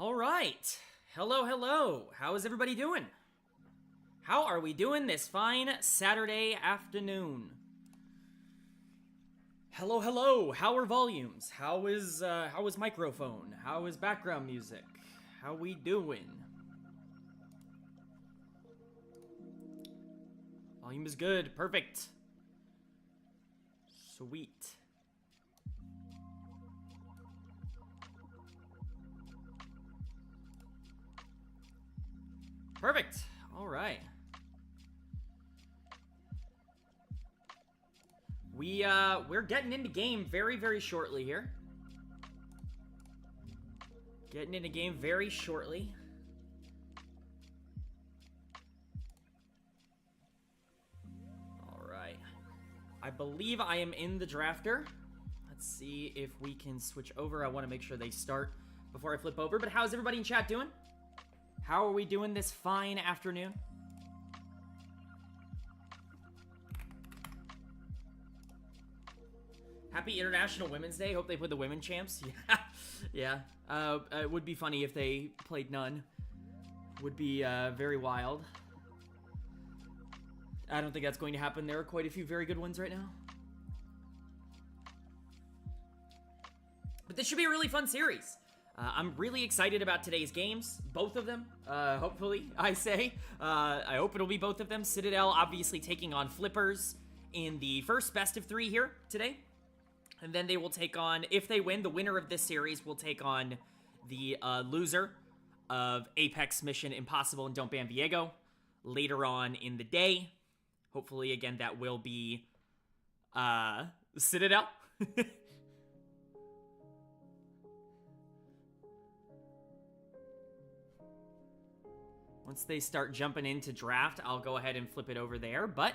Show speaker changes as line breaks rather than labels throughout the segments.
All right. Hello, hello. How is everybody doing? How are we doing this fine Saturday afternoon? Hello, hello. How are volumes? How is microphone? How is background music? How we doing? Volume is good. Perfect. Sweet. Perfect. All right. We're getting into game very, very shortly here. Getting into game very shortly. All right. I believe I am in the drafter. Let's see if we can switch over. I want to make sure they start before I flip over. But how's everybody in chat doing? How are we doing this fine afternoon? Happy International Women's Day. Hope they played the Women Champs. Yeah. Yeah. It would be funny if they played none. Would be very wild. I don't think that's going to happen. There are quite a few very good ones right now. But this should be a really fun series. I'm really excited about today's games, both of them, hopefully, I say. I hope it'll be both of them. Citadel obviously taking on Flippers in the first best of 3 here today. And then they will take on, if they win, the winner of this series will take on the loser of Apex Mission Impossible and Don't Ban Viego later on in the day. Hopefully, again, that will be Citadel. Once they start jumping into draft, I'll go ahead and flip it over there. But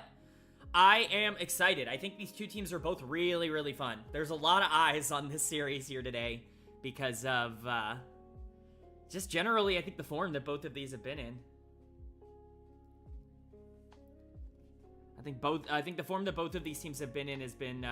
I am excited. I think these two teams are both really, really fun. There's a lot of eyes on this series here today because of just generally, I think, the form that both of these have been in. I think the form that both of these teams have been in has been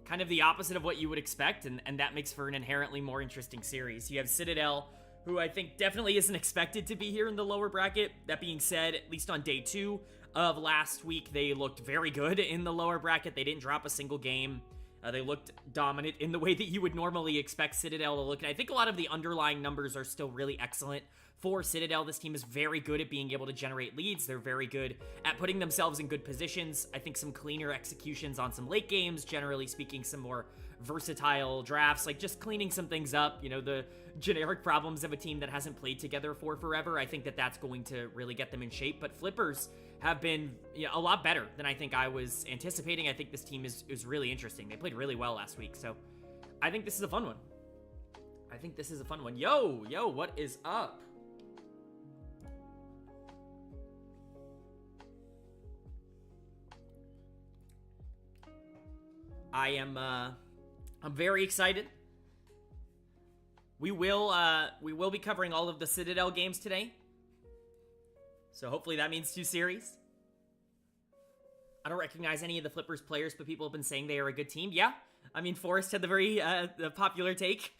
kind of the opposite of what you would expect, and that makes for an inherently more interesting series. You have Citadel, who I think definitely isn't expected to be here in the lower bracket. That being said, at least on day 2 of last week, they looked very good in the lower bracket. They didn't drop a single game. They looked dominant in the way that you would normally expect Citadel to look. And I think a lot of the underlying numbers are still really excellent for Citadel. This team is very good at being able to generate leads. They're very good at putting themselves in good positions. I think some cleaner executions on some late games, generally speaking, some more versatile drafts, like just cleaning some things up, you know, the generic problems of a team that hasn't played together for forever. I think that that's going to really get them in shape. But Flippers have been a lot better than I think I was anticipating. I think this team is really interesting. They played really well last week, so I think this is a fun one. I think this is a fun one. Yo, what is up? I'm very excited. We will be covering all of the Citadel games today. So hopefully that means 2 series. I don't recognize any of the Flippers players, but people have been saying they are a good team. Yeah, I mean, Forrest had the very the popular take,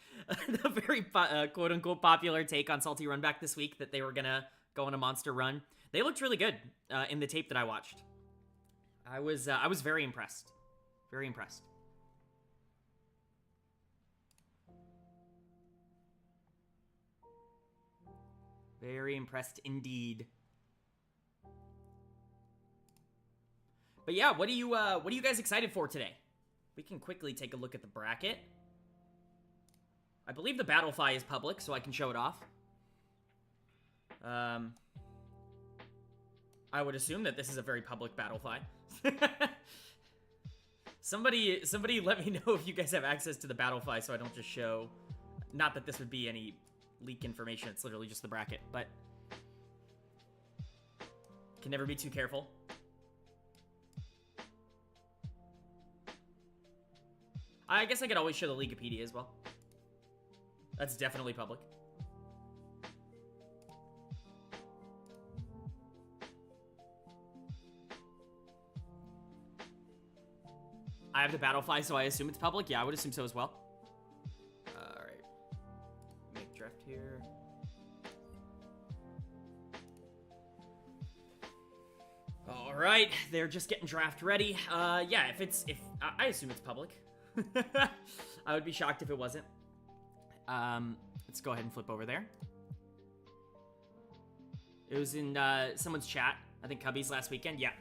the very quote-unquote popular take on Salty Runback this week that they were going to go on a monster run. They looked really good in the tape that I watched. I was very impressed. Very impressed. Very impressed indeed. But yeah, what are you guys excited for today? We can quickly take a look at the bracket. I believe the Battlefy is public, so I can show it off. I would assume that this is a very public Battlefy. Somebody let me know if you guys have access to the Battlefy so I don't just show... Not that this would be any leak information, it's literally just the bracket, but... Can never be too careful. I guess I could always show the Leaguepedia as well. That's definitely public. I have the Battlefy, so I assume it's public. Yeah, I would assume so as well. Alright. Make drift. here. All right, they're just getting draft ready. Yeah, if I assume it's public. I would be shocked if it wasn't. Let's go ahead and flip over there. It was in someone's chat. I think Cubby's last weekend. Yeah.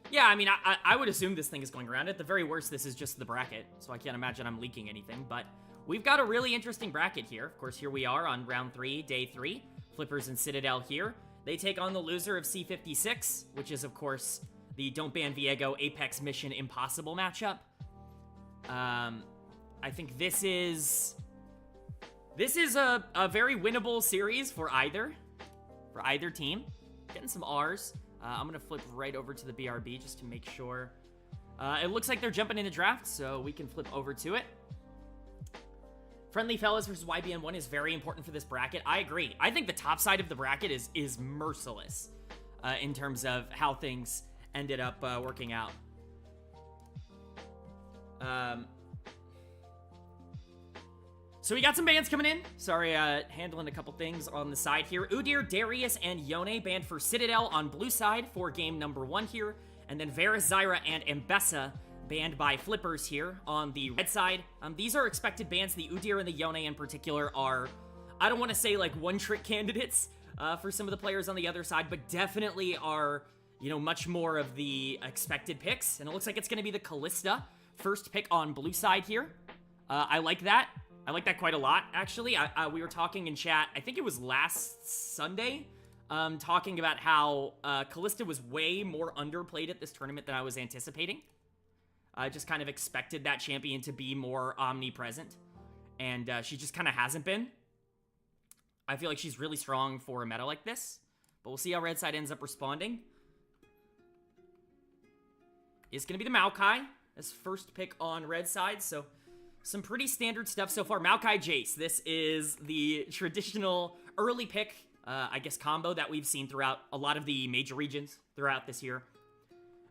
Yeah, I mean, I would assume this thing is going around. At the very worst, this is just the bracket, so I can't imagine I'm leaking anything. But we've got a really interesting bracket here. Of course, here we are on round 3, day 3. Flippers and Citadel here. They take on the loser of C56, which is, of course, the Don't Ban Viego Apex Mission Impossible matchup. I think this is a very winnable series for either team. Getting some R's. I'm going to flip right over to the BRB just to make sure. It looks like they're jumping into draft, so we can flip over to it. Friendly Fellas versus YBN1 is very important for this bracket. I agree. I think the top side of the bracket is merciless in terms of how things ended up working out. So we got some bans coming in. Sorry, handling a couple things on the side here. Udyr, Darius, and Yone banned for Citadel on blue side for game number 1 here. And then Varus, Zyra, and Mbessa banned by Flippers here on the red side. These are expected bans. The Udyr and the Yone in particular are, I don't want to say like one-trick candidates for some of the players on the other side, but definitely are, you know, much more of the expected picks. And it looks like it's going to be the Callista first pick on blue side here. I like that. I like that quite a lot, actually. We were talking in chat, I think it was last Sunday, talking about how Callista was way more underplayed at this tournament than I was anticipating. I just kind of expected that champion to be more omnipresent, and she just kind of hasn't been. I feel like she's really strong for a meta like this, but we'll see how red side ends up responding. It's going to be the Maokai as first pick on red side, so some pretty standard stuff so far. Maokai Jace. This is the traditional early pick, I guess, combo that we've seen throughout a lot of the major regions throughout this year.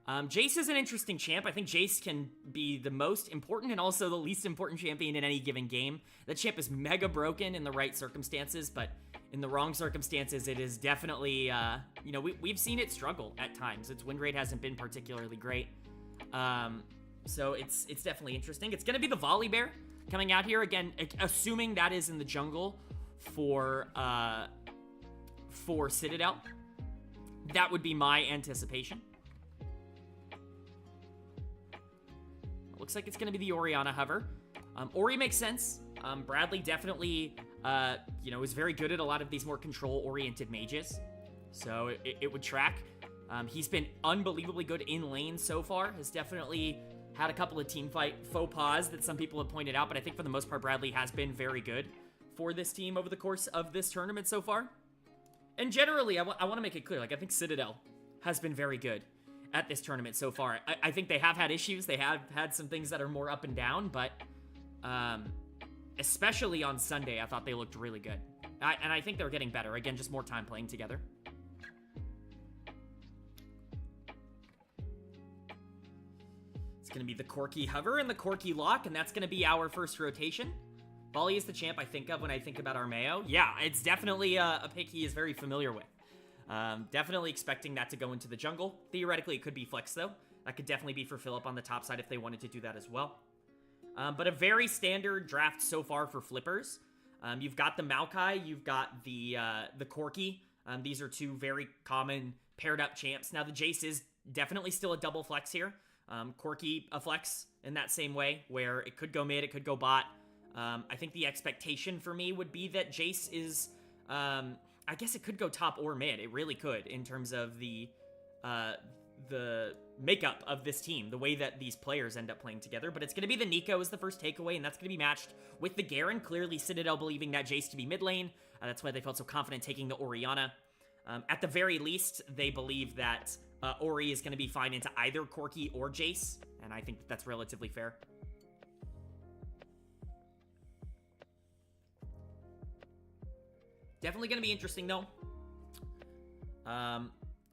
Jace is an interesting champ. I think Jace can be the most important and also the least important champion in any given game. The champ is mega broken in the right circumstances, but in the wrong circumstances, it is definitely, you know, we've seen it struggle at times. Its win rate hasn't been particularly great. So it's definitely interesting. It's going to be the Volley Bear coming out here. Again, assuming that is in the jungle for Citadel. That would be my anticipation. Looks like it's going to be the Orianna hover. Ori makes sense. Bradley definitely, you know, is very good at a lot of these more control-oriented mages. So it would track. He's been unbelievably good in lane so far. Has definitely had a couple of teamfight faux pas that some people have pointed out, but I think for the most part, Bradley has been very good for this team over the course of this tournament so far. And generally, I want to make it clear, like, I think Citadel has been very good at this tournament so far. I think they have had issues. They have had some things that are more up and down, but especially on Sunday, I thought they looked really good. And I think they're getting better. Again, just more time playing together. It's going to be the Corki hover and the Corki lock, and that's going to be our first rotation. Volley is the champ I think of when I think about Armeo. Yeah, it's definitely a pick he is very familiar with. Definitely expecting that to go into the jungle. Theoretically, it could be flex, though. That could definitely be for Philip on the top side if they wanted to do that as well. But a very standard draft so far for Flippers. You've got the Maokai, you've got the Corki. These are two very common paired up champs. Now, the Jace is definitely still a double flex here. Corki a flex in that same way, where it could go mid, it could go bot. I think the expectation for me would be that Jace is, I guess it could go top or mid. It really could in terms of the makeup of this team, the way that these players end up playing together. But it's going to be the Nico as the first takeaway, and that's going to be matched with the Garen. Clearly, Citadel believing that Jace to be mid lane. That's why they felt so confident taking the Orianna. At the very least, they believe that Ori is going to be fine into either Corki or Jace, and I think that's relatively fair. Definitely going to be interesting, though.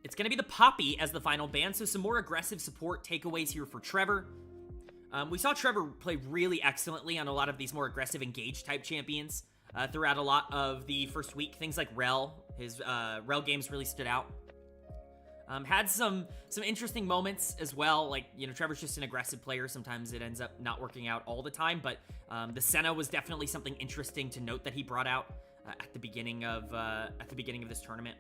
It's going to be the Poppy as the final ban, so some more aggressive support takeaways here for Trevor. We saw Trevor play really excellently on a lot of these more aggressive engage type champions throughout a lot of the first week. Things like Rel, his Rel games really stood out. Had some interesting moments as well. Like, you know, Trevor's just an aggressive player. Sometimes it ends up not working out all the time, but the Senna was definitely something interesting to note that he brought out at the beginning of this tournament.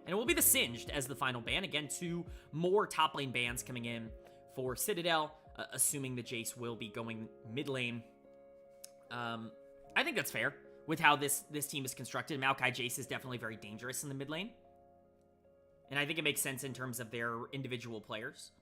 And it will be the Singed as the final ban. Again, 2 more top lane bans coming in for Citadel, assuming the Jace will be going mid lane. I think that's fair with how this team is constructed. Maokai Jace is definitely very dangerous in the mid lane. And I think it makes sense in terms of their individual players.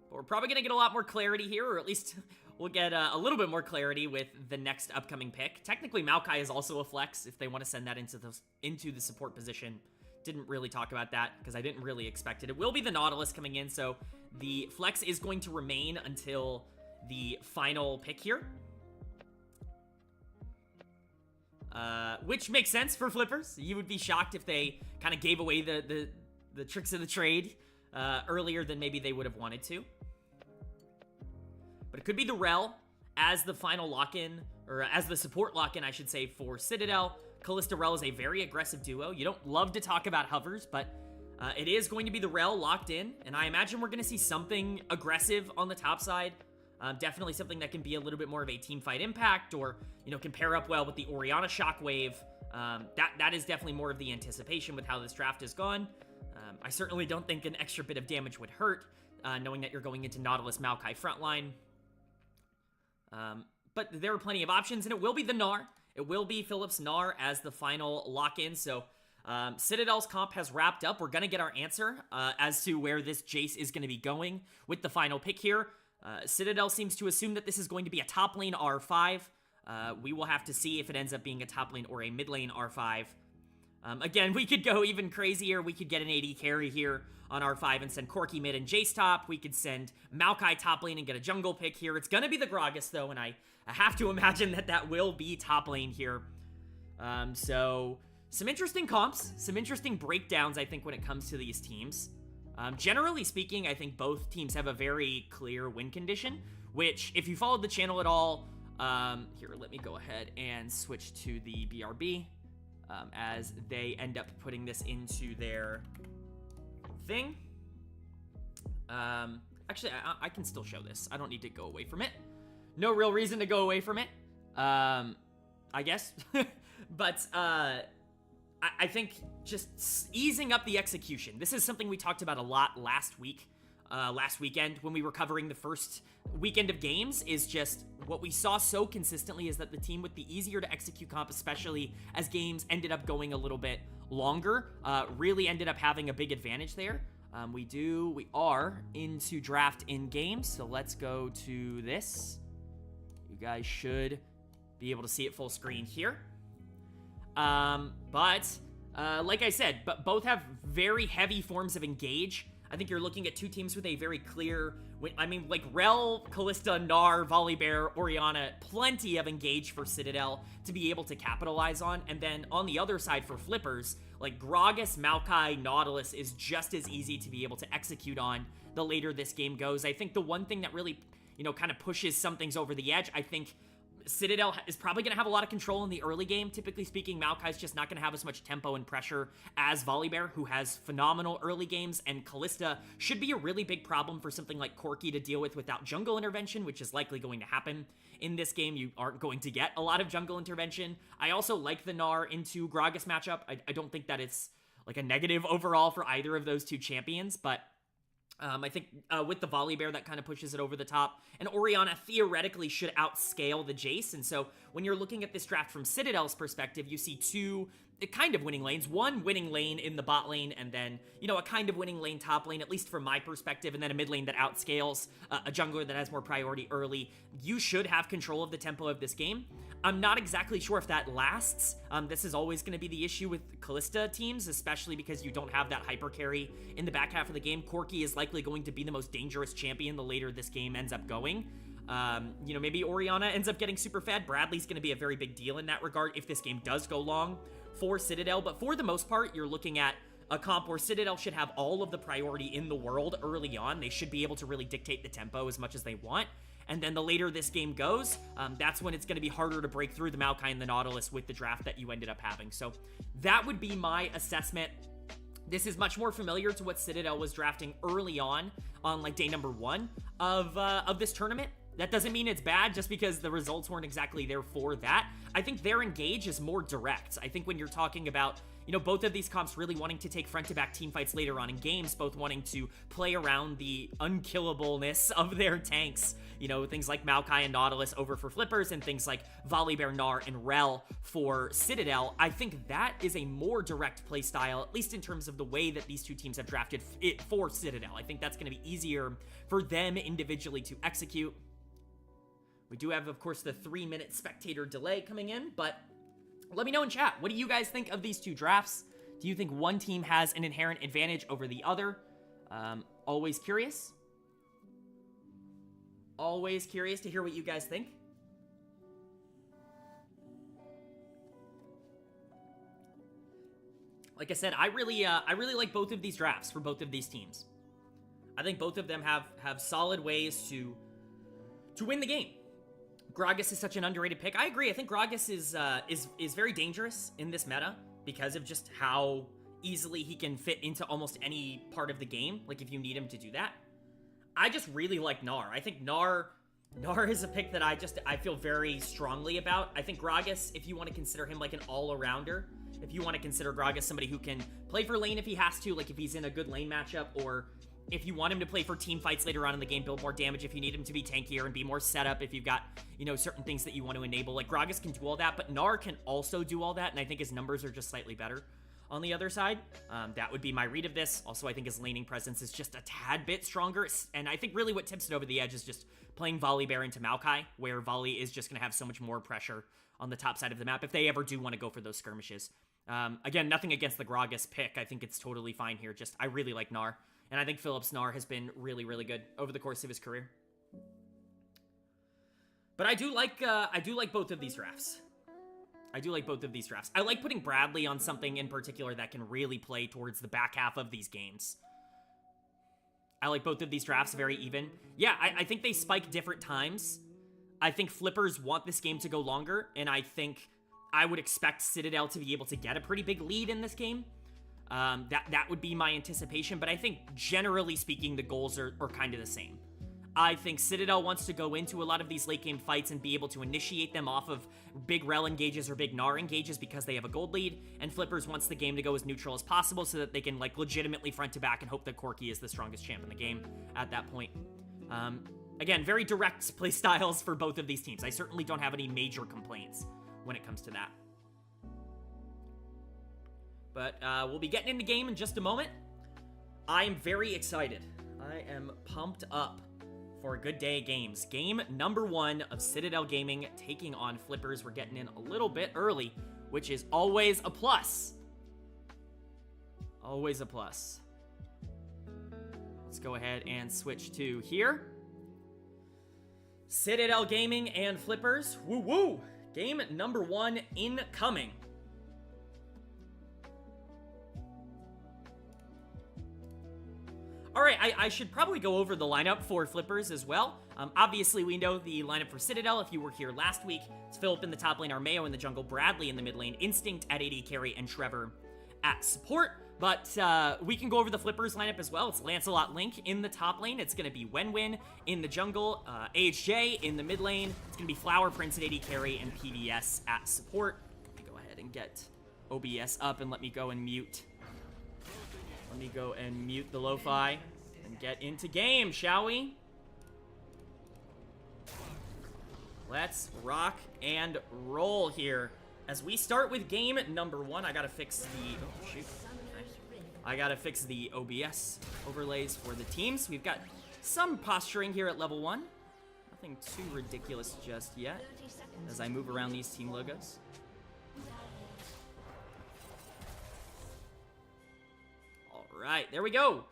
But we're probably going to get a lot more clarity here, or at least we'll get a little bit more clarity with the next upcoming pick. Technically, Maokai is also a flex if they want to send that into the support position. Didn't really talk about that because I didn't really expect it. It will be the Nautilus coming in, so the flex is going to remain until the final pick here. Which makes sense for flippers. You would be shocked if they kind of gave away the tricks of the trade earlier than maybe they would have wanted to. But it could be the Rel as the final lock-in, or as the support lock-in, I should say, for Citadel. Kalista Rel is a very aggressive duo. You don't love to talk about hovers, but it is going to be the Rel locked in, and I imagine we're going to see something aggressive on the top side. Definitely something that can be a little bit more of a team fight impact, or, you know, can pair up well with the Orianna Shockwave. That is definitely more of the anticipation with how this draft has gone. I certainly don't think an extra bit of damage would hurt, knowing that you're going into Nautilus Maokai frontline. But there are plenty of options, and it will be the Gnar. It will be Phillips Gnar as the final lock-in, so Citadel's comp has wrapped up. We're going to get our answer as to where this Jace is going to be going with the final pick here. Citadel seems to assume that this is going to be a top lane R5. We will have to see if it ends up being a top lane or a mid lane R5. Again, we could go even crazier. We could get an AD carry here on R5 and send Corki mid and Jace top. We could send Maokai top lane and get a jungle pick here. It's going to be the Gragas, though, and I have to imagine that will be top lane here. So, some interesting comps, some interesting breakdowns, I think, when it comes to these teams. Generally speaking, I think both teams have a very clear win condition, which, if you followed the channel at all, here, let me go ahead and switch to the BRB, as they end up putting this into their thing. Actually, I can still show this. I don't need to go away from it. No real reason to go away from it, I guess. But, I think just easing up the execution. This is something we talked about a lot last weekend when we were covering the first weekend of games, is just what we saw so consistently is that the team with the easier to execute comp, especially as games ended up going a little bit longer, really ended up having a big advantage there. We are into draft in game, so let's go to this. You guys should be able to see it full screen here. Like I said, but both have very heavy forms of engage. I think you're looking at two teams with a very clear, I mean, like Rel, Kalista, Gnar, Volibear, Orianna, plenty of engage for Citadel to be able to capitalize on. And then on the other side for flippers, like Gragas, Maokai, Nautilus is just as easy to be able to execute on the later this game goes. I think the one thing that really, kind of pushes some things over the edge, I think Citadel is probably going to have a lot of control in the early game. Typically speaking, Maokai's just not going to have as much tempo and pressure as Volibear, who has phenomenal early games, and Kalista should be a really big problem for something like Corki to deal with without jungle intervention, which is likely going to happen in this game. You aren't going to get a lot of jungle intervention. I also like the Gnar into Gragas matchup. I don't think that it's like a negative overall for either of those two champions, but I think with the Volibear, that kind of pushes it over the top. And Orianna theoretically should outscale the Jace. And so when you're looking at this draft from Citadel's perspective, you see two kind of winning lanes. One winning lane in the bot lane, and then, a kind of winning lane top lane, at least from my perspective, and then a mid lane that outscales a jungler that has more priority early. You should have control of the tempo of this game. I'm not exactly sure if that lasts. This is always going to be the issue with Kalista teams, especially because you don't have that hyper carry in the back half of the game. Corki is likely going to be the most dangerous champion the later this game ends up going. Maybe Orianna ends up getting super fed. Bradley's going to be a very big deal in that regard if this game does go long for Citadel. But for the most part, you're looking at a comp where Citadel should have all of the priority in the world early on. They should be able to really dictate the tempo as much as they want. And then the later this game goes, that's when it's going to be harder to break through the Maokai and the Nautilus with the draft that you ended up having. So that would be my assessment. This is much more familiar to what Citadel was drafting early on like day number 1 of this tournament. That doesn't mean it's bad just because the results weren't exactly there for that. I think their engage is more direct. I think when you're talking about, you know, both of these comps really wanting to take front-to-back team fights later on in games, both wanting to play around the unkillableness of their tanks. You know, things like Maokai and Nautilus over for Flippers, and things like Volibear, Gnar, and Rel for Citadel. I think that is a more direct play style, at least in terms of the way that these two teams have drafted it for Citadel. I think that's going to be easier for them individually to execute. We do have, of course, the 3-minute spectator delay coming in, but let me know in chat. What do you guys think of these two drafts? Do you think one team has an inherent advantage over the other? Always curious. Always curious to hear what you guys think. Like I said, I really like both of these drafts for both of these teams. I think both of them have solid ways to win the game. Gragas is such an underrated pick. I agree. I think Gragas is very dangerous in this meta because of just how easily he can fit into almost any part of the game, like if you need him to do that. I just really like Gnar. I think Gnar is a pick that I feel very strongly about. I think Gragas, if you want to consider him like an all-arounder, if you want to consider Gragas somebody who can play for lane if he has to, like if he's in a good lane matchup, or if you want him to play for team fights later on in the game, build more damage, if you need him to be tankier and be more setup, if you've got, you know, certain things that you want to enable, like Gragas can do all that, but Gnar can also do all that, and I think his numbers are just slightly better on the other side. That would be my read of this. Also, I think his laning presence is just a tad bit stronger, and I think really what tips it over the edge is just playing Volibear into Maokai, where Volley is just going to have so much more pressure on the top side of the map if they ever do want to go for those skirmishes. Again, nothing against the Gragas pick. I think it's totally fine here. Just, I really like Gnar. And I think Philip's Gnar has been really, really good over the course of his career. But I do like both of these drafts. I do like both of these drafts. I like putting Bradley on something in particular that can really play towards the back half of these games. I like both of these drafts very even. Yeah, I think they spike different times. I think Flippers want this game to go longer, and I think I would expect Citadel to be able to get a pretty big lead in this game. That would be my anticipation, but I think generally speaking, the goals are kind of the same. I think Citadel wants to go into a lot of these late game fights and be able to initiate them off of big Rel engages or big Gnar engages because they have a gold lead, and Flippers wants the game to go as neutral as possible so that they can like legitimately front to back and hope that Corki is the strongest champ in the game at that point. Again, very direct play styles for both of these teams. I certainly don't have any major complaints when it comes to that. But we'll be getting into game in just a moment. I am very excited. I am pumped up for a good day of games. Game number 1 of Citadel Gaming taking on Flippers. We're getting in a little bit early, which is always a plus. Always a plus. Let's go ahead and switch to here. Citadel Gaming and Flippers. Woo woo! Game number 1 incoming. All right, I should probably go over the lineup for Flippers as well. Obviously, we know the lineup for Citadel. If you were here last week, it's Philip in the top lane, Armeo in the jungle, Bradley in the mid lane, Instinct at AD carry, and Trevor at support. But we can go over the Flippers lineup as well. It's Lancelot Link in the top lane. It's going to be Wenwin in the jungle, AHJ in the mid lane. It's going to be Flower Prince at AD carry, and PDS at support. Let me go ahead and get OBS up and let me go and mute. Let me go and mute the lo-fi and get into game, shall we? Let's rock and roll here. As we start with game number 1, I gotta fix the... Oh, shoot. Okay. I gotta fix the OBS overlays for the teams. We've got some posturing here at level 1. Nothing too ridiculous just yet as I move around these team logos. Right, there we go.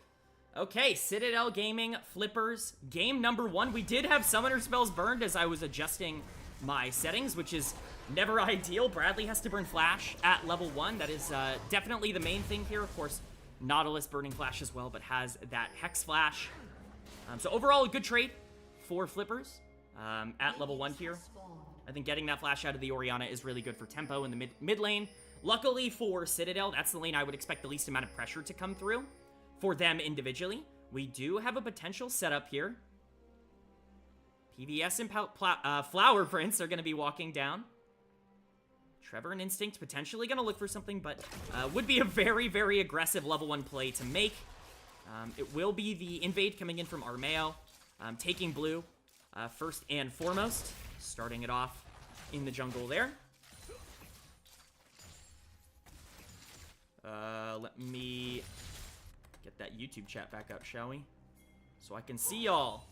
Okay, Citadel Gaming, Flippers, game number 1. We did have summoner spells burned as I was adjusting my settings, which is never ideal. Bradley has to burn Flash at level 1. That is definitely the main thing here. Of course, Nautilus burning Flash as well, but has that Hex Flash. So overall, a good trade for Flippers. at level 1 here. I think getting that flash out of the Orianna is really good for tempo in the mid lane. Luckily for Citadel, that's the lane I would expect the least amount of pressure to come through for them individually. We do have a potential setup here. PVS and Flower Prince are going to be walking down. Trevor and Instinct potentially going to look for something, but would be a very, very aggressive level 1 play to make. It will be the invade coming in from Armeo, taking blue first and foremost, starting it off in the jungle there. Let me get that YouTube chat back up, shall we? So I can see y'all.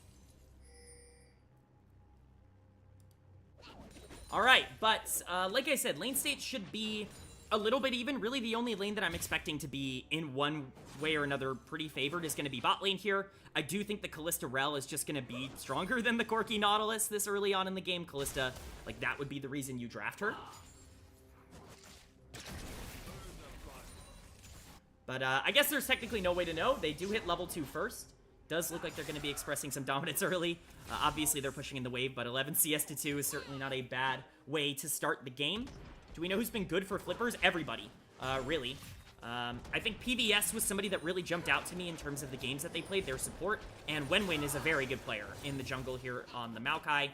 Alright, but like I said, lane state should be a little bit even. Really, the only lane that I'm expecting to be in one way or another pretty favored is going to be bot lane here. I do think the Kalista Rell is just going to be stronger than the Corki Nautilus this early on in the game. Kalista, like, that would be the reason you draft her. But I guess there's technically no way to know. They do hit level 2 first. Does look like they're going to be expressing some dominance early. Obviously, they're pushing in the wave, but 11 CS to 2 is certainly not a bad way to start the game. Do we know who's been good for flippers? Everybody, really. I think PVS was somebody that really jumped out to me in terms of the games that they played, their support, and Wenwin is a very good player in the jungle here on the Maokai.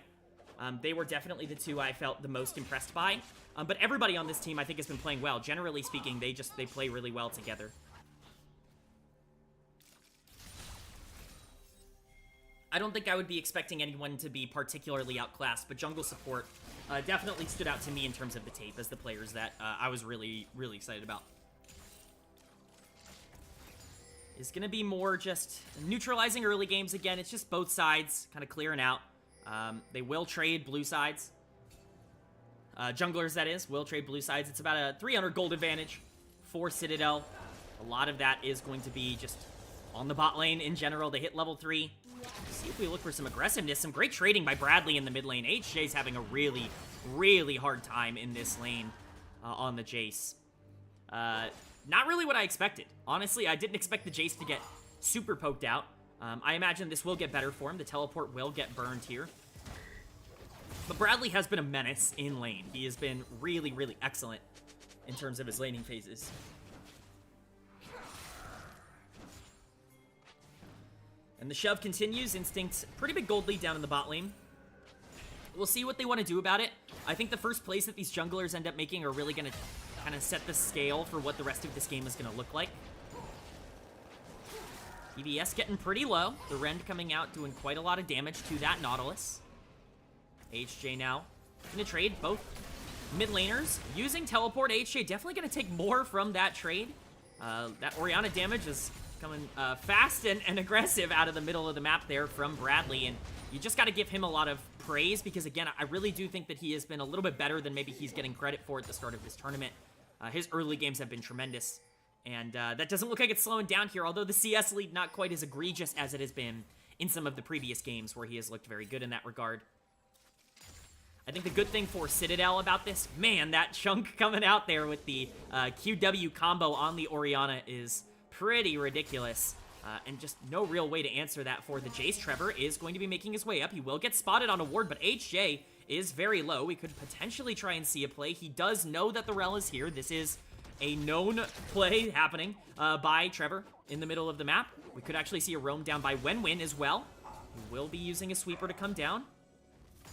They were definitely the two I felt the most impressed by. But everybody on this team, I think, has been playing well. Generally speaking, they play really well together. I don't think I would be expecting anyone to be particularly outclassed, but jungle support definitely stood out to me in terms of the tape as the players that I was really, really excited about. It's going to be more just neutralizing early games again. It's just both sides kind of clearing out. They will trade blue sides. Junglers, that is, will trade blue sides. It's about a 300 gold advantage for Citadel. A lot of that is going to be just on the bot lane in general. They hit level 3. See if we look for some aggressiveness. Some great trading by Bradley in the mid lane. HJ's having a really, really hard time in this lane on the Jace. Not really what I expected. Honestly, I didn't expect the Jace to get super poked out. I imagine this will get better for him. The teleport will get burned here. But Bradley has been a menace in lane. He has been really, really excellent in terms of his laning phases. And the shove continues. Instinct, pretty big gold lead down in the bot lane. We'll see what they want to do about it. I think the first plays that these junglers end up making are really going to kind of set the scale for what the rest of this game is going to look like. PVS getting pretty low. The Rend coming out, doing quite a lot of damage to that Nautilus. HJ now going to trade both mid laners. Using teleport, HJ definitely going to take more from that trade. That Orianna damage is coming fast and aggressive out of the middle of the map there from Bradley, and you just got to give him a lot of praise because, again, I really do think that he has been a little bit better than maybe he's getting credit for at the start of this tournament. His early games have been tremendous, and that doesn't look like it's slowing down here, although the CS lead not quite as egregious as it has been in some of the previous games where he has looked very good in that regard. I think the good thing for Citadel about this, man, that chunk coming out there with the QW combo on the Orianna is pretty ridiculous, and just no real way to answer that for the Jace. Trevor is going to be making his way up. He will get spotted on a ward, but HJ is very low. We could potentially try and see a play. He does know that the Rell is here. This is a known play happening by Trevor in the middle of the map. We could actually see a roam down by Wenwin as well. He will be using a sweeper to come down.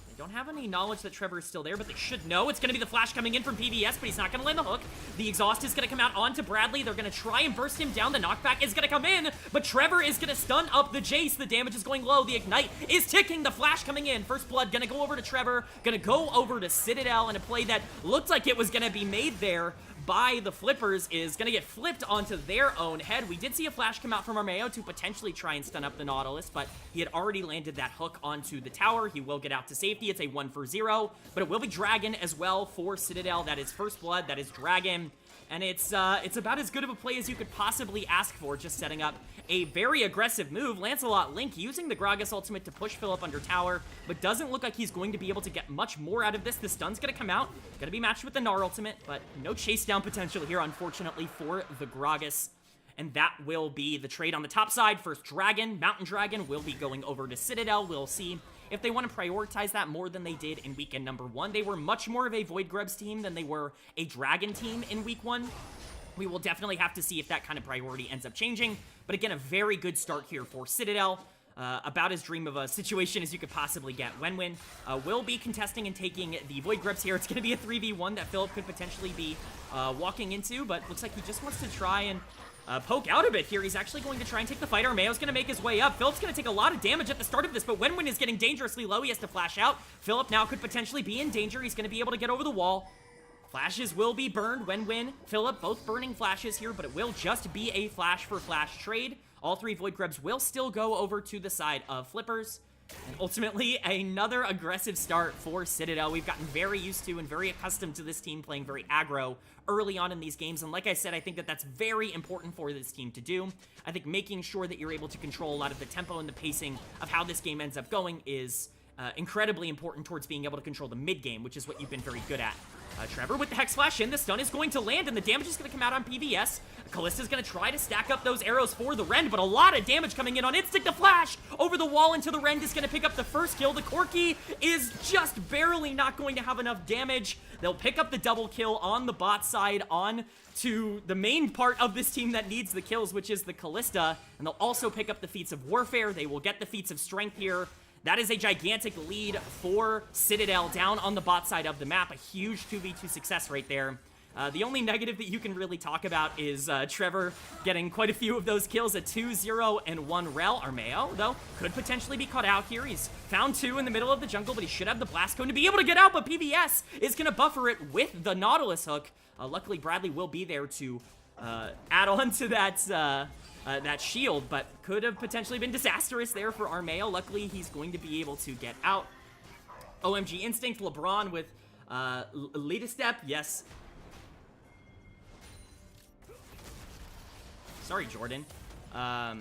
They don't have any knowledge that Trevor is still there, but they should know. It's going to be the flash coming in from PVS, but he's not going to land the hook. The exhaust is going to come out onto Bradley. They're going to try and burst him down. The knockback is going to come in, but Trevor is going to stun up the Jace. The damage is going low. The ignite is ticking. The flash coming in. First blood going to go over to Trevor. Going to go over to Citadel, and a play that looked like it was going to be made there by the flippers is going to get flipped onto their own head. We did see a flash come out from Armeo to potentially try and stun up the Nautilus, but he had already landed that hook onto the tower. He will get out to safety. It's a 1-for-0, but it will be Dragon as well for Citadel. That is first blood. That is Dragon. And it's about as good of a play as you could possibly ask for, just setting up a very aggressive move. Lancelot Link using the Gragas ultimate to push Philip under tower, but doesn't look like he's going to be able to get much more out of this. The stun's going to come out, going to be matched with the Gnar ultimate, but no chase down potential here, unfortunately, for the Gragas. And that will be the trade on the top side. First Dragon, Mountain Dragon, will be going over to Citadel. We'll see if they want to prioritize that more than they did in weekend number 1. They were much more of a Void Grubs team than they were a Dragon team in week 1. We will definitely have to see if that kind of priority ends up changing. But again, a very good start here for Citadel. About as dream of a situation as you could possibly get. Wenwen will be contesting and taking the Void Grubs here. It's going to be a 3v1 that Philip could potentially be walking into, but looks like he just wants to try and poke out a bit here. He's actually going to try and take the fight. Armeo's going to make his way up. Philip's going to take a lot of damage at the start of this, but Wenwen is getting dangerously low. He has to flash out. Philip now could potentially be in danger. He's going to be able to get over the wall. Flashes will be burned. Wenwen, Philip, both burning flashes here, but it will just be a flash-for-flash trade. All 3 Void Grubs will still go over to the side of Flippers. And ultimately, another aggressive start for Citadel. We've gotten very used to and very accustomed to this team playing very aggro early on in these games. And like I said, I think that that's very important for this team to do. I think making sure that you're able to control a lot of the tempo and the pacing of how this game ends up going is incredibly important towards being able to control the mid game, which is what you've been very good at. Trevor with the Hex Flash in. The stun is going to land, and the damage is going to come out on PVS. Kallista's going to try to stack up those arrows for the Rend, but a lot of damage coming in on Instinct. The Flash over the wall into the Rend is going to pick up the first kill. The Corki is just barely not going to have enough damage. They'll pick up the double kill on the bot side on to the main part of this team that needs the kills, which is the Kallista, and they'll also pick up the feats of Warfare. They will get the feats of Strength here. That is a gigantic lead for Citadel down on the bot side of the map. A huge 2v2 success right there. The only negative that you can really talk about is Trevor getting quite a few of those kills, a 2-0 and 1 rel. Armeo, though, could potentially be caught out here. He's found 2 in the middle of the jungle, but he should have the Blast Cone to be able to get out, but PVS is going to buffer it with the Nautilus hook. Luckily, Bradley will be there to add on to that shield, but could have potentially been disastrous there for Armeo. Luckily, he's going to be able to get out. OMG Instinct, LeBron with lead a step, yes. Sorry, Jordan. I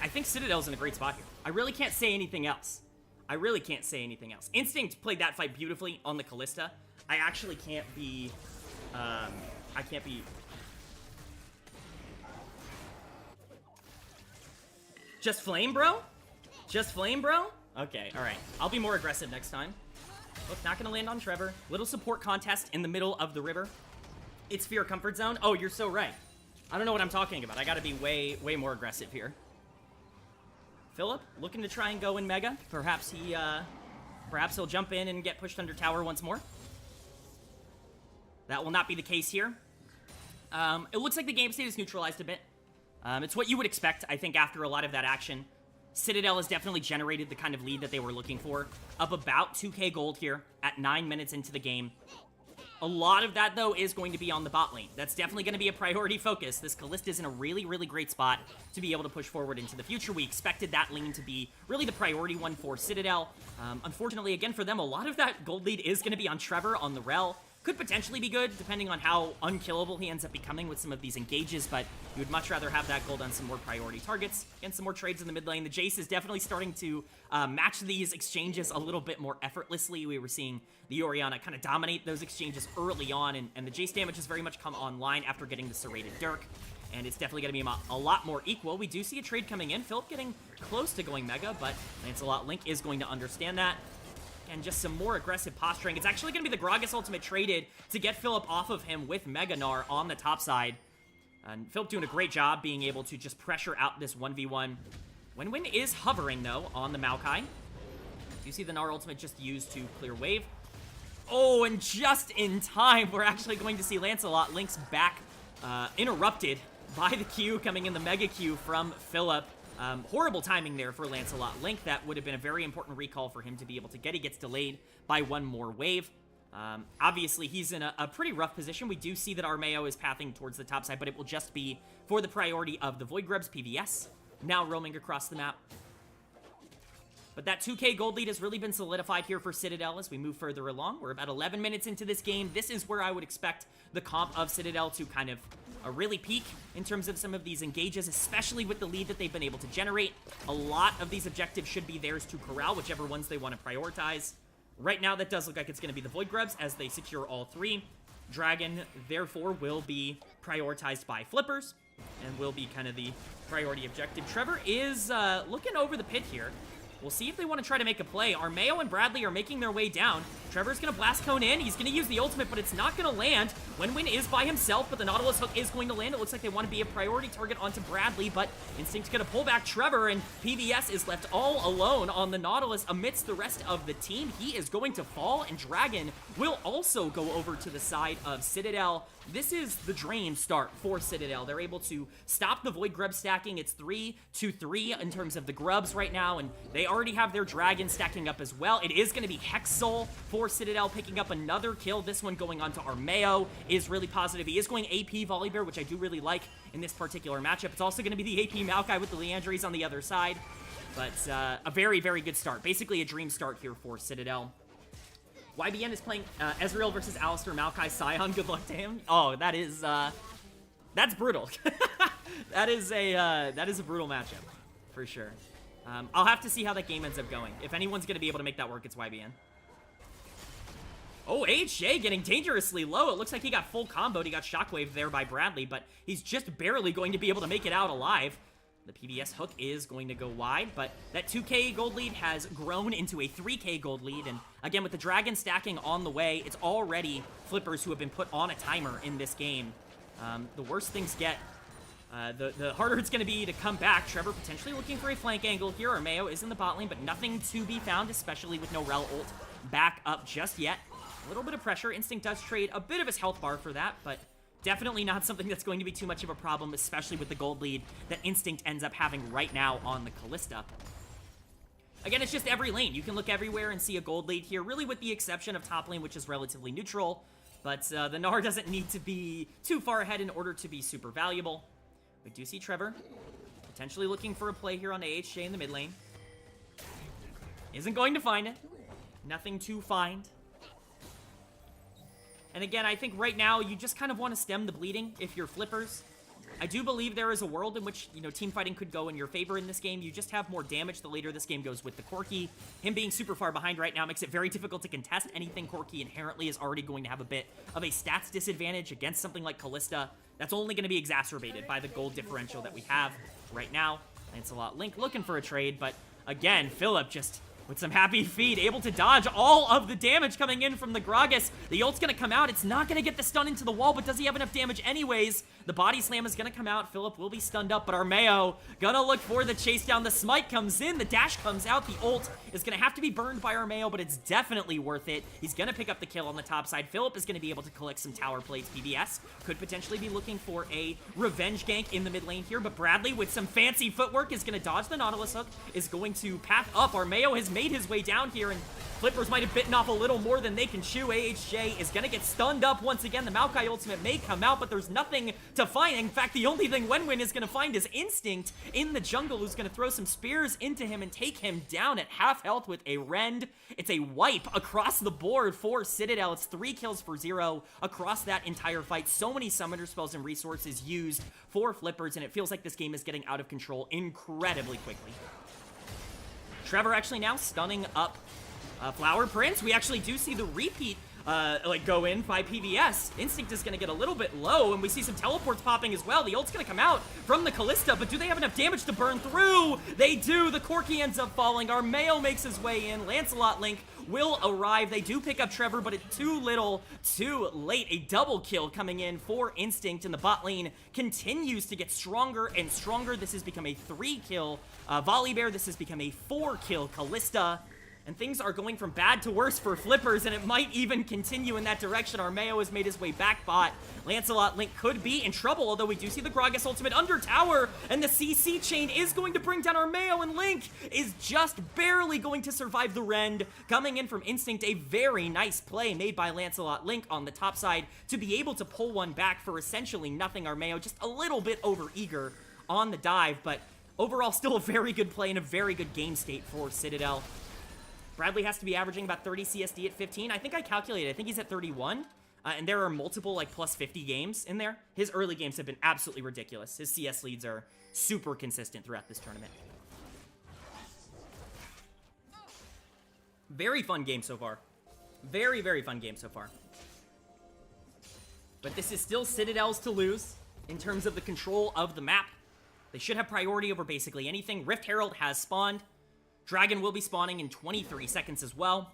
think Citadel's in a great spot here. I really can't say anything else. Instinct played that fight beautifully on the Kallista. I actually can't be... Just flame, bro? Just flame, bro? Okay, alright. I'll be more aggressive next time. Look, not gonna land on Trevor. Little support contest in the middle of the river. It's fear comfort zone. Oh, you're so right. I don't know what I'm talking about. I gotta be way more aggressive here. Philip, looking to try and go in Mega. Perhaps he'll jump in and get pushed under tower once more. That will not be the case here. It looks like the game state is neutralized a bit. It's what you would expect, I think, after a lot of that action. Citadel has definitely generated the kind of lead that they were looking for. Up about 2k gold here at 9 minutes into the game. A lot of that, though, is going to be on the bot lane. That's definitely going to be a priority focus. This Kallista is in a really great spot to be able to push forward into the future. We expected that lane to be really the priority one for Citadel. Unfortunately, again, for them, a lot of that gold lead is going to be on Trevor on the rel. Could potentially be good, depending on how unkillable he ends up becoming with some of these engages, but you would much rather have that gold on some more priority targets and some more trades in the mid lane. The Jace is definitely starting to match these exchanges a little bit more effortlessly. We were seeing the Orianna kind of dominate those exchanges early on, and the Jace damage has very much come online after getting the serrated Dirk, and it's definitely going to be a lot more equal. We do see a trade coming in. Philip getting close to going Mega, but Lancelot Link is going to understand that. And just some more aggressive posturing. It's actually going to be the Gragas ultimate traded to get Philip off of him with Mega Gnar on the top side. And Philip doing a great job being able to just pressure out this 1v1. Wenwen is hovering, though, on the Maokai. You see the Gnar ultimate just used to clear wave. Oh, and just in time, we're actually going to see Lancelot Link's back interrupted by the Q coming in, the Mega Q from Philip. Horrible timing there for Lancelot Link. That would have been a very important recall for him to be able to get. He gets delayed by one more wave. Obviously, he's in a pretty rough position. We do see that Armeo is pathing towards the top side, but it will just be for the priority of the Void Grubs. PVS now roaming across the map. But that 2k gold lead has really been solidified here for Citadel as we move further along. We're about 11 minutes into this game. This is where I would expect the comp of Citadel to kind of really peak in terms of some of these engages, especially with the lead that they've been able to generate. A lot of these objectives should be theirs to corral, whichever ones they want to prioritize. Right now, that does look like it's going to be the Void Grubs as they secure all 3. Dragon, therefore, will be prioritized by Flippers. and will be kind of the priority objective. Trevor is looking over the pit here. We'll see if they want to try to make a play. Armeo and Bradley are making their way down. Trevor's going to blast cone in. He's going to use the ultimate, but it's not going to land. Wenwin is by himself, but the Nautilus hook is going to land. It looks like they want to be a priority target onto Bradley, but Instinct's going to pull back Trevor, and PVS is left all alone on the Nautilus amidst the rest of the team. He is going to fall, and Dragon will also go over to the side of Citadel. This is the dream start for Citadel. They're able to stop the Void Grub stacking. It's 3-3 in terms of the Grubs right now, and they already have their Dragon stacking up as well. It is going to be Hexol for Citadel picking up another kill. This one going on to Armeo is really positive. He is going AP Volibear, which I do really like in this particular matchup. It's also going to be the AP Maokai with the Leandries on the other side, but a very, very good start. Basically a dream start here for Citadel. YBN is playing Ezreal versus Alistar Maokai Scion. Good luck to him. Oh, that is that's brutal. that is a brutal matchup for sure. I'll have to see how that game ends up going. If anyone's going to be able to make that work, it's YBN. Oh, AHJ getting dangerously low. It looks like he got full comboed. He got shockwaved there by Bradley, but he's just barely going to be able to make it out alive. The PBS hook is going to go wide, but that 2k gold lead has grown into a 3k gold lead, and again, with the Dragon stacking on the way, it's already Flippers who have been put on a timer in this game. The worse things get, the harder it's going to be to come back. Trevor potentially looking for a flank angle here. Armeo is in the bot lane, but nothing to be found, especially with no Rel ult back up just yet. A little bit of pressure. Instinct does trade a bit of his health bar for that, but definitely not something that's going to be too much of a problem, especially with the gold lead that Instinct ends up having right now on the Kalista. Again, it's just every lane. You can look everywhere and see a gold lead here, really with the exception of top lane, which is relatively neutral. But the Gnar doesn't need to be too far ahead in order to be super valuable. We do see Trevor potentially looking for a play here on AHJ in the mid lane. Isn't going to find it. Nothing to find. And again, I think right now you just kind of want to stem the bleeding if you're Flippers. I do believe there is a world in which, you know, team fighting could go in your favor in this game. You just have more damage the later this game goes with the Corki. Him being super far behind right now makes it very difficult to contest anything. Corki inherently is already going to have a bit of a stats disadvantage against something like Kalista. That's only going to be exacerbated by the gold differential that we have right now. Lancelot Link looking for a trade, but again, Philip just with some happy feet, able to dodge all of the damage coming in from the Gragas. The ult's gonna come out. It's not gonna get the stun into the wall, but does he have enough damage anyways? The body slam is gonna come out. Philip will be stunned up, but Armeo gonna look for the chase down. The smite comes in, the dash comes out. The ult is gonna have to be burned by Armeo, but it's definitely worth it. He's gonna pick up the kill on the top side. Philip is gonna be able to collect some tower plates. PBS could potentially be looking for a revenge gank in the mid lane here, but Bradley with some fancy footwork is gonna dodge the Nautilus hook, is going to path up. Armeo has made his way down here, and Flippers might have bitten off a little more than they can chew. AHJ is gonna get stunned up once again. The Maokai ultimate may come out, but there's nothing to find. In fact, the only thing Wenwin is gonna find is Instinct in the jungle, who's gonna throw some spears into him and take him down at half health with a rend. It's a wipe across the board for Citadel. It's 3 kills for 0 across that entire fight. So many summoner spells and resources used for Flippers, and it feels like this game is getting out of control incredibly quickly. Trevor actually now stunning up Flower Prince. We actually do see the repeat go in by PVS. Instinct is going to get a little bit low, and we see some teleports popping as well. The ult's going to come out from the Kalista, but do they have enough damage to burn through? They do. The Corki ends up falling. Armeo makes his way in. Lancelot Link will arrive. They do pick up Trevor, but it's too little, too late. A double kill coming in for Instinct, and the bot lane continues to get stronger and stronger. This has become a 3-kill Volibear. This has become a 4-kill Kalista. And things are going from bad to worse for Flippers, and it might even continue in that direction. Armeo has made his way back bot. Lancelot Link could be in trouble, although we do see the Gragas ultimate under tower, and the CC chain is going to bring down Armeo, and Link is just barely going to survive the rend. Coming in from Instinct, a very nice play made by Lancelot Link on the top side to be able to pull one back for essentially nothing. Armeo just a little bit over-eager on the dive, but overall still a very good play and a very good game state for Citadel. Bradley has to be averaging about 30 CSD at 15. I think I calculated. I think he's at 31. And there are multiple, like, plus 50 games in there. His early games have been absolutely ridiculous. His CS leads are super consistent throughout this tournament. Very fun game so far. Very, very fun game so far. But this is still Citadel's to lose in terms of the control of the map. They should have priority over basically anything. Rift Herald has spawned. Dragon will be spawning in 23 seconds as well.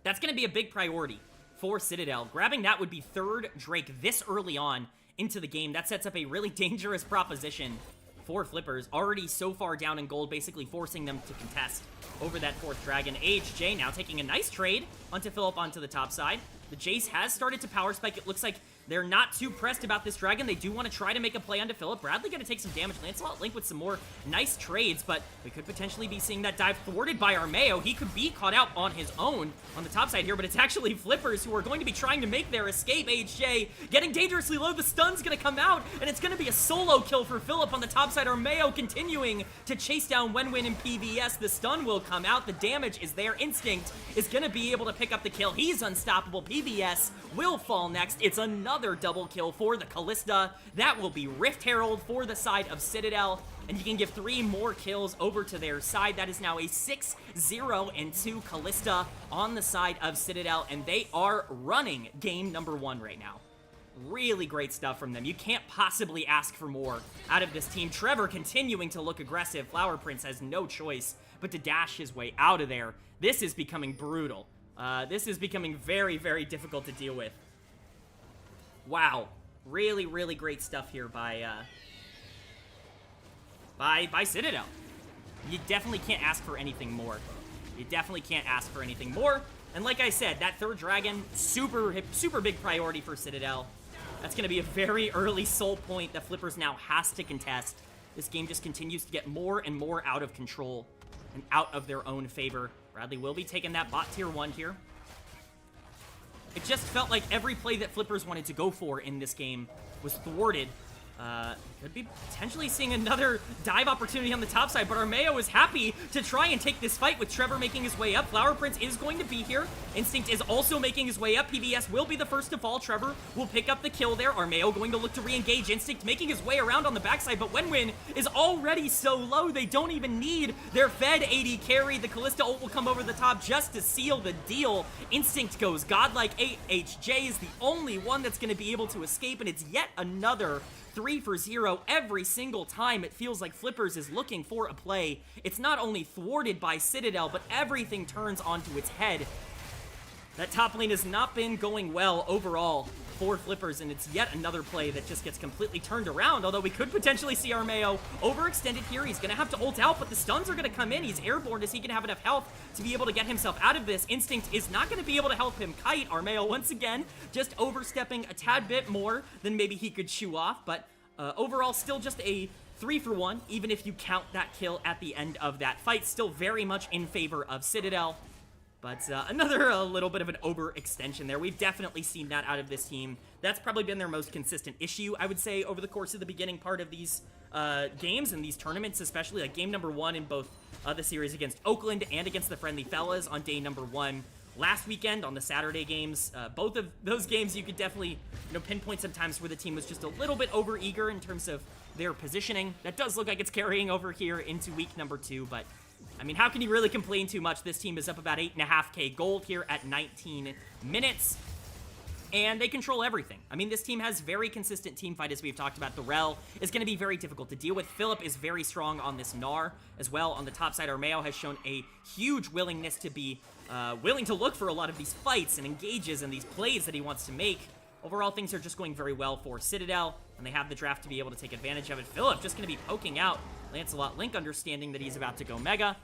That's going to be a big priority for Citadel. Grabbing that would be third Drake this early on into the game. That sets up a really dangerous proposition for Flippers. Already so far down in gold, basically forcing them to contest over that fourth Dragon. AHJ now taking a nice trade onto Philip onto the top side. The Jace has started to power spike. It looks like they're not too pressed about this Dragon. They do want to try to make a play onto Philip. Bradley going to take some damage. Lancelot Link with some more nice trades, but we could potentially be seeing that dive thwarted by Armeo. He could be caught out on his own on the top side here, but it's actually Flippers who are going to be trying to make their escape. HJ getting dangerously low. The stun's going to come out, and it's going to be a solo kill for Philip on the top side. Armeo continuing to chase down Wenwin in PVS. The stun will come out. The damage is there. Instinct is going to be able to pick up the kill. He's unstoppable. PVS will fall next. It's another double kill for the Callista. That will be Rift Herald for the side of Citadel, and you can give 3 more kills over to their side. That is now a 6-0-2 Callista on the side of Citadel, and they are running game number 1 right now. Really great stuff from them. You can't possibly ask for more out of this team. Trevor continuing to look aggressive. Flower Prince has no choice but to dash his way out of there. This is becoming brutal. This is becoming very, very difficult to deal with. Wow. Really, really great stuff here by Citadel. You definitely can't ask for anything more. You definitely can't ask for anything more. And like I said, that third Dragon, super big priority for Citadel. That's going to be a very early soul point that Flippers now has to contest. This game just continues to get more and more out of control and out of their own favor. Bradley will be taking that bot tier 1 here. It just felt like every play that Flippers wanted to go for in this game was thwarted. Could be potentially seeing another dive opportunity on the top side, but Armeo is happy to try and take this fight with Trevor making his way up. Flower Prince is going to be here. Instinct is also making his way up. PVS will be the first to fall. Trevor will pick up the kill there. Armeo going to look to re-engage. Instinct making his way around on the backside, but Wenwin is already so low, they don't even need their Fed AD carry. The Callista ult will come over the top just to seal the deal. Instinct goes godlike. AHJ is the only one that's going to be able to escape, and it's yet another 3 for 0 every single time. It feels like Flippers is looking for a play. It's not only thwarted by Citadel, but everything turns onto its head. That top lane has not been going well overall for Flippers, and it's yet another play that just gets completely turned around, although we could potentially see Armeo overextended here. He's going to have to ult out, but the stuns are going to come in. He's airborne as he can have enough health to be able to get himself out of this. Instinct is not going to be able to help him kite. Armeo, once again, just overstepping a tad bit more than maybe he could chew off, but overall, still just a 3 for 1, even if you count that kill at the end of that fight. Still very much in favor of Citadel. But another little bit of an overextension there. We've definitely seen that out of this team. That's probably been their most consistent issue, I would say, over the course of the beginning part of these games and these tournaments, especially like game number 1 in both the series against Oakland and against the Friendly Fellas on day number 1. Last weekend on the Saturday games, both of those games you could definitely pinpoint sometimes where the team was just a little bit over-eager in terms of their positioning. That does look like it's carrying over here into week number 2, but I mean, how can you really complain too much? This team is up about 8.5k gold here at 19 minutes, and they control everything. I mean, this team has very consistent team fight, as we've talked about. The Rel is going to be very difficult to deal with. Philip is very strong on this Gnar as well. On the top side, Armeo has shown a huge willingness to be willing to look for a lot of these fights and engages and these plays that he wants to make. Overall, things are just going very well for Citadel, and they have the draft to be able to take advantage of it. Philip just going to be poking out Lancelot Link, understanding that he's about to go Mega.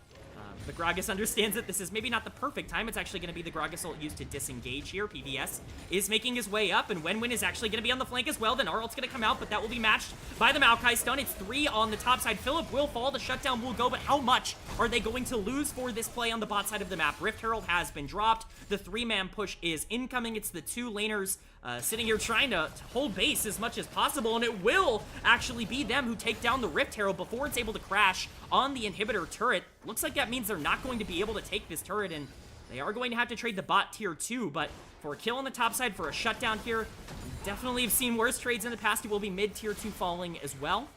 The Gragas understands that this is maybe not the perfect time. It's actually going to be the Gragas ult used to disengage here. PVS is making his way up, and Wenwin is actually going to be on the flank as well. Then our ult's going to come out, but that will be matched by the Maokai stun. It's 3 on the top side. Philip will fall. The shutdown will go, but how much are they going to lose for this play on the bot side of the map? Rift Herald has been dropped. The 3-man push is incoming. It's the 2 laners sitting here trying to hold base as much as possible, and it will actually be them who take down the Rift Herald before it's able to crash on the inhibitor turret. Looks like that means they're not going to be able to take this turret, and they are going to have to trade the bot tier 2, but for a kill on the top side, for a shutdown here, definitely have seen worse trades in the past. It will be mid tier 2 falling as well.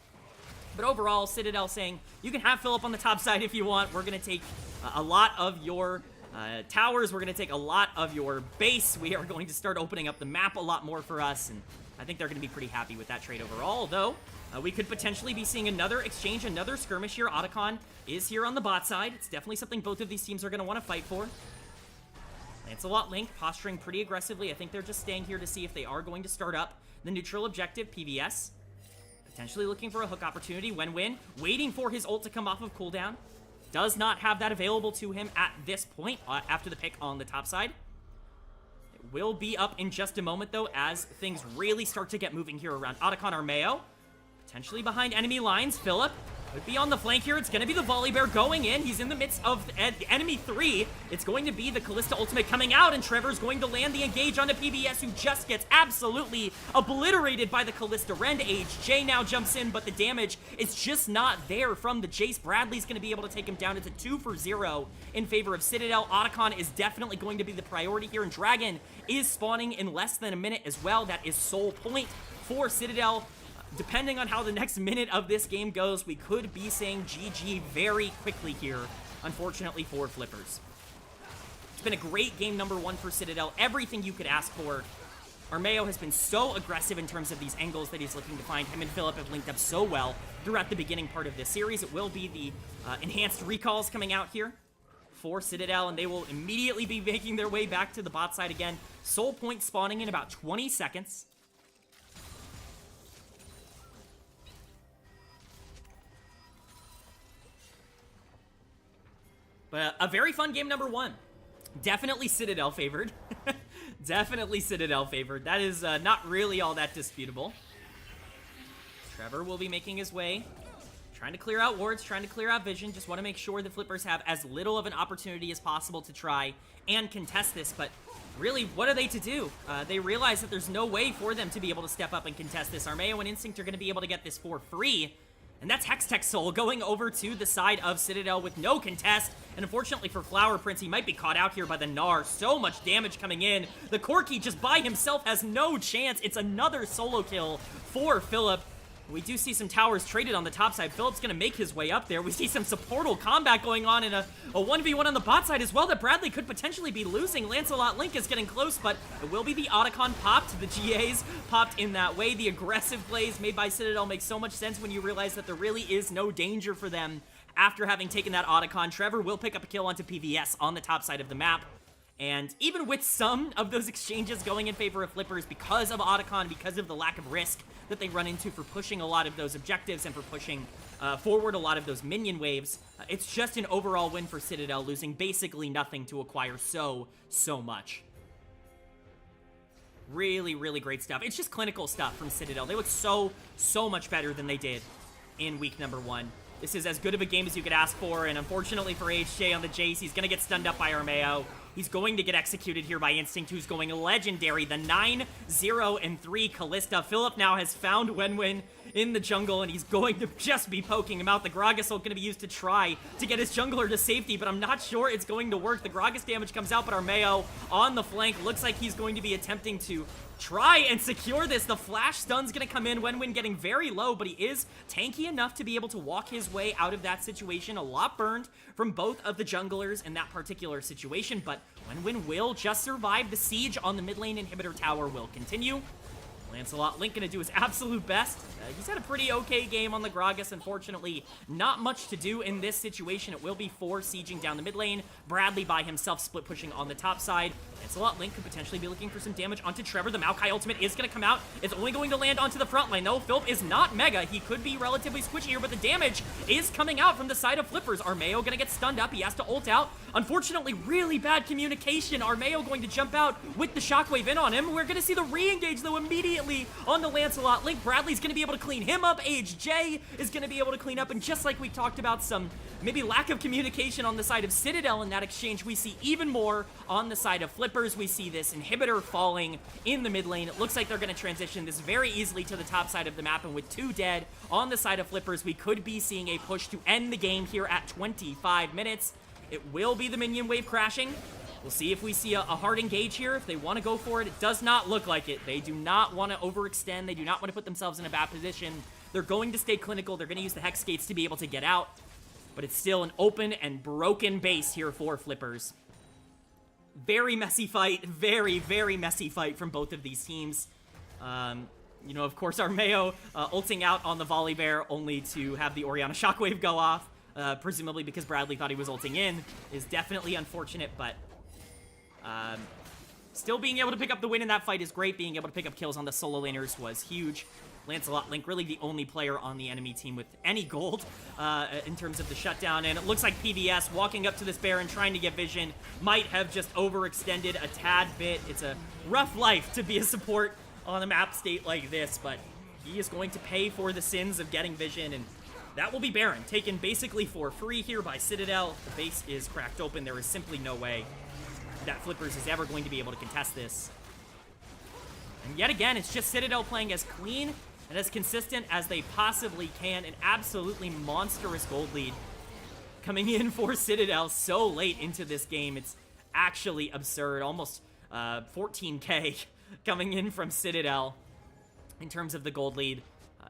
But overall, Citadel saying, you can have Philip on the top side if you want. We're going to take a lot of your towers. We're going to take a lot of your base. We are going to start opening up the map a lot more for us, and I think they're going to be pretty happy with that trade overall, although we could potentially be seeing another exchange, another skirmish here. Otacon is here on the bot side. It's definitely something both of these teams are going to want to fight for. Lancelot Link posturing pretty aggressively. I think they're just staying here to see if they are going to start up the neutral objective, PVS. Potentially looking for a hook opportunity. Wenwen waiting for his ult to come off of cooldown. Does not have that available to him at this point after the pick on the top side. It will be up in just a moment, though, as things really start to get moving here around Otacon Armeo. Potentially behind enemy lines. Philip could be on the flank here. It's going to be the Volley Bear going in. He's in the midst of the enemy 3. It's going to be the Kalista ultimate coming out, and Trevor's going to land the engage onto PBS, who just gets absolutely obliterated by the Kalista Rend Age. Jay now jumps in, but the damage is just not there from the Jace. Bradley's going to be able to take him down. It's a 2-for-0 in favor of Citadel. Otacon is definitely going to be the priority here, and Dragon is spawning in less than a minute as well. That is sole point for Citadel. Depending on how the next minute of this game goes, we could be saying GG very quickly here, unfortunately for Flippers. It's been a great game number 1 for Citadel. Everything you could ask for. Armeo has been so aggressive in terms of these angles that he's looking to find. Him and Philip have linked up so well throughout the beginning part of this series. It will be the enhanced recalls coming out here for Citadel, and they will immediately be making their way back to the bot side again. Soul point spawning in about 20 seconds. But a very fun game number 1. Definitely Citadel favored. Definitely Citadel favored. That is not really all that disputable. Trevor will be making his way. Trying to clear out wards, trying to clear out vision. Just want to make sure the Flippers have as little of an opportunity as possible to try and contest this. But really, what are they to do? They realize that there's no way for them to be able to step up and contest this. Armeo and Instinct are going to be able to get this for free. And that's Hextech Soul going over to the side of Citadel with no contest. And unfortunately for Flower Prince, he might be caught out here by the Gnar. So much damage coming in. The Corki just by himself has no chance. It's another solo kill for Philip. We do see some towers traded on the top side. Philip's going to make his way up there. We see some supportal combat going on and a 1v1 on the bot side as well that Bradley could potentially be losing. Lancelot Link is getting close, but it will be the Otacon popped. The GAs popped in that way. The aggressive plays made by Citadel make so much sense when you realize that there really is no danger for them after having taken that Otacon. Trevor will pick up a kill onto PVS on the top side of the map. And even with some of those exchanges going in favor of Flippers because of Otacon, because of the lack of risk that they run into for pushing a lot of those objectives and for pushing forward a lot of those minion waves, it's just an overall win for Citadel, losing basically nothing to acquire so much. Really, really great stuff. It's just clinical stuff from Citadel. They look so much better than they did in week number 1. This is as good of a game as you could ask for, and unfortunately for HJ on the Jace, he's going to get stunned up by Armeo. He's going to get executed here by Instinct, who's going legendary. The 9-0-3 Kalista. Philip now has found Wenwen in the jungle, and he's going to just be poking him out. The Gragas ult going to be used to try to get his jungler to safety, but I'm not sure it's going to work. The Gragas damage comes out, but Armeo on the flank looks like he's going to be attempting to try and secure this. The flash stun's gonna come in. Wenwen getting very low, but he is tanky enough to be able to walk his way out of that situation. A lot burned from both of the junglers in that particular situation, but Wenwen will just survive. The siege on the mid lane inhibitor tower will continue. Lancelot Link gonna do his absolute best. He's had a pretty okay game on the Gragas. Unfortunately, not much to do in this situation. It will be 4 sieging down the mid lane. Bradley by himself split pushing on the top side. Lancelot Link could potentially be looking for some damage onto Trevor. The Maokai ultimate is going to come out. It's only going to land onto the front line, though. Philip is not mega. He could be relatively squishy here, but the damage is coming out from the side of Flippers. Armeo going to get stunned up. He has to ult out. Unfortunately, really bad communication. Armeo going to jump out with the shockwave in on him. We're going to see the re-engage, though, immediately on the Lancelot Link. Bradley's going to be able to clean him up. HJ is going to be able to clean up. And just like we talked about some maybe lack of communication on the side of Citadel in that exchange, we see even more on the side of Flippers. We see this inhibitor falling in the mid lane. It looks like they're going to transition this very easily to the top side of the map, and with 2 dead on the side of Flippers, we could be seeing a push to end the game here at 25 minutes. It will be the minion wave crashing. We'll see if we see a hard engage here. If they want to go for it, it does not look like it. They do not want to overextend. They do not want to put themselves in a bad position. They're going to stay clinical. They're going to use the Hex Gates to be able to get out. But it's still an open and broken base here for Flippers. Very messy fight. Very, very messy fight from both of these teams. You know, of course, our Mayo ulting out on the Volley Bear only to have the Orianna Shockwave go off, presumably because Bradley thought he was ulting in, is definitely unfortunate, but still being able to pick up the win in that fight is great. Being able to pick up kills on the solo laners was huge. Lancelot Link, really the only player on the enemy team with any gold in terms of the shutdown, and it looks like PVS walking up to this Baron trying to get vision might have just overextended a tad bit. It's a rough life to be a support on a map state like this, but he is going to pay for the sins of getting vision, and that will be Baron, taken basically for free here by Citadel. The base is cracked open. There is simply no way that Flippers is ever going to be able to contest this. And yet again, it's just Citadel playing as clean and as consistent as they possibly can. An absolutely monstrous gold lead coming in for Citadel so late into this game. It's actually absurd. Almost 14k coming in from Citadel in terms of the gold lead.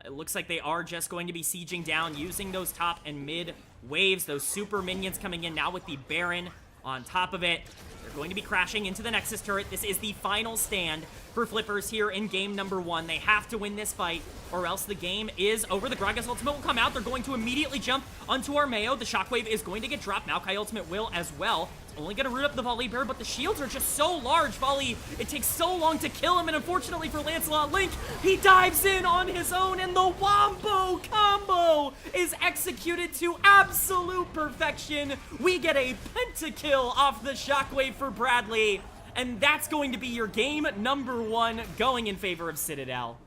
It looks like they are just going to be sieging down, using those top and mid waves, those super minions coming in now with the Baron on top of it. They're going to be crashing into the Nexus turret. This is the final stand for Flippers here in game number 1. They have to win this fight, or else the game is over. The Gragas ultimate will come out. They're going to immediately jump onto Armeo. The Shockwave is going to get dropped. Maokai ultimate will as well. It's only going to root up the Volley Bear, but the shields are just so large. Volley, it takes so long to kill him, and unfortunately for Lancelot Link, he dives in on his own, and the Wombo combo is executed to absolute perfection. We get a pentakill off the Shockwave for Bradley, and that's going to be your game number 1 going in favor of Citadel.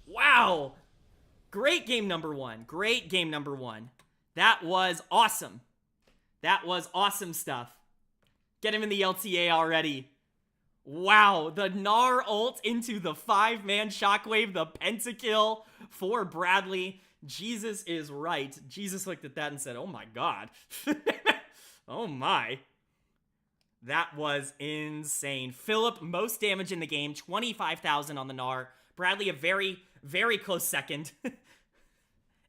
Wow. Great game number 1. Great game number 1. That was awesome. That was awesome stuff. Get him in the LTA already. Wow, the Gnar ult into the 5-man Shockwave, the pentakill for Bradley. Jesus is right. Jesus looked at that and said, oh my god. Oh my. That was insane. Philip, most damage in the game, 25,000 on the Gnar. Bradley, a very, very close second.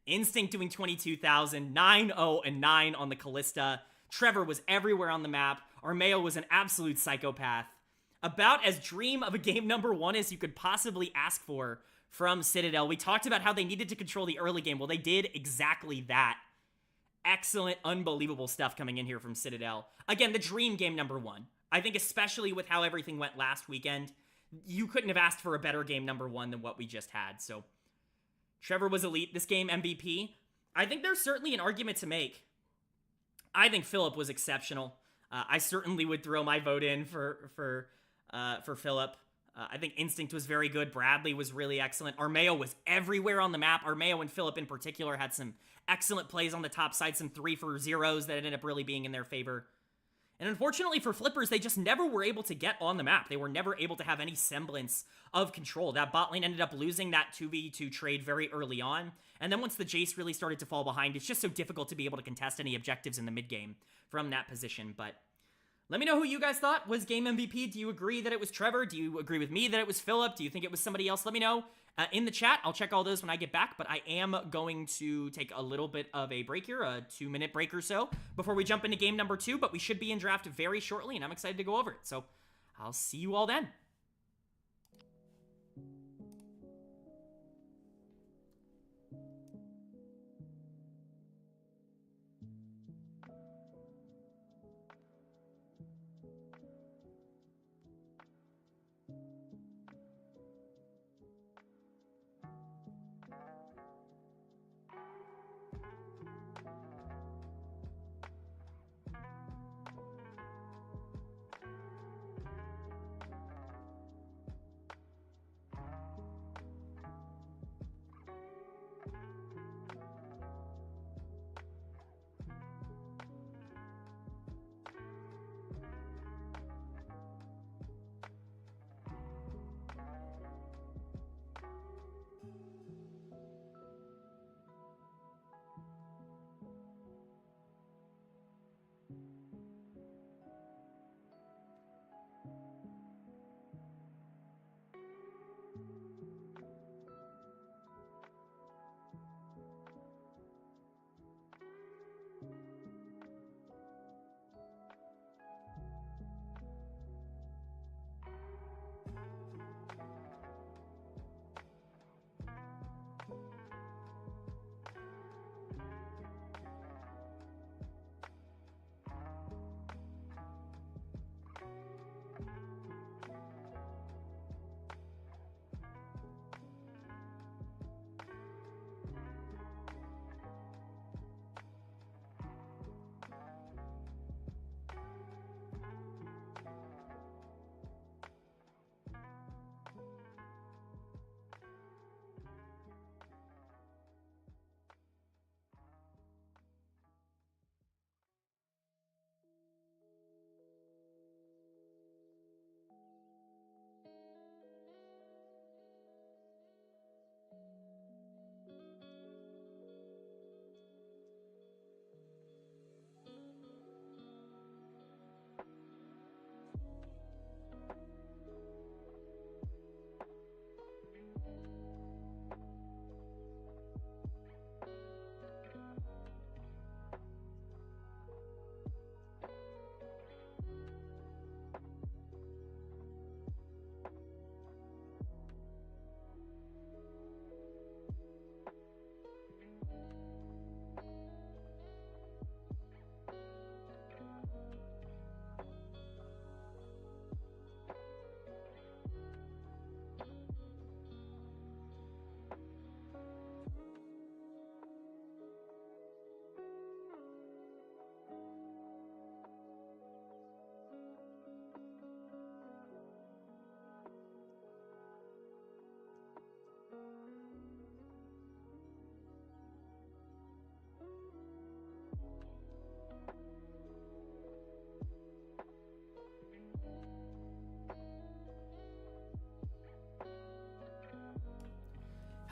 Instinct doing 22,000, 9-0 and 9 on the Callista. Trevor was everywhere on the map. Armeo was an absolute psychopath. About as dream of a game number 1 as you could possibly ask for from Citadel. We talked about how they needed to control the early game. Well, they did exactly that. Excellent, unbelievable stuff coming in here from Citadel. Again, the dream game number 1. I think especially with how everything went last weekend, you couldn't have asked for a better game number 1 than what we just had. So Trevor was elite. This game, MVP. I think there's certainly an argument to make. I think Philip was exceptional. I certainly would throw my vote in for Philip. I think Instinct was very good. Bradley was really excellent. Armeo was everywhere on the map. Armeo and Philip in particular had some excellent plays on the top side, some 3-for-0s that ended up really being in their favor. And unfortunately for Flippers, they just never were able to get on the map. They were never able to have any semblance of control. That bot lane ended up losing that 2v2 trade very early on. And then once the Jace really started to fall behind, it's just so difficult to be able to contest any objectives in the mid game from that position. But let me know who you guys thought was game MVP. Do you agree that it was Trevor? Do you agree with me that it was Philip? Do you think it was somebody else? Let me know in the chat. I'll check all those when I get back, but I am going to take a little bit of a break here, a 2-minute break or so, before we jump into game number 2, but we should be in draft very shortly, and I'm excited to go over it. So I'll see you all then.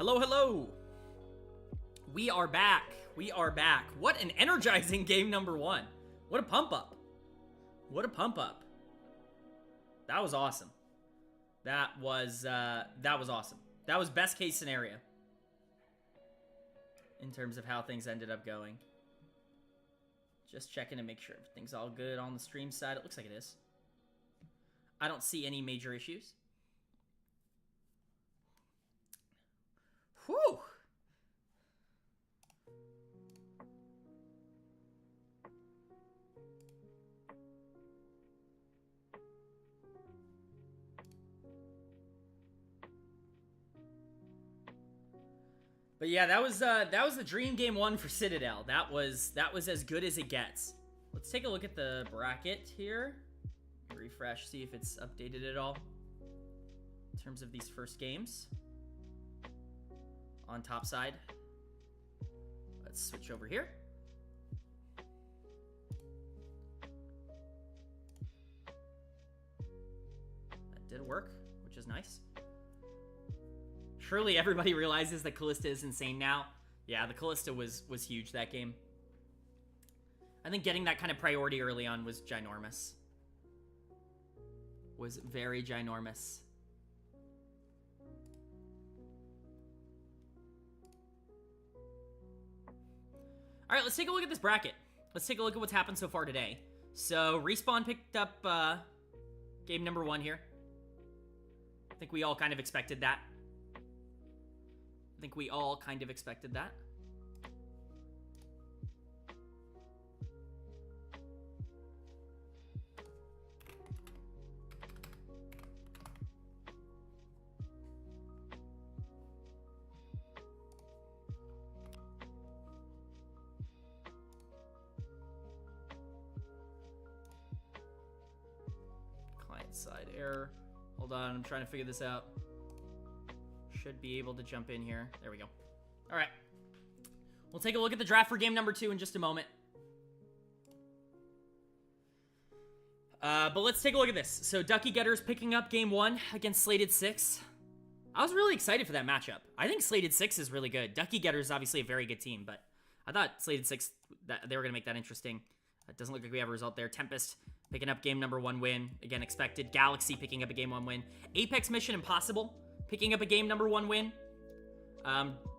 Hello, hello. We are back. We are back. What an energizing game number 1. What a pump up. What a pump up. That was awesome. That was awesome. That was best case scenario in terms of how things ended up going. Just checking to make sure everything's all good on the stream side. It looks like it is. I don't see any major issues. Whew. But yeah, that was the dream game 1 for Citadel. That was as good as it gets. Let's take a look at the bracket here. Refresh, see if it's updated at all in terms of these first games. On top side, let's switch over here. That did work, which is nice. Surely everybody realizes that Callista is insane now. Yeah, the Callista was huge that game. I think getting that kind of priority early on was ginormous. Was very ginormous. All right, let's take a look at this bracket. Let's take a look at what's happened so far today. So, Respawn picked up game number 1 here. I think we all kind of expected that. Client side error. Hold on, I'm trying to figure this out. Should be able to jump in here. There we go. All right. We'll take a look at the draft for game number 2 in just a moment. But let's take a look at this. So Ducky Getters picking up game 1 against Slated 6. I was really excited for that matchup. I think Slated 6 is really good. Ducky Getters is obviously a very good team, but I thought Slated 6, that they were going to make that interesting. It doesn't look like we have a result there. Tempest picking up game number 1 win. Again, expected. Galaxy picking up a game 1 win. Apex Mission Impossible picking up a game number 1 win.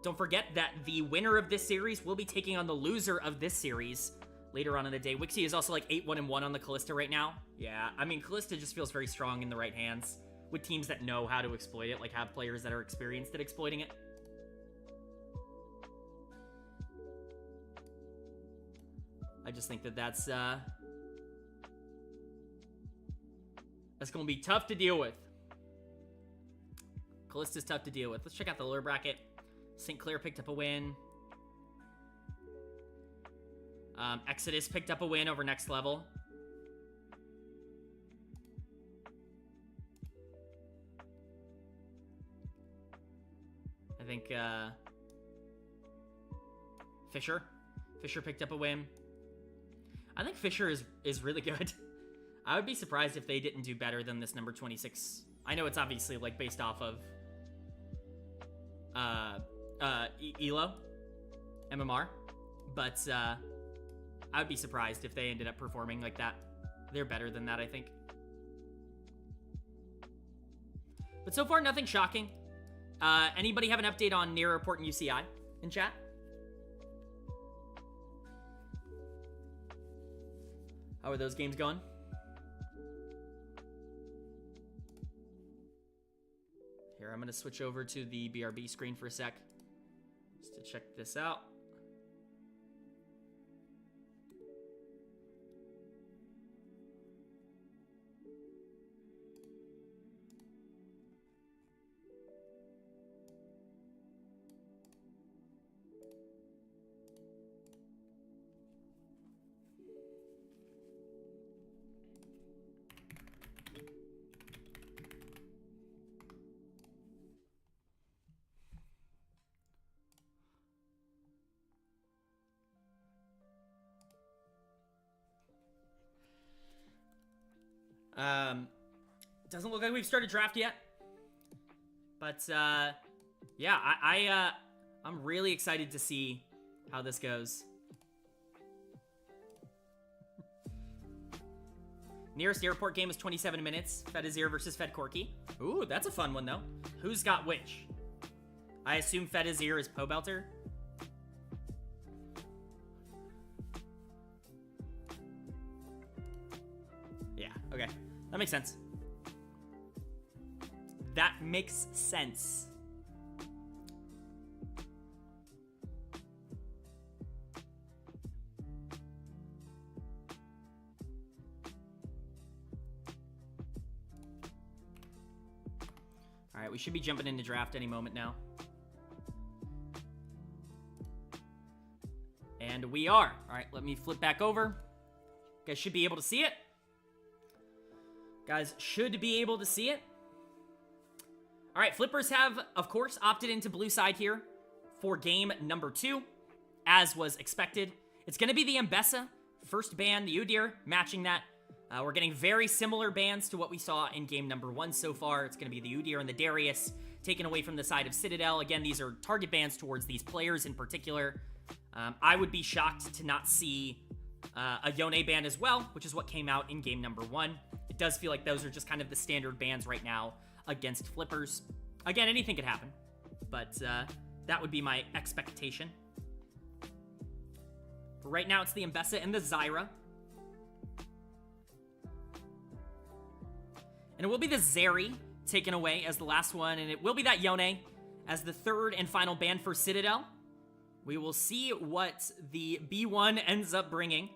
Don't forget that the winner of this series will be taking on the loser of this series later on in the day. Wixie is also like 8-1-1 on the Callista right now. Yeah, I mean, Callista just feels very strong in the right hands with teams that know how to exploit it, like have players that are experienced at exploiting it. I just think that that's going to be tough to deal with. Callista's tough to deal with. Let's check out the lower bracket. St. Clair picked up a win. Exodus picked up a win over Next Level. I think Fisher picked up a win. I think Fisher is really good. I would be surprised if they didn't do better than this number 26. I know it's obviously like based off of ELO, MMR, but I would be surprised if they ended up performing like that. They're better than that, I think. But so far, nothing shocking. Anybody have an update on Near Report and UCI in chat? How are those games going? Here, I'm going to switch over to the BRB screen for a sec, just to check this out. Doesn't look like we've started draft yet, but Yeah, I'm really excited to see how this goes. Nearest airport game is 27 minutes. Fedazir versus Fed Corky. Ooh, that's a fun one, though. Who's got which? I assume Fedazir is Pobelter. Yeah, okay. That makes sense. That makes sense. All right, we should be jumping into draft any moment now. And we are. All right, let me flip back over. You guys should be able to see it. Guys should be able to see it. All right, Flippers have, of course, opted into blue side here for game number 2, as was expected. It's going to be the Mbessa, first ban, the Udyr, matching that. We're getting very similar bans to what we saw in game number 1 so far. It's going to be the Udyr and the Darius, taken away from the side of Citadel. Again, these are target bans towards these players in particular. I would be shocked to not see a Yone ban as well, which is what came out in game number 1. It does feel like those are just kind of the standard bans right now against Flippers. Again, anything could happen, but that would be my expectation. For right now, it's the Mbessa and the Zyra. And it will be the Zeri taken away as the last one, and it will be that Yone as the third and final ban for Citadel. We will see what the B1 ends up bringing.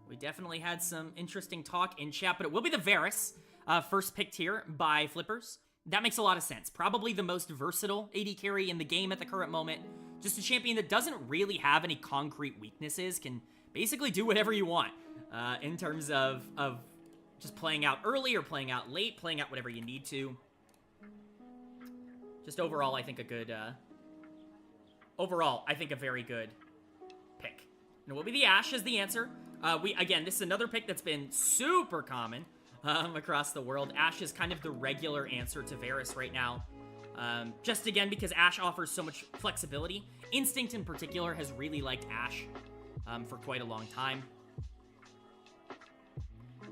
We definitely had some interesting talk in chat, but it will be the Varus, first picked here by Flippers. That makes a lot of sense. Probably the most versatile AD carry in the game at the current moment. Just a champion that doesn't really have any concrete weaknesses, can basically do whatever you want in terms of just playing out early or playing out late, playing out whatever you need to. Just overall, I think a good... overall, I think a very good pick. And it will be the Ashe as the answer. Again, this is another pick that's been super common across the world. Ashe is kind of the regular answer to Varus right now. Just again, because Ashe offers so much flexibility. Instinct in particular has really liked Ashe for quite a long time.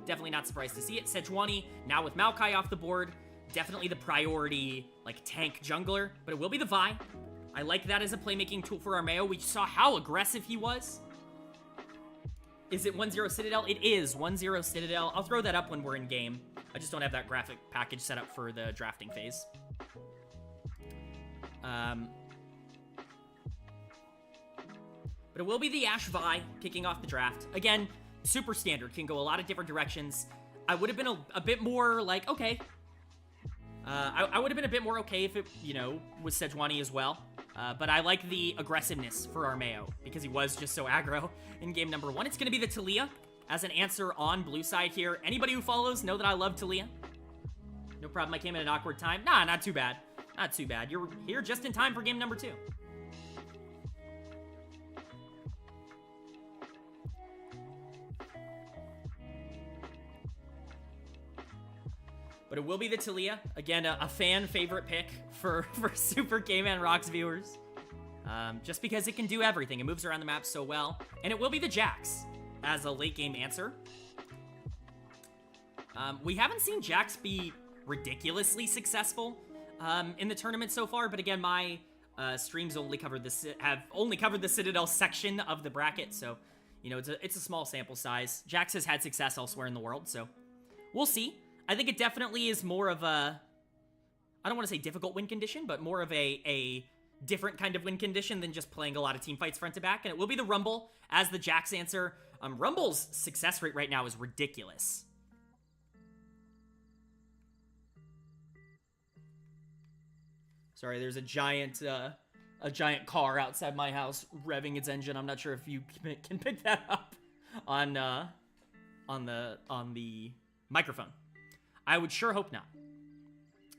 Definitely not surprised to see it. Sejuani, now with Maokai off the board, definitely the priority, like, tank jungler, but it will be the Vi. I like that as a playmaking tool for Armeo. We saw how aggressive he was. Is it 1-0 Citadel? It is 1-0 Citadel. I'll throw that up when we're in game. I just don't have that graphic package set up for the drafting phase. But it will be the Ashe Vi kicking off the draft. Again, super standard. Can go a lot of different directions. I would have been a bit more like, okay. I would have been a bit more okay if it, you know, was Sejuani as well. But I like the aggressiveness for Armeo because he was just so aggro in game number 1. It's going to be the Taliyah as an answer on blue side here. Anybody who follows know that I love Taliyah. No problem. I came in at an awkward time. Nah, not too bad. Not too bad. You're here just in time for game number 2. But it will be the Taliyah. Again, a fan favorite pick for Super K-Man Rocks viewers. Just because it can do everything. It moves around the map so well. And it will be the Jax as a late game answer. We haven't seen Jax be ridiculously successful in the tournament so far. But again, my streams have only covered the Citadel section of the bracket. So, you know, it's a small sample size. Jax has had success elsewhere in the world. So we'll see. I think it definitely is more of a, I don't want to say difficult win condition, but more of a different kind of win condition than just playing a lot of team fights front to back. And it will be the Rumble as the Jax answer. Rumble's success rate right now is ridiculous. Sorry, there's a giant car outside my house revving its engine. I'm not sure if you can pick that up on the microphone. I would sure hope not.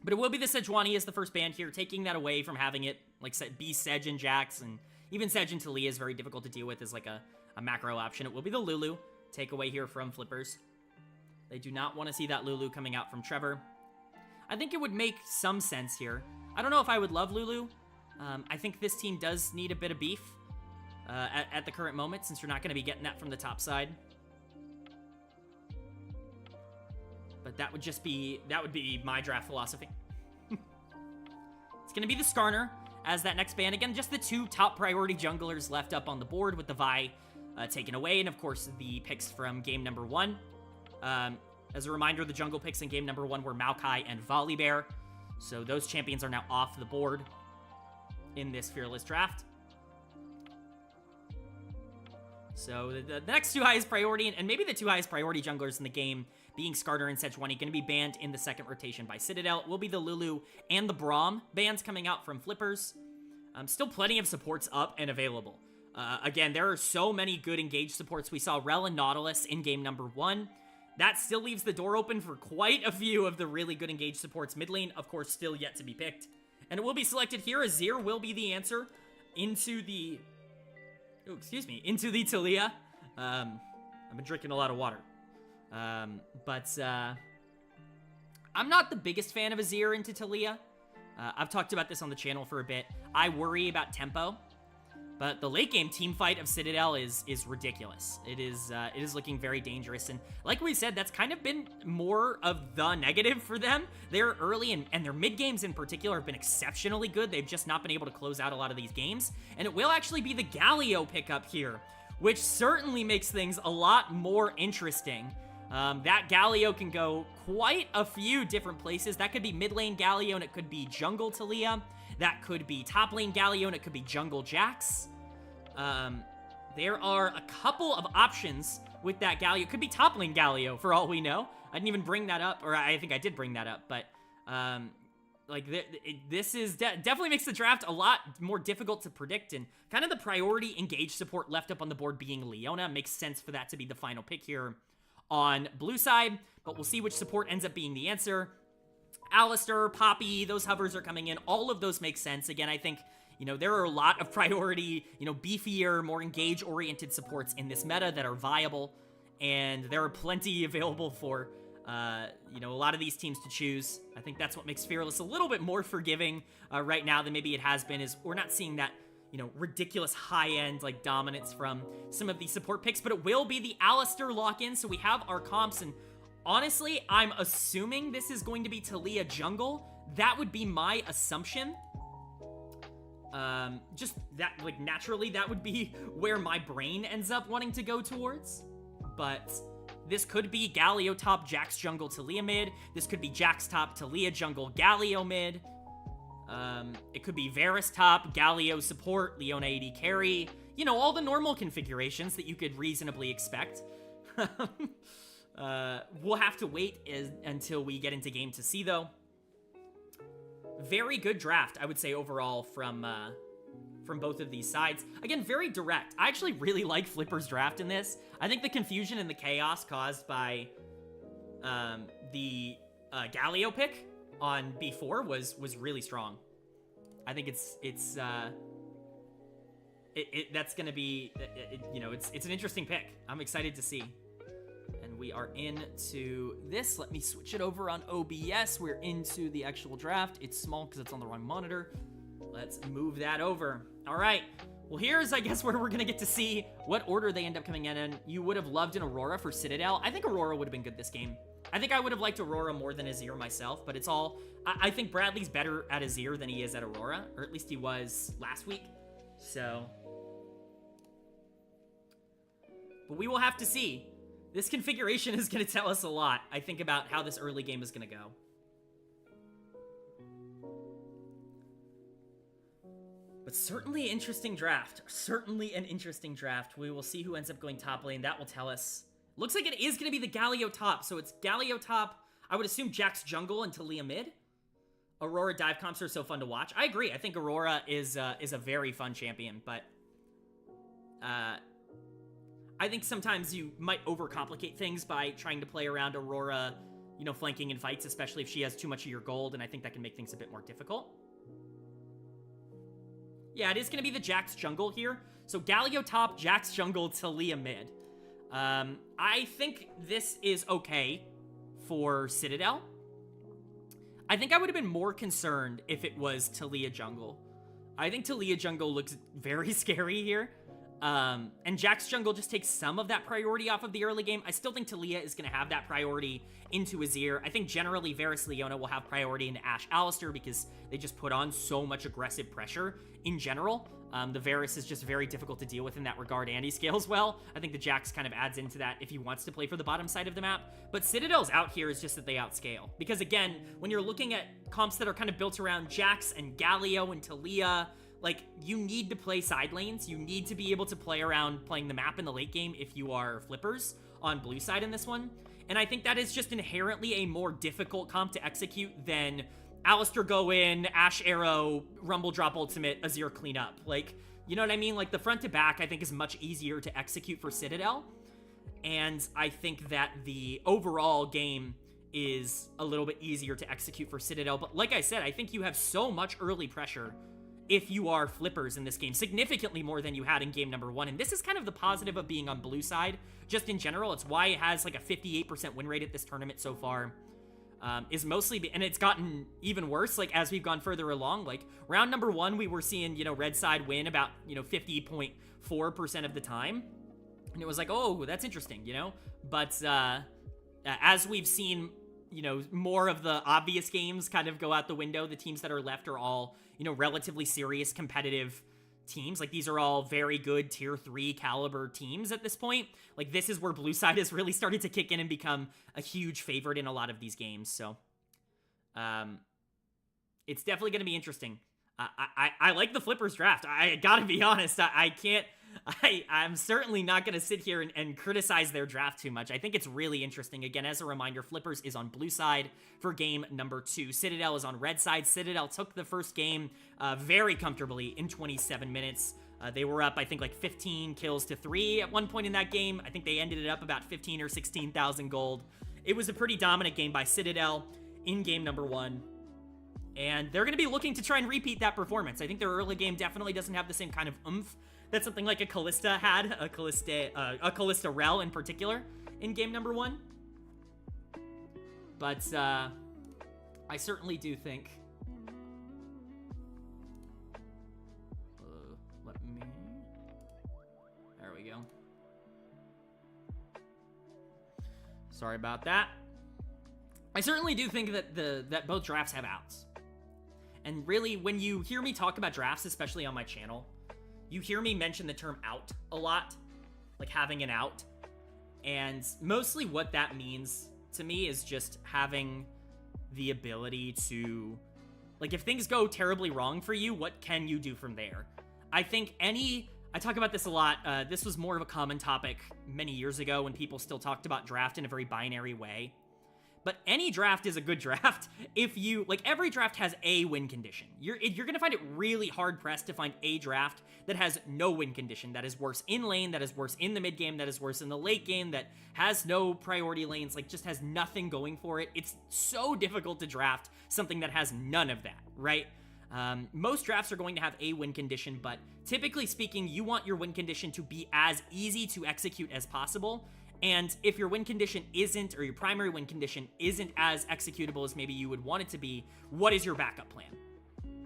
But it will be the Sejuani as the first ban here, taking that away from having it, like, be Sej and Jax, and even Sej and Taliyah is very difficult to deal with as, like, a macro option. It will be the Lulu, takeaway here from Flippers. They do not want to see that Lulu coming out from Trevor. I think it would make some sense here. I don't know if I would love Lulu. I think this team does need a bit of beef at the current moment, since you're not going to be getting that from the top side. But that would be my draft philosophy. It's going to be the Skarner as that next ban. Again, just the 2 top priority junglers left up on the board, with the Vi taken away, and of course the picks from game number 1. As a reminder, the jungle picks in game number 1 were Maokai and Volibear. So those champions are now off the board in this Fearless draft. So the next 2 highest priority, and maybe the 2 highest priority junglers in the game, being Skarner and Sejuani, going to be banned in the second rotation by Citadel. It will be the Lulu and the Braum bans coming out from Flippers. Still plenty of supports up and available. Again, there are so many good engaged supports. We saw Rel and Nautilus in game number 1. That still leaves the door open for quite a few of the really good engaged supports. Mid lane, of course, still yet to be picked. And it will be selected here. Azir will be the answer into the... Oh, excuse me. Into the Taliyah. I've been drinking a lot of water. I'm not the biggest fan of Azir into Taliyah. I've talked about this on the channel for a bit. I worry about tempo. But the late game team fight of Citadel is ridiculous. It is looking very dangerous, and like we said, that's kind of been more of the negative for them. They're early, and their mid games in particular have been exceptionally good. They've just not been able to close out a lot of these games, and it will actually be the Galio pickup here, which certainly makes things a lot more interesting. That Galio can go quite a few different places. That could be mid lane Galio, and it could be jungle Taliyah. That could be top lane Galio, and it could be jungle Jax. There are a couple of options with that Galio. It could be top lane Galio, for all we know. I didn't even bring that up, or I think I did bring that up, but, this is definitely makes the draft a lot more difficult to predict, and kind of the priority engaged support left up on the board being Leona makes sense for that to be the final pick here on blue side, but we'll see which support ends up being the answer. Alistair, Poppy, those hovers are coming in. All of those make sense. Again, I think, there are a lot of priority, beefier, more engage-oriented supports in this meta that are viable, and there are plenty available for, a lot of these teams to choose. I think that's what makes Fearless a little bit more forgiving right now than maybe it has been, is we're not seeing that, ridiculous high-end, dominance from some of these support picks, but it will be the Alistair lock-in, so we have our comps, and honestly, I'm assuming this is going to be Taliyah jungle. That would be my assumption. Just that, naturally, that would be where my brain ends up wanting to go towards. But this could be Galio top, Jax jungle, Taliyah mid. This could be Jax top, Taliyah jungle, Galio mid. It could be Varus top, Galio support, Leona AD carry. All the normal configurations that you could reasonably expect. We'll have to wait until we get into game to see, though. Very good draft, I would say, overall from both of these sides. Again, very direct. I actually really like Flipper's draft in this. I think the confusion and the chaos caused by the Galio pick on B4 was really strong. I think that's gonna be, it's an interesting pick. I'm excited to see. And we are into this. Let me switch it over on OBS. We're into the actual draft. It's small because it's on the wrong monitor. Let's move that over. All right. Well, here's, I guess, where we're going to get to see what order they end up coming in. And you would have loved an Aurora for Citadel. I think Aurora would have been good this game. I think I would have liked Aurora more than Azir myself, but it's all... I think Bradley's better at Azir than he is at Aurora, or at least he was last week. So... But we will have to see. This configuration is going to tell us a lot, I think, about how this early game is going to go. But certainly an interesting draft. Certainly an interesting draft. We will see who ends up going top lane. That will tell us. Looks like it is going to be the Galio top. So it's Galio top. I would assume Jax jungle and Taliyah mid. Aurora dive comps are so fun to watch. I agree. I think Aurora is a very fun champion, but... I think sometimes you might overcomplicate things by trying to play around Aurora, flanking in fights, especially if she has too much of your gold, and I think that can make things a bit more difficult. Yeah, it is going to be the Jax jungle here. So Galio top, Jax jungle, Taliyah mid. I think this is okay for Citadel. I think I would have been more concerned if it was Talia jungle. I think Talia jungle looks very scary here. And Jack's jungle just takes some of that priority off of the early game. I still think Talia is going to have that priority into Azir. I think generally Varus Leona will have priority into Ashe Alistar because they just put on so much aggressive pressure in general. The Varus is just very difficult to deal with in that regard, and he scales well. I think the Jax kind of adds into that if he wants to play for the bottom side of the map. But Citadel's out here is just that they outscale. Because again, when you're looking at comps that are kind of built around Jax and Galio and Talia, like, you need to play side lanes. You need to be able to play around playing the map in the late game if you are flippers on blue side in this one. And I think that is just inherently a more difficult comp to execute than Alistar go in, Ashe Arrow, Rumble drop ultimate, Azir clean up. Like, you know what I mean? Like, the front to back, I think, is much easier to execute for Citadel. And I think that the overall game is a little bit easier to execute for Citadel. But like I said, I think you have so much early pressure if you are flippers in this game, significantly more than you had in game number 1. And this is kind of the positive of being on blue side, just in general. It's why it has like a 58% win rate at this tournament so far. Is mostly, and it's gotten even worse, like, as we've gone further along. Like, round number 1, we were seeing, you know, red side win about, you know, 50.4% of the time. And it was like, oh, that's interesting, you know? But, as we've seen, you know, more of the obvious games kind of go out the window, the teams that are left are all, you know, relatively serious, competitive teams. Like, these are all very good tier 3 caliber teams at this point. Like, this is where blue side has really started to kick in and become a huge favorite in a lot of these games. So it's definitely going to be interesting. I like the flippers draft. I gotta be honest. I'm certainly not going to sit here and criticize their draft too much. I think it's really interesting. Again, as a reminder, flippers is on blue side for game number 2. Citadel is on red side. Citadel took the first game very comfortably in 27 minutes. They were up, I think, like 15 kills to 3 at one point in that game. I think they ended it up about 15 or 16,000 gold. It was a pretty dominant game by Citadel in game number 1. And they're going to be looking to try and repeat that performance. I think their early game definitely doesn't have the same kind of oomph that something like a Kalista had, a Kalista Rel in particular, in game number 1. But I certainly do think... There we go. Sorry about that. I certainly do think that that both drafts have outs. And really, when you hear me talk about drafts, especially on my channel, you hear me mention the term out a lot, like having an out. And mostly what that means to me is just having the ability to, like, if things go terribly wrong for you, what can you do from there? I think I talk about this a lot. This was more of a common topic many years ago when people still talked about draft in a very binary way. But any draft is a good draft if you, like, every draft has a win condition. You're going to find it really hard-pressed to find a draft that has no win condition, that is worse in lane, that is worse in the mid game, that is worse in the late game, that has no priority lanes, like, just has nothing going for it. It's so difficult to draft something that has none of that, right? Most drafts are going to have a win condition, but typically speaking, you want your win condition to be as easy to execute as possible. And if your win condition isn't, or your primary win condition isn't as executable as maybe you would want it to be, what is your backup plan?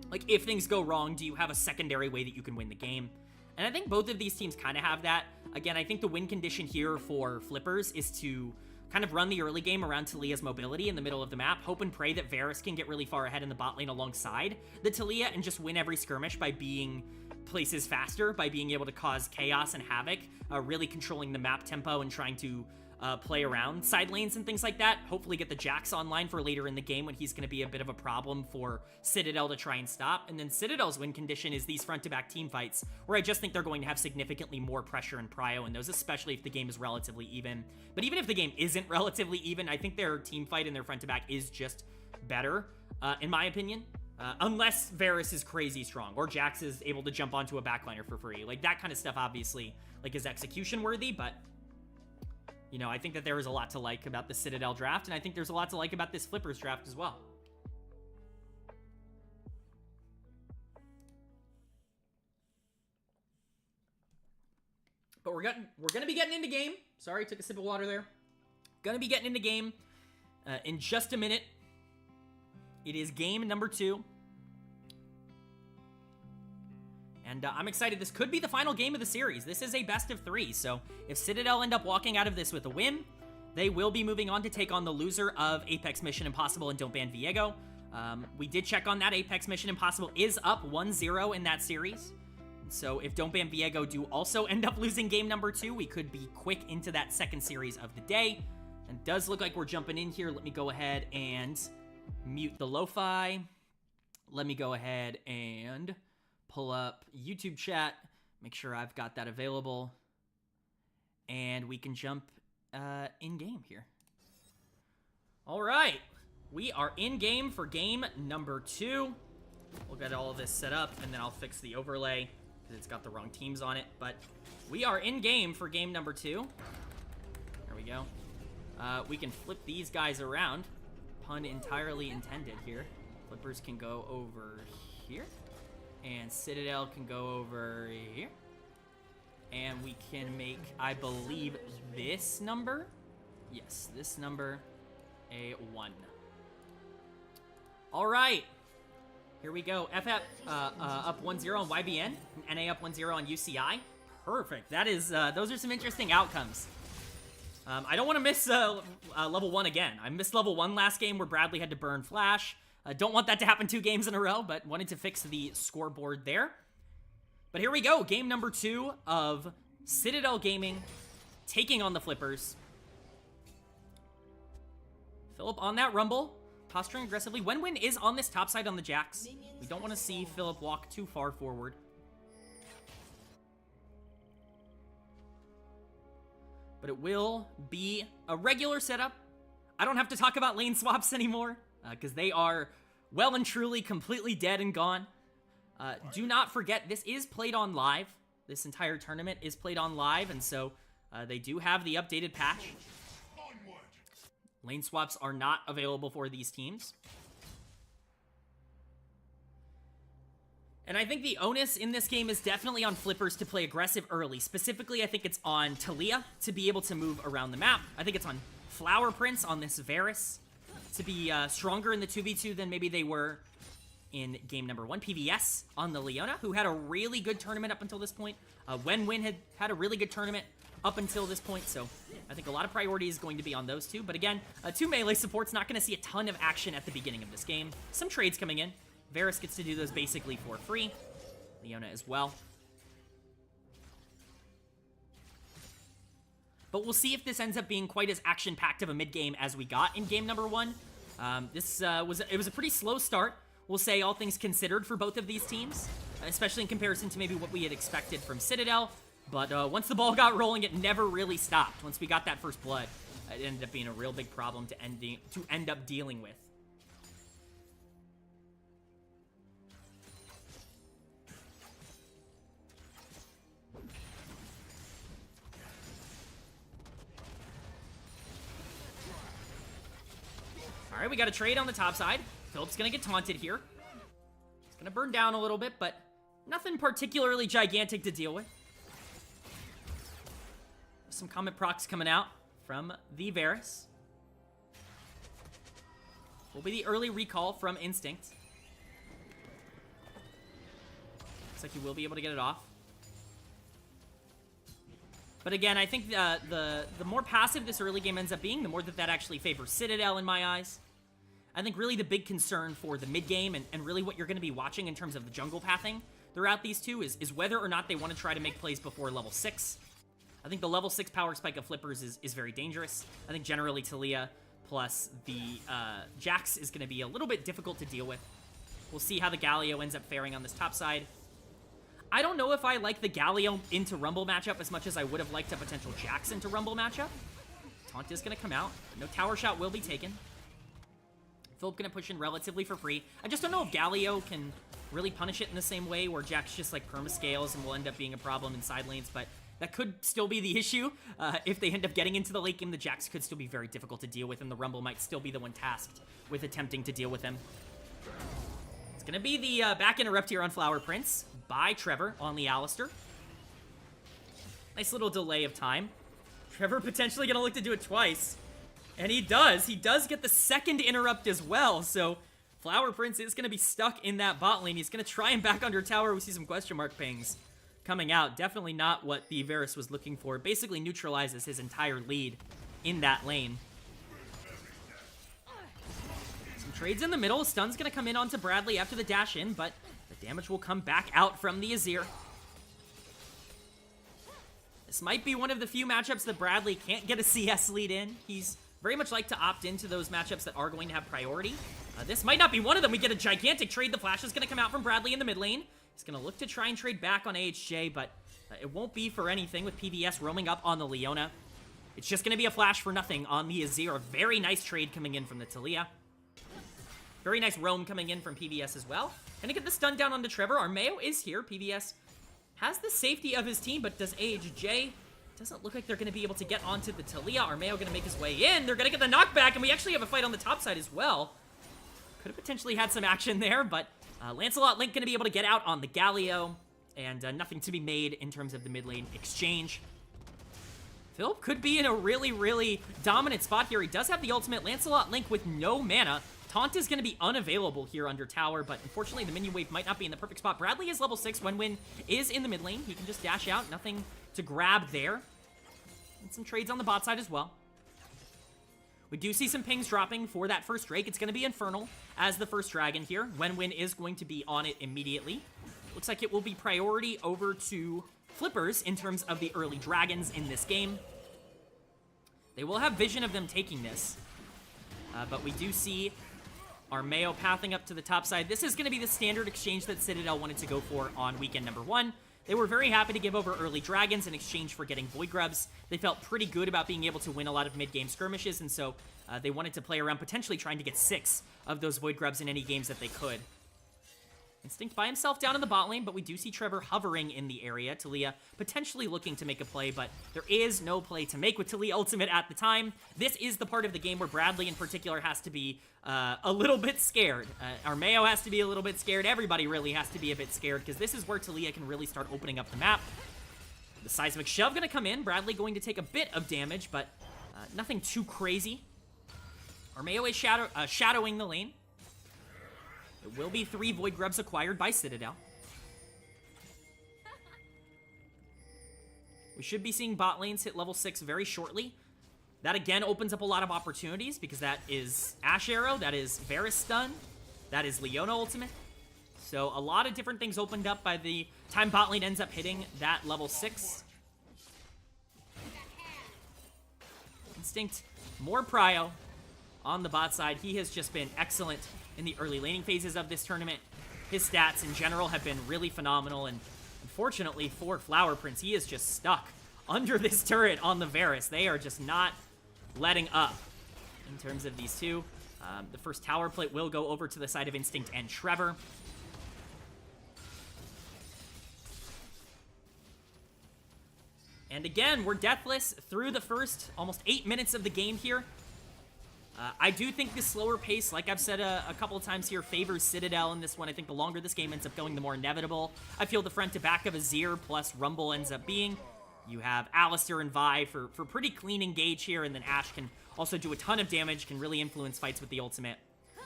Like, if things go wrong, do you have a secondary way that you can win the game? And I think both of these teams kind of have that. Again, I think the win condition here for flippers is to kind of run the early game around Talia's mobility in the middle of the map, hope and pray that Varus can get really far ahead in the bot lane alongside the Talia and just win every skirmish by being places faster, by being able to cause chaos and havoc, really controlling the map tempo and trying to play around side lanes and things like that. Hopefully get the Jax online for later in the game when he's going to be a bit of a problem for Citadel to try and stop. And then Citadel's win condition is these front-to-back team fights, where I just think they're going to have significantly more pressure and prio in those, especially if the game is relatively even. But even if the game isn't relatively even, I think their team fight and their front-to-back is just better, in my opinion. Unless Varus is crazy strong, or Jax is able to jump onto a backliner for free. Like, that kind of stuff, obviously, like, is execution worthy, but, you know, I think that there is a lot to like about the Citadel draft, and I think there's a lot to like about this Flippers draft as well. But we're gonna be getting into game. Sorry, took a sip of water there. Gonna be getting into game in just a minute. It is game number 2. And I'm excited. This could be the final game of the series. This is a best of 3, so if Citadel end up walking out of this with a win, they will be moving on to take on the loser of Apex Mission Impossible and Don't Ban Viego. We did check on that. Apex Mission Impossible is up 1-0 in that series. So if Don't Ban Viego do also end up losing game number 2, we could be quick into that second series of the day. And it does look like we're jumping in here. Let me go ahead and mute the lo-fi. Let me go ahead and pull up YouTube chat, make sure I've got that available, and we can jump in game here. All right, we are in game for game number 2. We'll get all of this set up, and then I'll fix the overlay because it's got the wrong teams on it. But we are in game for game number 2. There we go. We can flip these guys around. Pun entirely intended here. Flippers can go over here. And Citadel can go over here. And we can make, I believe, this number. Yes, this number a 1. All right. Here we go. FF up 1-0 on YBN. And NA up 1-0 on UCI. Perfect. That is, those are some interesting outcomes. I don't want to miss level 1 again. I missed level 1 last game where Bradley had to burn Flash. Don't want that to happen 2 games in a row, but wanted to fix the scoreboard there. But here we go. Game number 2 of Citadel Gaming taking on the Flippers. Philip on that rumble, posturing aggressively. Wenwin is on this top side on the Jax. We don't want to see Philip walk too far forward. But it will be a regular setup. I don't have to talk about lane swaps anymore, because they are well and truly completely dead and gone. Do not forget, this is played on live. This entire tournament is played on live, and so they do have the updated patch. Lane swaps are not available for these teams. And I think the onus in this game is definitely on Flippers to play aggressive early. Specifically, I think it's on Talia to be able to move around the map. I think it's on Flower Prince on this Varus to be stronger in the 2v2 than maybe they were in game number 1. PVS on the Leona, who had a really good tournament up until this point. Wenwin had a really good tournament up until this point, so I think a lot of priority is going to be on those two. But again, 2 melee support's not going to see a ton of action at the beginning of this game. Some trades coming in. Varus gets to do those basically for free. Leona as well. But we'll see if this ends up being quite as action-packed of a mid-game as we got in game number 1. This was a pretty slow start, we'll say, all things considered, for both of these teams, especially in comparison to maybe what we had expected from Citadel. But once the ball got rolling, it never really stopped. Once we got that first blood, it ended up being a real big problem to end up dealing with. All right, we got a trade on the top side. Philip's gonna get taunted here. He's gonna burn down a little bit, but nothing particularly gigantic to deal with. Some Comet procs coming out from the Varus. Will be the early recall from Instinct. Looks like he will be able to get it off. But again, I think the more passive this early game ends up being, the more that actually favors Citadel in my eyes. I think really the big concern for the mid-game and really what you're going to be watching in terms of the jungle pathing throughout these two is whether or not they want to try to make plays before level 6. I think the level 6 power spike of Flippers is very dangerous. I think generally Talia plus the Jax is going to be a little bit difficult to deal with. We'll see how the Galio ends up faring on this top side. I don't know if I like the Galio into Rumble matchup as much as I would have liked a potential Jax into Rumble matchup. Taunt is going to come out. No tower shot will be taken. Philip going to push in relatively for free. I just don't know if Galio can really punish it in the same way where Jax just like perma-scales and will end up being a problem in side lanes, but that could still be the issue. If they end up getting into the late game, the Jax could still be very difficult to deal with, and the Rumble might still be the one tasked with attempting to deal with him. It's going to be the back interrupt here on Flower Prince by Trevor on the Alistair. Nice little delay of time. Trevor potentially going to look to do it twice. And he does. He does get the second interrupt as well. So Flower Prince is going to be stuck in that bot lane. He's going to try and back under tower. We see some question mark pings coming out. Definitely not what the Varus was looking for. Basically neutralizes his entire lead in that lane. Some trades in the middle. Stun's going to come in onto Bradley after the dash in, but the damage will come back out from the Azir. This might be one of the few matchups that Bradley can't get a CS lead in. He's very much like to opt into those matchups that are going to have priority. This might not be one of them. We get a gigantic trade. The flash is going to come out from Bradley in the mid lane. He's going to look to try and trade back on AHJ, but it won't be for anything with PVS roaming up on the Leona. It's just going to be a flash for nothing on the Azir. A very nice trade coming in from the Talia. Very nice roam coming in from PVS as well. Gonna get the stun down onto Trevor. Armeo is here. PVS has the safety of his team, but does AHJ? Doesn't look like they're going to be able to get onto the Talia. Armeo going to make his way in. They're going to get the knockback, and we actually have a fight on the top side as well. Could have potentially had some action there, but Lancelot Link going to be able to get out on the Galio, and nothing to be made in terms of the mid lane exchange. Philip could be in a really, really dominant spot here. He does have the ultimate. Lancelot Link with no mana. Taunt is going to be unavailable here under tower, but unfortunately the minion wave might not be in the perfect spot. Bradley is level 6. Wenwin is in the mid lane. He can just dash out. Nothing to grab there. And some trades on the bot side as well. We do see some pings dropping for that first Drake. It's going to be Infernal as the first dragon here. Wenwin is going to be on it immediately. Looks like it will be priority over to Flippers in terms of the early dragons in this game. They will have vision of them taking this. But we do see Armeo pathing up to the top side. This is going to be the standard exchange that Citadel wanted to go for on weekend number 1. They were very happy to give over early dragons in exchange for getting Void Grubs. They felt pretty good about being able to win a lot of mid-game skirmishes, and so they wanted to play around potentially trying to get 6 of those Void Grubs in any games that they could. Instinct by himself down in the bot lane, but we do see Trevor hovering in the area. Talia potentially looking to make a play, but there is no play to make with Talia ultimate at the time. This is the part of the game where Bradley in particular has to be a little bit scared. Armeo has to be a little bit scared. Everybody really has to be a bit scared, because this is where Talia can really start opening up the map. The seismic shove going to come in. Bradley going to take a bit of damage, but nothing too crazy. Armeo is shadowing the lane. There will be 3 Void Grubs acquired by Citadel. We should be seeing bot lanes hit level 6 very shortly. That again opens up a lot of opportunities, because that is Ashe Arrow, that is Varus Stun, that is Leona Ultimate. So a lot of different things opened up by the time bot lane ends up hitting that level 6. Instinct, more prio on the bot side. He has just been excellent in the early laning phases of this tournament. His stats in general have been really phenomenal, and unfortunately for Flower Prince, he is just stuck under this turret on the Varus. They are just not letting up in terms of these two. The first tower plate will go over to the side of Instinct and Trevor. And again, we're deathless through the first almost 8 minutes of the game here. I do think the slower pace, like I've said a couple of times here, favors Citadel in this one. I think the longer this game ends up going, the more inevitable I feel the front to back of Azir plus Rumble ends up being. You have Alistair and Vi for pretty clean engage here, and then Ashe can also do a ton of damage, can really influence fights with the ultimate.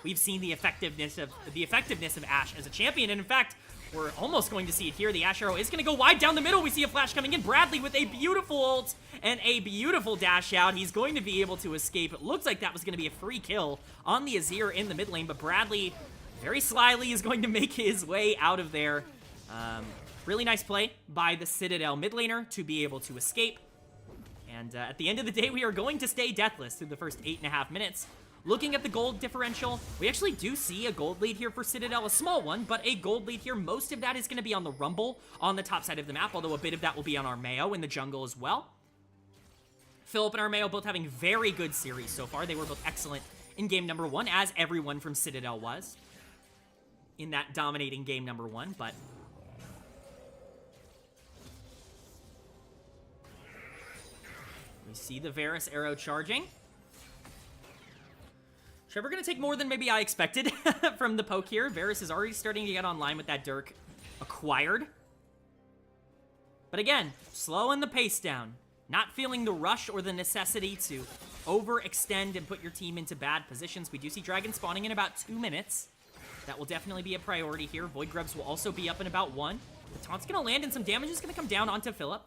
We've seen the effectiveness of Ashe as a champion, and in fact, we're almost going to see it here. The Ashe Arrow is going to go wide down the middle. We see a flash coming in. Bradley with a beautiful ult and a beautiful dash out. He's going to be able to escape. It looks like that was going to be a free kill on the Azir in the mid lane, but Bradley very slyly is going to make his way out of there. Really nice play by the Citadel mid laner to be able to escape. And at the end of the day, we are going to stay deathless through the first 8.5 minutes. Looking at the gold differential, we actually do see a gold lead here for Citadel, a small one, but a gold lead here. Most of that is going to be on the Rumble on the top side of the map, although a bit of that will be on Armeo in the jungle as well. Philip and Armeo both having very good series so far. They were both excellent in game number 1, as everyone from Citadel was in that dominating game number 1, but we see the Varus arrow charging. Trevor gonna take more than maybe I expected from the poke here. Varus is already starting to get online with that Dirk acquired. But again, slowing the pace down. Not feeling the rush or the necessity to overextend and put your team into bad positions. We do see Dragon spawning in about 2 minutes. That will definitely be a priority here. Void Grubs will also be up in about 1. The taunt's going to land, and some damage is going to come down onto Philip.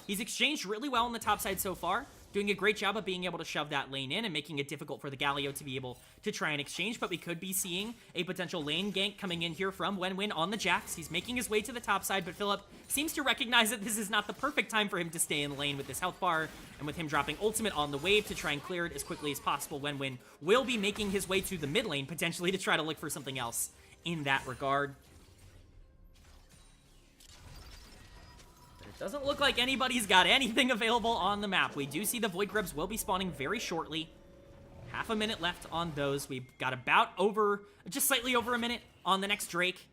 He's exchanged really well on the top side so far, doing a great job of being able to shove that lane in and making it difficult for the Galio to be able to try and exchange, but we could be seeing a potential lane gank coming in here from Wenwin on the Jax. He's making his way to the top side, but Philip seems to recognize that this is not the perfect time for him to stay in lane with this health bar, and with him dropping ultimate on the wave to try and clear it as quickly as possible, Wenwin will be making his way to the mid lane, potentially to try to look for something else in that regard. Doesn't look like anybody's got anything available on the map. We do see the Void Grubs will be spawning very shortly. Half a minute left on those. We've got just slightly over a minute on the next Drake.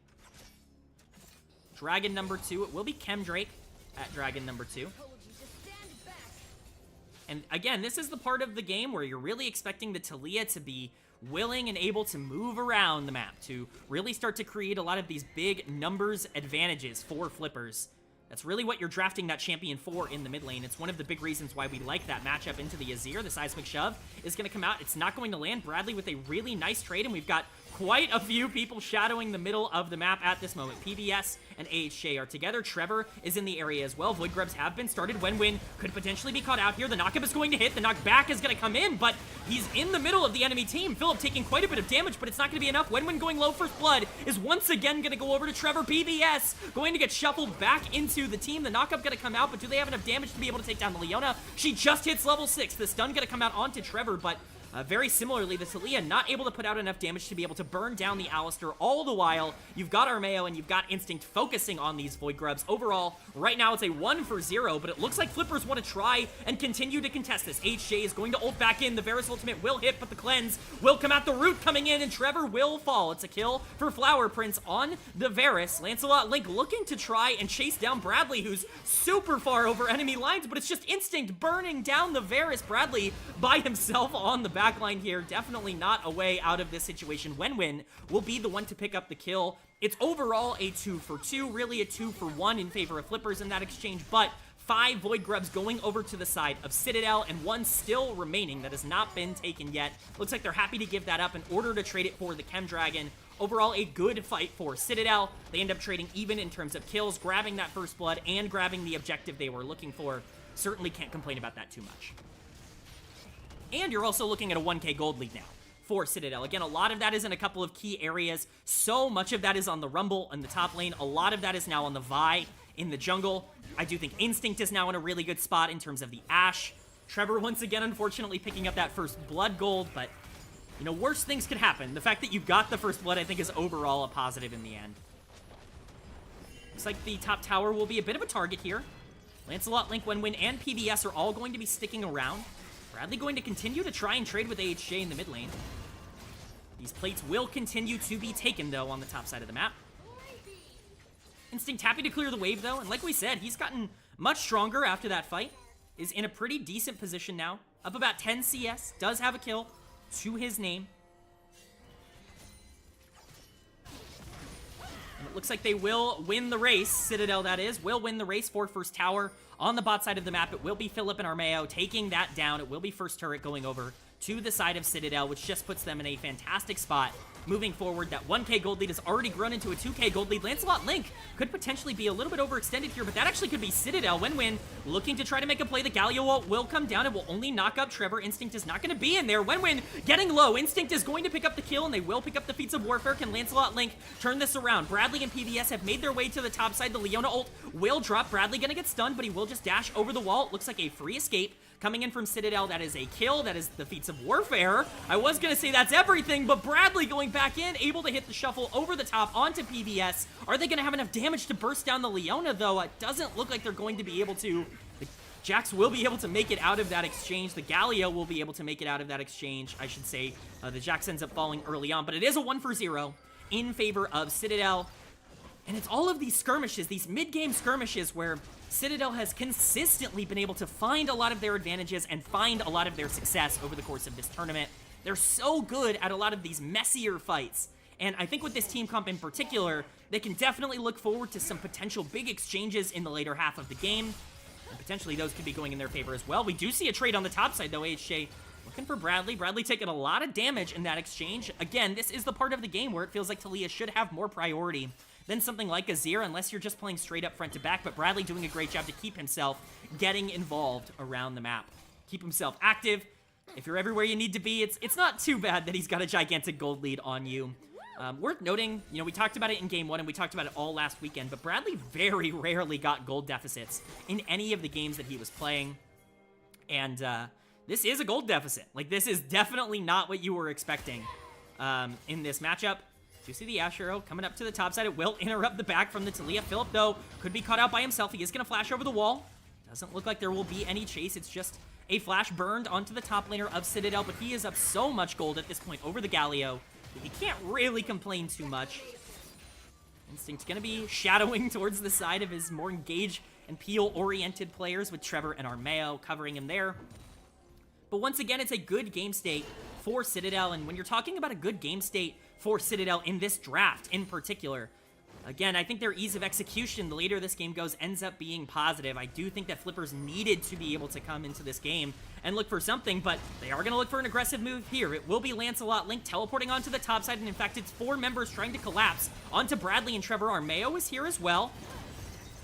Dragon number 2. It will be Chem Drake at Dragon number 2. And again, this is the part of the game where you're really expecting the Taliyah to be willing and able to move around the map, to really start to create a lot of these big numbers advantages for flippers. That's really what you're drafting that champion for in the mid lane. It's one of the big reasons why we like that matchup into the Azir. The seismic shove is going to come out. It's not going to land. Bradley with a really nice trade, and we've got quite a few people shadowing the middle of the map at this moment. PBS and AHJ are together. Trevor is in the area as well. Void Grubs have been started. Wenwin could potentially be caught out here. The knockup is going to hit. The knockback is going to come in, but he's in the middle of the enemy team. Philip taking quite a bit of damage, but it's not going to be enough. Wenwin going low first blood is once again going to go over to Trevor. PBS going to get shuffled back into the team. The knockup going to come out, but do they have enough damage to be able to take down the Leona? She just hits level 6. The stun going to come out onto Trevor, but very similarly, the Taliyah not able to put out enough damage to be able to burn down the Alistar. All the while, you've got Armeo and you've got Instinct focusing on these Void Grubs. Overall, right now it's a 1-for-0, but it looks like Flippers want to try and continue to contest this. HJ is going to ult back in. The Varus ultimate will hit, but the cleanse will come out. The root coming in, and Trevor will fall. It's a kill for Flower Prince on the Varus. Lancelot Link looking to try and chase down Bradley, who's super far over enemy lines, but it's just Instinct burning down the Varus. Bradley by himself on the backline here. Definitely not a way out of this situation. Wenwin will be the one to pick up the kill. It's overall a 2-for-2, really a 2-for-1 in favor of Flippers in that exchange, but 5 Void Grubs going over to the side of Citadel, and 1 still remaining that has not been taken yet. Looks like they're happy to give that up in order to trade it for the Chem Dragon. Overall, a good fight for Citadel. They end up trading even in terms of kills, grabbing that first blood and grabbing the objective they were looking for. Certainly can't complain about that too much. And you're also looking at a 1k gold lead now for Citadel. Again, a lot of that is in a couple of key areas. So much of that is on the Rumble in the top lane. A lot of that is now on the Vi in the jungle. I do think Instinct is now in a really good spot in terms of the Ashe. Trevor, once again, unfortunately picking up that first blood gold, but, you know, worse things could happen. The fact that you got the first blood, I think, is overall a positive in the end. Looks like the top tower will be a bit of a target here. Lancelot, Link, Wenwin, and PBS are all going to be sticking around. Bradley going to continue to try and trade with AHJ in the mid lane. These plates will continue to be taken, though, on the top side of the map. Instinct happy to clear the wave, though, and like we said, he's gotten much stronger after that fight. Is in a pretty decent position now. Up about 10 CS, does have a kill to his name. And it looks like they will win the race. Citadel, that is, will win the race for first tower. On the bot side of the map, it will be Philip and Armeo taking that down. It will be first turret going over to the side of Citadel, which just puts them in a fantastic spot. Moving forward, that 1k gold lead has already grown into a 2k gold lead. Lancelot Link could potentially be a little bit overextended here, but that actually could be Citadel. Wenwin looking to try to make a play. The Galio ult will come down. It will only knock up Trevor. Instinct is not going to be in there. Wenwin getting low. Instinct is going to pick up the kill, and they will pick up the Feats of Warfare. Can Lancelot Link turn this around? Bradley and PBS have made their way to the top side. The Leona ult will drop. Bradley going to get stunned, but he will just dash over the wall. It looks like a free escape coming in from Citadel. That is a kill. That is the Feats of Warfare. I was going to say that's everything, but Bradley going back in, able to hit the shuffle over the top onto PBS. Are they going to have enough damage to burst down the Leona, though? It doesn't look like they're going to be able to. The Jax will be able to make it out of that exchange. The Galio will be able to make it out of that exchange, I should say. The Jax ends up falling early on, but it is a 1-for-0 in favor of Citadel. And it's all of these skirmishes, these mid-game skirmishes where Citadel has consistently been able to find a lot of their advantages and find a lot of their success over the course of this tournament. They're so good at a lot of these messier fights. And I think with this team comp in particular, they can definitely look forward to some potential big exchanges in the later half of the game. And potentially those could be going in their favor as well. We do see a trade on the top side, though. AHJ Looking for Bradley. Bradley taking a lot of damage in that exchange. Again, this is the part of the game where it feels like Taliyah should have more priority than something like Azir, unless you're just playing straight up front to back. But Bradley doing a great job to keep himself getting involved around the map. Keep himself active. If you're everywhere you need to be, it's not too bad that he's got a gigantic gold lead on you. Worth noting, you know, we talked about it in game 1 and we talked about it all last weekend, but Bradley very rarely got gold deficits in any of the games that he was playing. And this is a gold deficit. Like, this is definitely not what you were expecting in this matchup. Do you see the Ash Arrow coming up to the top side? It will interrupt the back from the Taliyah. Philip, though, could be caught out by himself. He is going to flash over the wall. Doesn't look like there will be any chase. It's just a flash burned onto the top laner of Citadel, but he is up so much gold at this point over the Galio. He can't really complain too much. Instinct going to be shadowing towards the side of his more engage and peel-oriented players with Trevor and Armeo covering him there. But once again, it's a good game state for Citadel, and when you're talking about a good game state for Citadel in this draft in particular, again, I think their ease of execution, the later this game goes, ends up being positive. I do think that Flippers needed to be able to come into this game and look for something, but they are going to look for an aggressive move here. It will be Lancelot Link teleporting onto the top side, and in fact, it's 4 members trying to collapse onto Bradley and Trevor. Armeo is here as well.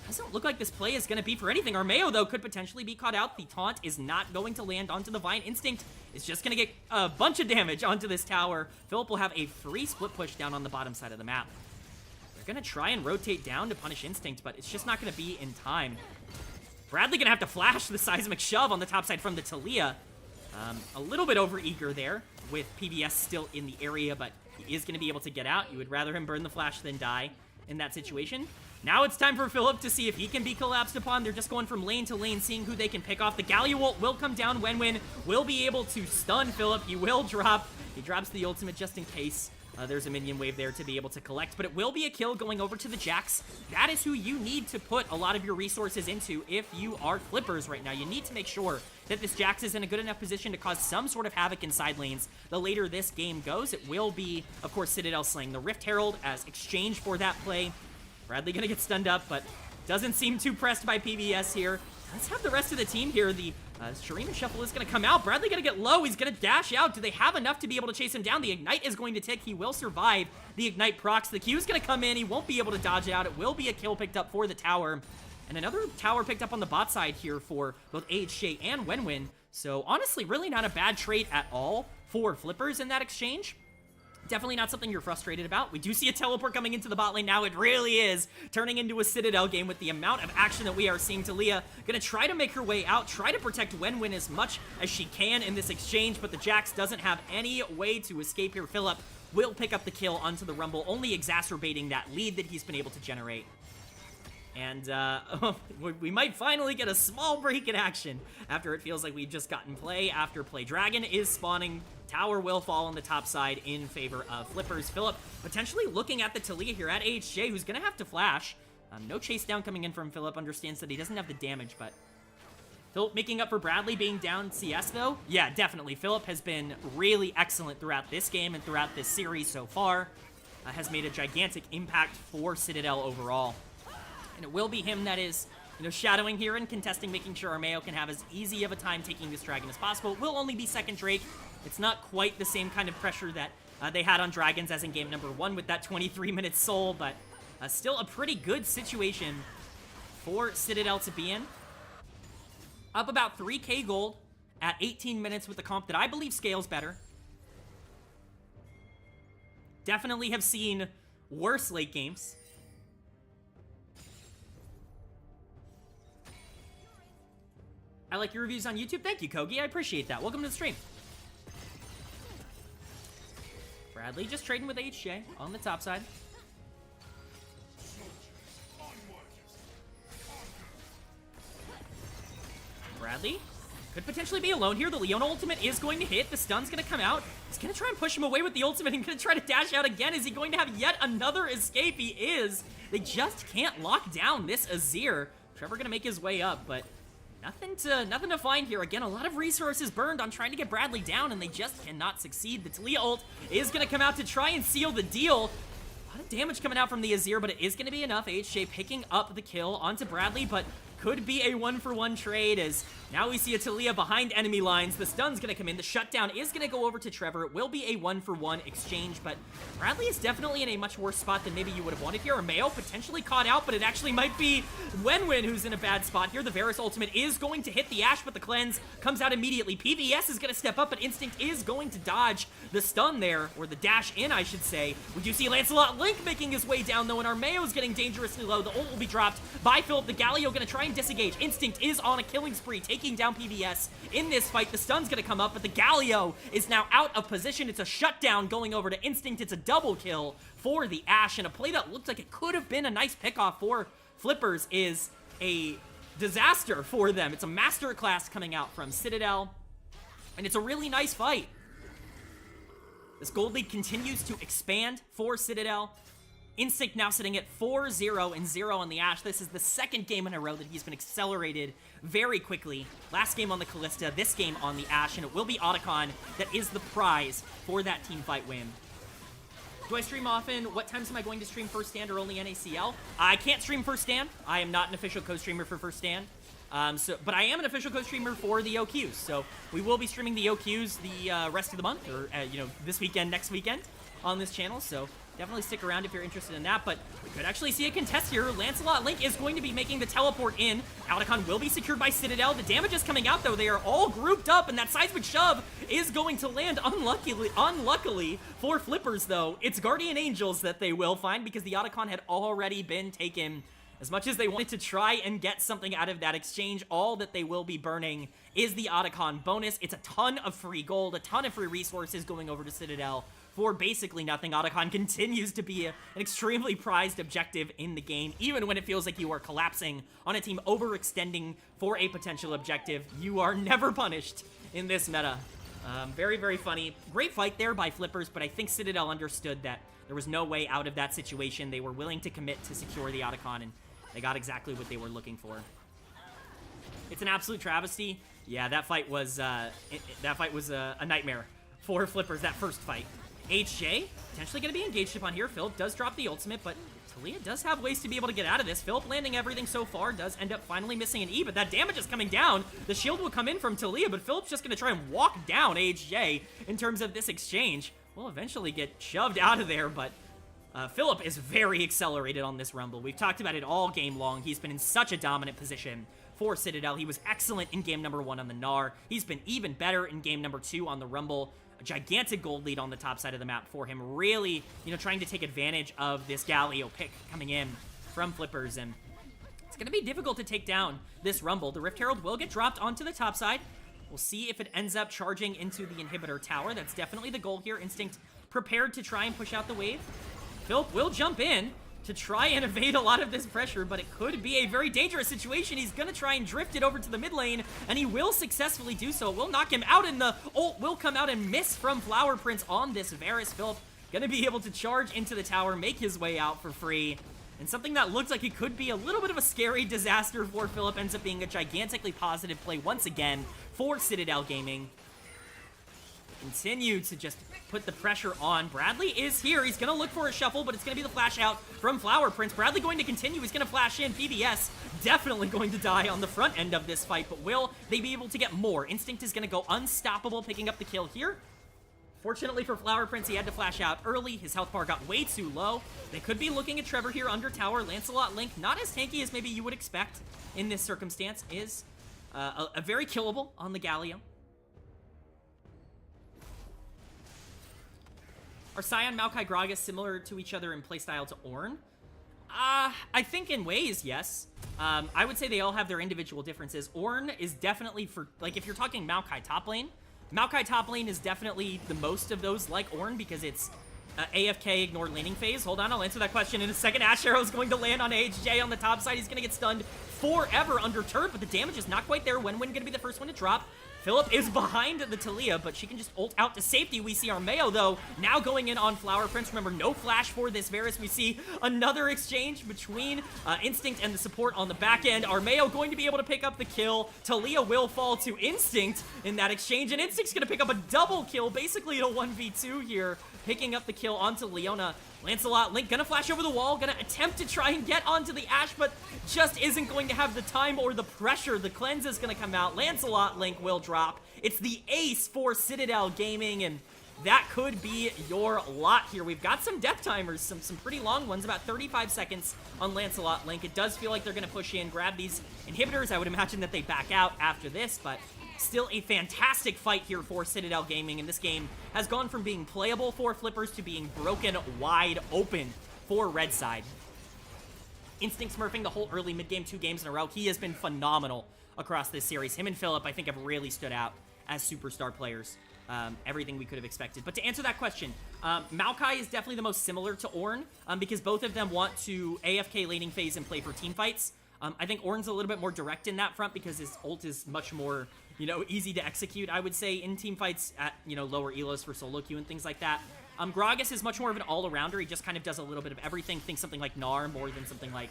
Doesn't look like this play is going to be for anything. Armeo, though, could potentially be caught out. The taunt is not going to land onto the Vine. Instinct is just going to get a bunch of damage onto this tower. Philip will have a free split push down on the bottom side of the map. They're going to try and rotate down to punish Instinct, but it's just not going to be in time. Bradley going to have to flash the seismic shove on the top side from the Taliyah. A little bit over-eager there with PBS still in the area, but he is going to be able to get out. You would rather him burn the flash than die in that situation. Now it's time for Philip to see if he can be collapsed upon. They're just going from lane to lane, seeing who they can pick off. The Galio ult will come down. Wenwen will be able to stun Philip. He will drop. He drops the ultimate just in case. There's a minion wave there to be able to collect, but it will be a kill going over to the Jax. That is who you need to put a lot of your resources into if you are Flippers right now. You need to make sure that this Jax is in a good enough position to cause some sort of havoc in side lanes. The later this game goes, it will be, of course, Citadel slaying the Rift Herald as exchange for that play. Bradley gonna get stunned up, but doesn't seem too pressed by PBS here. Let's have the rest of the team here. The Shurima Shuffle is going to come out. Bradley going to get low. He's going to dash out. Do they have enough to be able to chase him down? The Ignite is going to tick. He will survive the Ignite procs. The Q is going to come in. He won't be able to dodge out. It will be a kill picked up for the tower. And another tower picked up on the bot side here for both AHJ and Wenwen. So honestly, really not a bad trade at all for Flippers in that exchange. Definitely not something you're frustrated about. We do see a teleport coming into the bot lane now. It really is turning into a Citadel game with the amount of action that we are seeing. Taliyah gonna try to make her way out, try to protect Wenwen as much as she can in this exchange, but the Jax doesn't have any way to escape here. Philip will pick up the kill onto the Rumble, only exacerbating that lead that he's been able to generate. And we might finally get a small break in action after it feels like we've just gotten play after play. Dragon is spawning. Tower will fall on the top side in favor of Flippers. Philip potentially looking at the Taliyah here at AHJ, who's going to have to flash. No chase down coming in from Philip. Understands that he doesn't have the damage, but Philip making up for Bradley being down CS, though. Yeah, definitely. Philip has been really excellent throughout this game and throughout this series so far. Has made a gigantic impact for Citadel overall. And it will be him that is, you know, shadowing here and contesting, making sure Armeo can have as easy of a time taking this dragon as possible. It will only be second Drake. It's not quite the same kind of pressure that they had on Dragons as in game number 1 with that 23-minute soul, but still a pretty good situation for Citadel to be in. Up about 3k gold at 18 minutes with the comp that I believe scales better. Definitely have seen worse late games. I like your reviews on YouTube. Thank you, Kogi. I appreciate that. Welcome to the stream. Bradley just trading with HJ on the top side. Bradley could potentially be alone here. The Leona ultimate is going to hit. The stun's going to come out. He's going to try and push him away with the ultimate and going to try to dash out again. Is he going to have yet another escape? He is. They just can't lock down this Azir. Trevor going to make his way up, but nothing to find here. Again, a lot of resources burned on trying to get Bradley down, and they just cannot succeed. The Taliyah ult is going to come out to try and seal the deal. A lot of damage coming out from the Azir, but it is going to be enough. HJ picking up the kill onto Bradley, but could be a 1-for-1 trade, as now we see a Taliyah behind enemy lines. The stun's gonna come in. The shutdown is gonna go over to Trevor. It will be a 1-for-1 exchange, but Bradley is definitely in a much worse spot than maybe you would have wanted here. Mayo potentially caught out, but it actually might be Wenwen who's in a bad spot here. The Varus ultimate is going to hit the Ashe, but the cleanse comes out immediately. PVS is gonna step up, but Instinct is going to dodge the stun there, or the dash in, I should say. We do see Lancelot Link making his way down, though, and Armeo's getting dangerously low. The ult will be dropped by Philip. The Galio gonna try and disengage. Instinct is on a killing spree, taking down PVS in this fight. The stun's gonna come up, but the Galio is now out of position. It's a shutdown going over to Instinct. It's a double kill for the Ashe, and a play that looked like it could have been a nice pickoff for Flippers is a disaster for them. It's a masterclass coming out from Citadel, and it's a really nice fight. This gold lead continues to expand for Citadel. Instinct now sitting at 4-0-0 on the Ashe. This is the second game in a row that he's been accelerated very quickly. Last game on the Callista, this game on the Ashe, and it will be Otacon that is the prize for that team fight win. Do I stream often? What times am I going to stream First Stand or only NACL? I can't stream First Stand. I am not an official co-streamer for First Stand. But I am an official co-streamer for the OQs, so we will be streaming the OQs the rest of the month, or this weekend, next weekend, on this channel. So definitely stick around if you're interested in that. But we could actually see a contest here. Lancelot Link is going to be making the teleport in. Otacon will be secured by Citadel. The damage is coming out, though. They are all grouped up, and that seismic shove is going to land. Unluckily for Flippers, though, it's Guardian Angels that they will find, because the Otacon had already been taken. As much as they wanted to try and get something out of that exchange, all that they will be burning is the Otacon bonus. It's a ton of free gold, a ton of free resources going over to Citadel for basically nothing. Otacon continues to be an extremely prized objective in the game, even when it feels like you are collapsing on a team overextending for a potential objective. You are never punished in this meta. Very, very funny. Great fight there by Flippers, but I think Citadel understood that there was no way out of that situation. They were willing to commit to secure the Otacon, and they got exactly what they were looking for. It's an absolute travesty. Yeah, that fight was a nightmare for Flippers, that first fight. HJ potentially going to be engaged upon here. Philip does drop the ultimate, but Taliyah does have ways to be able to get out of this. Philip landing everything so far, does end up finally missing an E, but that damage is coming down. The shield will come in from Taliyah, but Philip's just going to try and walk down HJ in terms of this exchange. We'll eventually get shoved out of there, but Philip is very accelerated on this Rumble. We've talked about it all game long. He's been in such a dominant position for Citadel. He was excellent in game number 1 on the Gnar. He's been even better in game number 2 on the Rumble. A gigantic gold lead on the top side of the map for him. Really, trying to take advantage of this Galio pick coming in from Flippers, and it's going to be difficult to take down this Rumble. The Rift Herald will get dropped onto the top side. We'll see if it ends up charging into the inhibitor tower. That's definitely the goal here. Instinct prepared to try and push out the wave. Philip will jump in to try and evade a lot of this pressure, but it could be a very dangerous situation. He's going to try and drift it over to the mid lane, and he will successfully do so. It will knock him out, and the ult will come out and miss from Flower Prince on this Varus. Philip going to be able to charge into the tower, make his way out for free. And something that looks like it could be a little bit of a scary disaster for Philip ends up being a gigantically positive play once again for Citadel Gaming. Continue to just put the pressure on. Bradley is here. He's going to look for a shuffle, but it's going to be the flash out from Flower Prince. Bradley going to continue. He's going to flash in. PBS definitely going to die on the front end of this fight, but will they be able to get more? Instinct is going to go unstoppable, picking up the kill here. Fortunately for Flower Prince, he had to flash out early. His health bar got way too low. They could be looking at Trevor here under tower. Lancelot Link, not as tanky as maybe you would expect in this circumstance, is a very killable on the Galio. Are Sion, Maokai, Gragas similar to each other in playstyle to Ornn? I think in ways, yes. I would say they all have their individual differences. Ornn is definitely for, like, if you're talking Maokai top lane is definitely the most of those like Ornn, because it's AFK, ignore laning phase. Hold on, I'll answer that question in a second. Ash Arrow is going to land on HJ on the top side. He's going to get stunned forever under turret, but the damage is not quite there. Wenwen going to be the first one to drop. Philip is behind the Taliyah, but she can just ult out to safety. We see Armeo, though, now going in on Flower Prince. Remember, no flash for this Varus. We see another exchange between Instinct and the support on the back end. Armeo going to be able to pick up the kill. Taliyah will fall to Instinct in that exchange, and Instinct's going to pick up a double kill, basically a 1v2 here. picking up the kill onto Leona. Lancelot Link gonna flash over the wall, gonna attempt to try and get onto the Ashe, but just isn't going to have the time or the pressure. The cleanse is gonna come out. Lancelot Link will drop. It's the ace for Citadel Gaming, and that could be your lot here. We've got some death timers, some pretty long ones, about 35 seconds on Lancelot Link. It does feel like they're gonna push in, grab these inhibitors. I would imagine that they back out after this, but still a fantastic fight here for Citadel Gaming, and this game has gone from being playable for Flippers to being broken wide open for Red Side. Instinct smurfing the whole early mid-game, 2 games in a row. He has been phenomenal across this series. Him and Philip, I think, have really stood out as superstar players. Everything we could have expected. But to answer that question, Maokai is definitely the most similar to Ornn, because both of them want to AFK laning phase and play for team fights. I think Ornn's a little bit more direct in that front because his ult is much more, easy to execute, I would say, in team fights at, lower elos for solo queue and things like that. Gragas is much more of an all-arounder. He just kind of does a little bit of everything. Think something like Gnar more than something like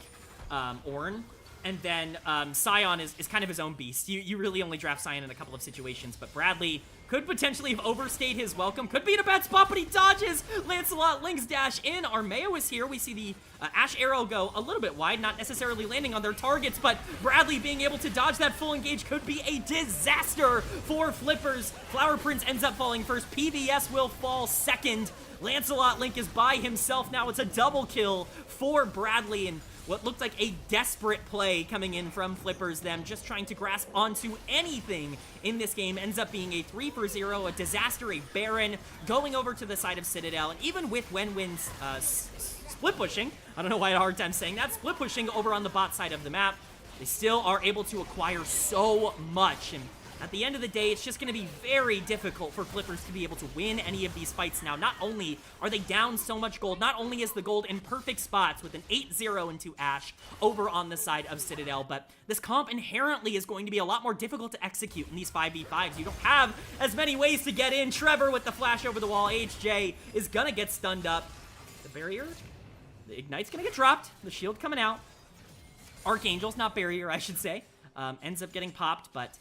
Ornn. And then Sion is kind of his own beast. You really only draft Sion in a couple of situations, but Bradley could potentially have overstayed his welcome. Could be in a bad spot, but he dodges. Lancelot Link's dash in. Armeo is here. We see the Ashe arrow go a little bit wide, not necessarily landing on their targets, but Bradley being able to dodge that full engage could be a disaster for Flippers. Flower Prince ends up falling first. PVS will fall second. Lancelot Link is by himself now. It's a double kill for Bradley, and what looked like a desperate play coming in from Flippers, them just trying to grasp onto anything in this game, ends up being a 3-for-0, a disaster, a Baron, going over to the side of Citadel, and even with Wenwen's split pushing, I don't know why I had a hard time saying that, split pushing over on the bot side of the map, they still are able to acquire so much, and at the end of the day, it's just going to be very difficult for Flippers to be able to win any of these fights now. Not only are they down so much gold, not only is the gold in perfect spots with an 8-0 into Ashe over on the side of Citadel, but this comp inherently is going to be a lot more difficult to execute in these 5v5s. You don't have as many ways to get in. Trevor with the flash over the wall. HJ is going to get stunned up. The barrier, the Ignite's going to get dropped. The shield coming out. Archangel's, not barrier, I should say, ends up getting popped, but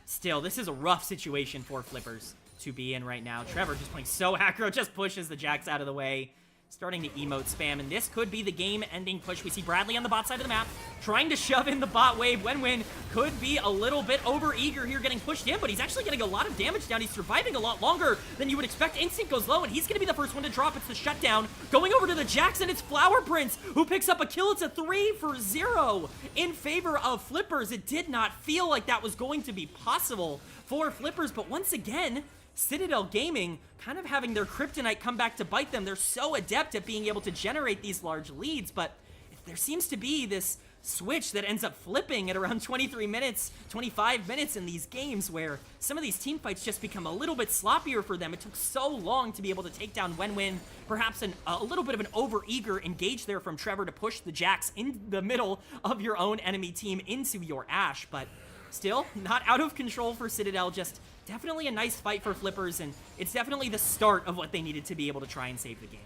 still, this is a rough situation for Flippers to be in right now. Trevor just playing so aggro, just pushes the Jax out of the way, starting to emote spam, and this could be the game-ending push. We see Bradley on the bot side of the map, trying to shove in the bot wave. Wenwen could be a little bit over-eager here, getting pushed in, but he's actually getting a lot of damage down. He's surviving a lot longer than you would expect. Instinct goes low, and he's going to be the first one to drop. It's the shutdown. Going over to the Jax, and it's Flower Prince who picks up a kill. It's a 3-for-0 in favor of Flippers. It did not feel like that was going to be possible for Flippers, but once again, Citadel Gaming kind of having their kryptonite come back to bite them. They're so adept at being able to generate these large leads, but there seems to be this switch that ends up flipping at around 23 minutes, 25 minutes in these games where some of these team fights just become a little bit sloppier for them. It took so long to be able to take down Wenwen. Perhaps a little bit of an over-eager engage there from Trevor to push the Jax in the middle of your own enemy team into your Ashe, but still not out of control for Citadel. Just definitely a nice fight for Flippers, and it's definitely the start of what they needed to be able to try and save the game.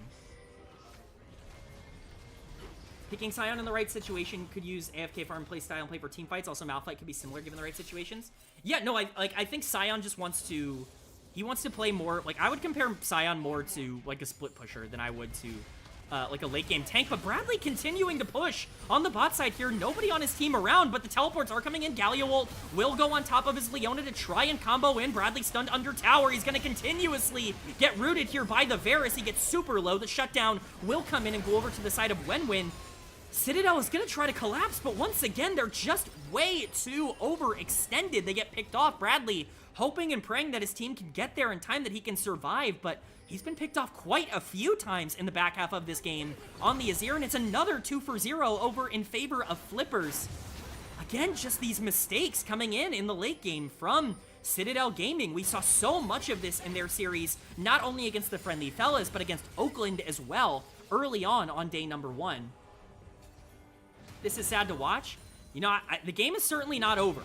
Picking Sion in the right situation could use AFK farm play style and play for team fights. Also, Malphite could be similar given the right situations. Yeah, no, I think Sion just wants to, he wants to play more, like, I would compare Sion more to, like, a split pusher than I would to, like a late game tank, but Bradley continuing to push on the bot side here. Nobody on his team around, but the teleports are coming in. Galio will go on top of his Leona to try and combo in. Bradley stunned under tower. He's going to continuously get rooted here by the Varus. He gets super low. The shutdown will come in and go over to the side of Wenwen. Citadel is going to try to collapse, but once again, they're just way too overextended. They get picked off. Bradley hoping and praying that his team can get there in time, that he can survive, but he's been picked off quite a few times in the back half of this game on the Azir, and it's another 2-for-0 over in favor of Flippers. Again, just these mistakes coming in the late game from Citadel Gaming. We saw so much of this in their series, not only against the Friendly Fellas, but against Oakland as well, early on day number 1. This is sad to watch. You know, the game is certainly not over.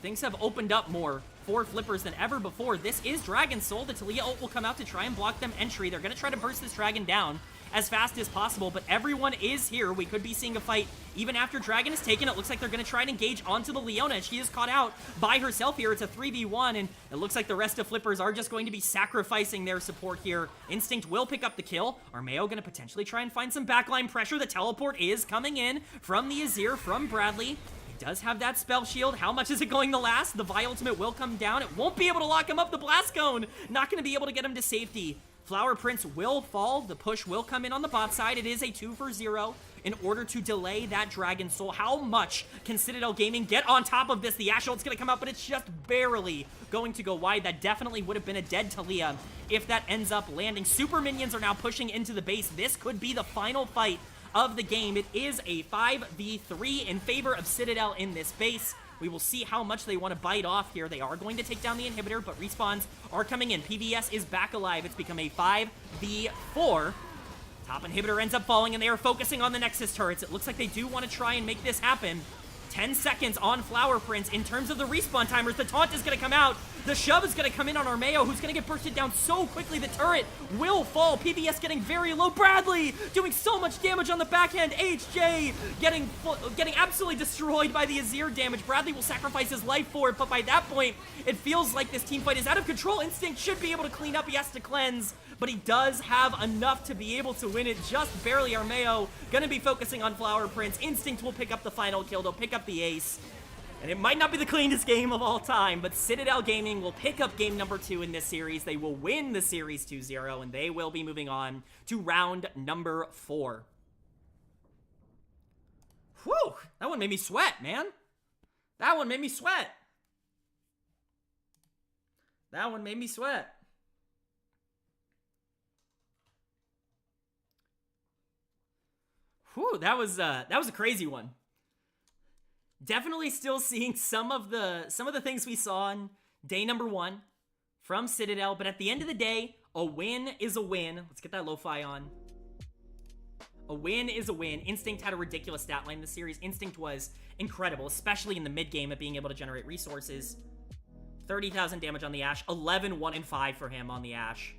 Things have opened up more for Flippers than ever before. This is Dragon Soul. The Talia ult will come out to try and block them entry. They're going to try to burst this dragon down. as fast as possible, but everyone is here. We could be seeing a fight even after Dragon is taken. It looks like they're going to try and engage onto the Leona. She is caught out by herself here. It's a 3v1, and it looks like the rest of Flippers are just going to be sacrificing their support here. Instinct will pick up the kill. Armeo going to potentially try and find some backline pressure. The teleport is coming in from the Azir, from Bradley. He does have that spell shield. How much is it going to last? The Vi ultimate will come down. It won't be able to lock him up. The Blast Cone not going to be able to get him to safety. Flower Prince will fall. The push will come in on the bot side. It is a 2-for-0 in order to delay that Dragon Soul. How much can Citadel Gaming get on top of this? The Ash ult's going to come out, but it's just barely going to go wide. That definitely would have been a dead Talia if that ends up landing. Super minions are now pushing into the base. This could be the final fight of the game. It is a 5v3 in favor of Citadel in this base. We will see how much they want to bite off here. They are going to take down the inhibitor, but respawns are coming in. PBS is back alive. It's become a 5v4. Top inhibitor ends up falling, and they are focusing on the Nexus turrets. It looks like they do want to try and make this happen. 10 seconds on Flower Prince. In terms of the respawn timers, the taunt is going to come out. The shove is going to come in on Armeo, who's going to get bursted down so quickly. The turret will fall. PBS getting very low. Bradley doing so much damage on the backhand. HJ getting absolutely destroyed by the Azir damage. Bradley will sacrifice his life for it, but by that point, it feels like this team fight is out of control. Instinct should be able to clean up. He has to cleanse, but he does have enough to be able to win it just barely. Armeo going to be focusing on Flower Prince. Instinct will pick up the final kill. They'll pick up the ace. And it might not be the cleanest game of all time, but Citadel Gaming will pick up game number 2 in this series. They will win the series 2-0, and they will be moving on to round number 4. Whew! That one made me sweat, man. That one made me sweat. That one made me sweat. Whew, that was a crazy one. Definitely still seeing some of the things we saw on day number 1 from Citadel, but at the end of the day, a win is a win. Let's get that lo-fi on. A win is a win. Instinct had a ridiculous stat line this series. Instinct was incredible, especially in the mid-game at being able to generate resources. 30,000 damage on the Ashe. 11, 1, and 5 for him on the Ashe.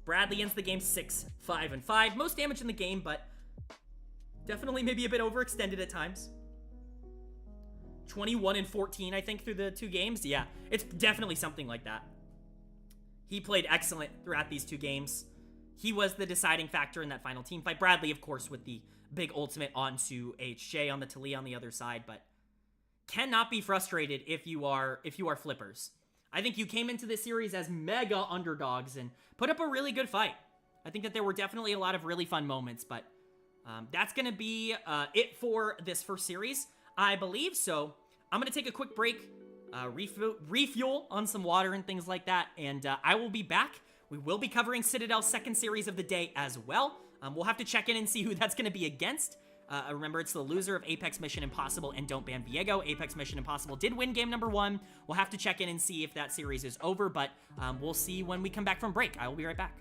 Bradley ends the game 6, 5, and 5. Most damage in the game, but definitely maybe a bit overextended at times. 21 and 14, I think, through the 2 games. Yeah, it's definitely something like that. He played excellent throughout these 2 games. He was the deciding factor in that final team fight. Bradley, of course, with the big ultimate onto HJ on the Talia on the other side, but cannot be frustrated if you are Flippers. I think you came into this series as mega underdogs and put up a really good fight. I think that there were definitely a lot of really fun moments, but that's going to be it for this first series, I believe. So I'm going to take a quick break, refuel on some water and things like that, and I will be back. We will be covering Citadel's second series of the day as well. We'll have to check in and see who that's going to be against. Remember, it's the loser of Apex Mission Impossible and Don't Ban Viego. Apex Mission Impossible did win game number 1. We'll have to check in and see if that series is over, but we'll see when we come back from break. I will be right back.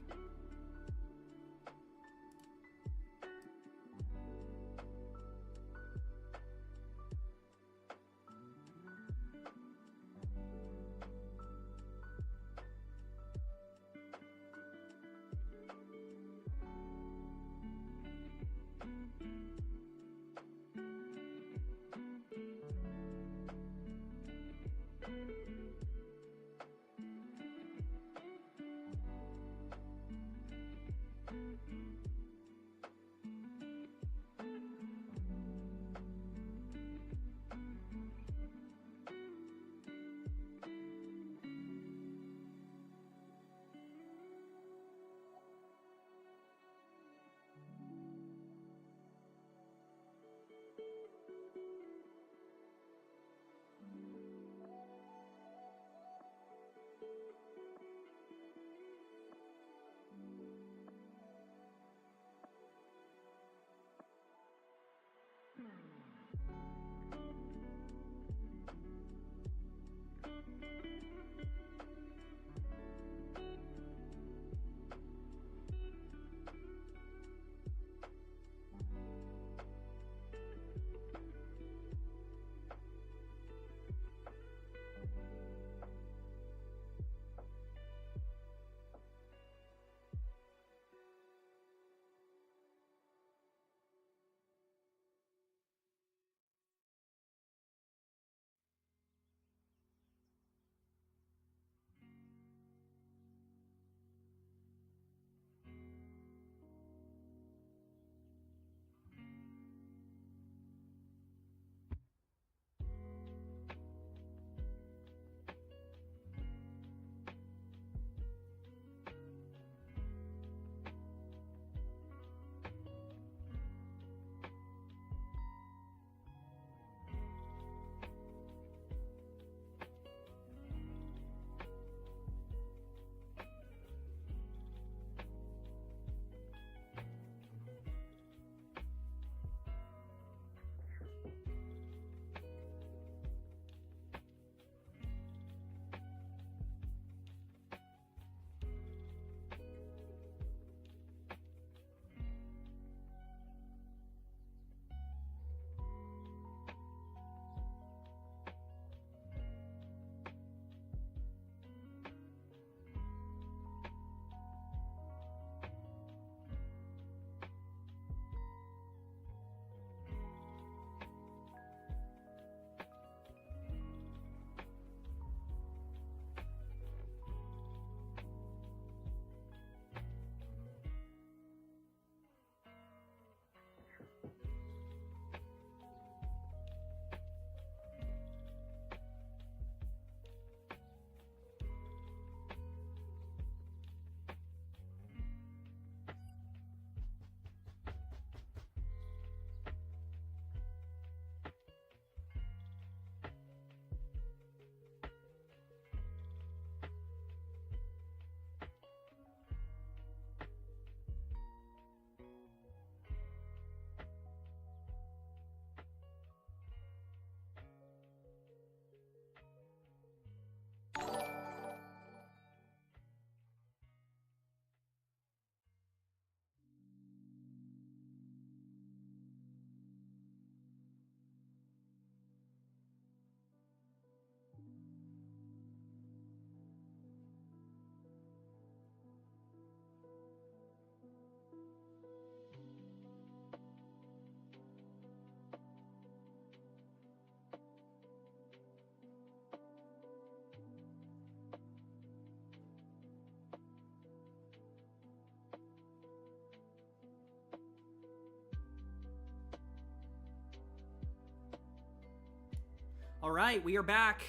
All right, we are back.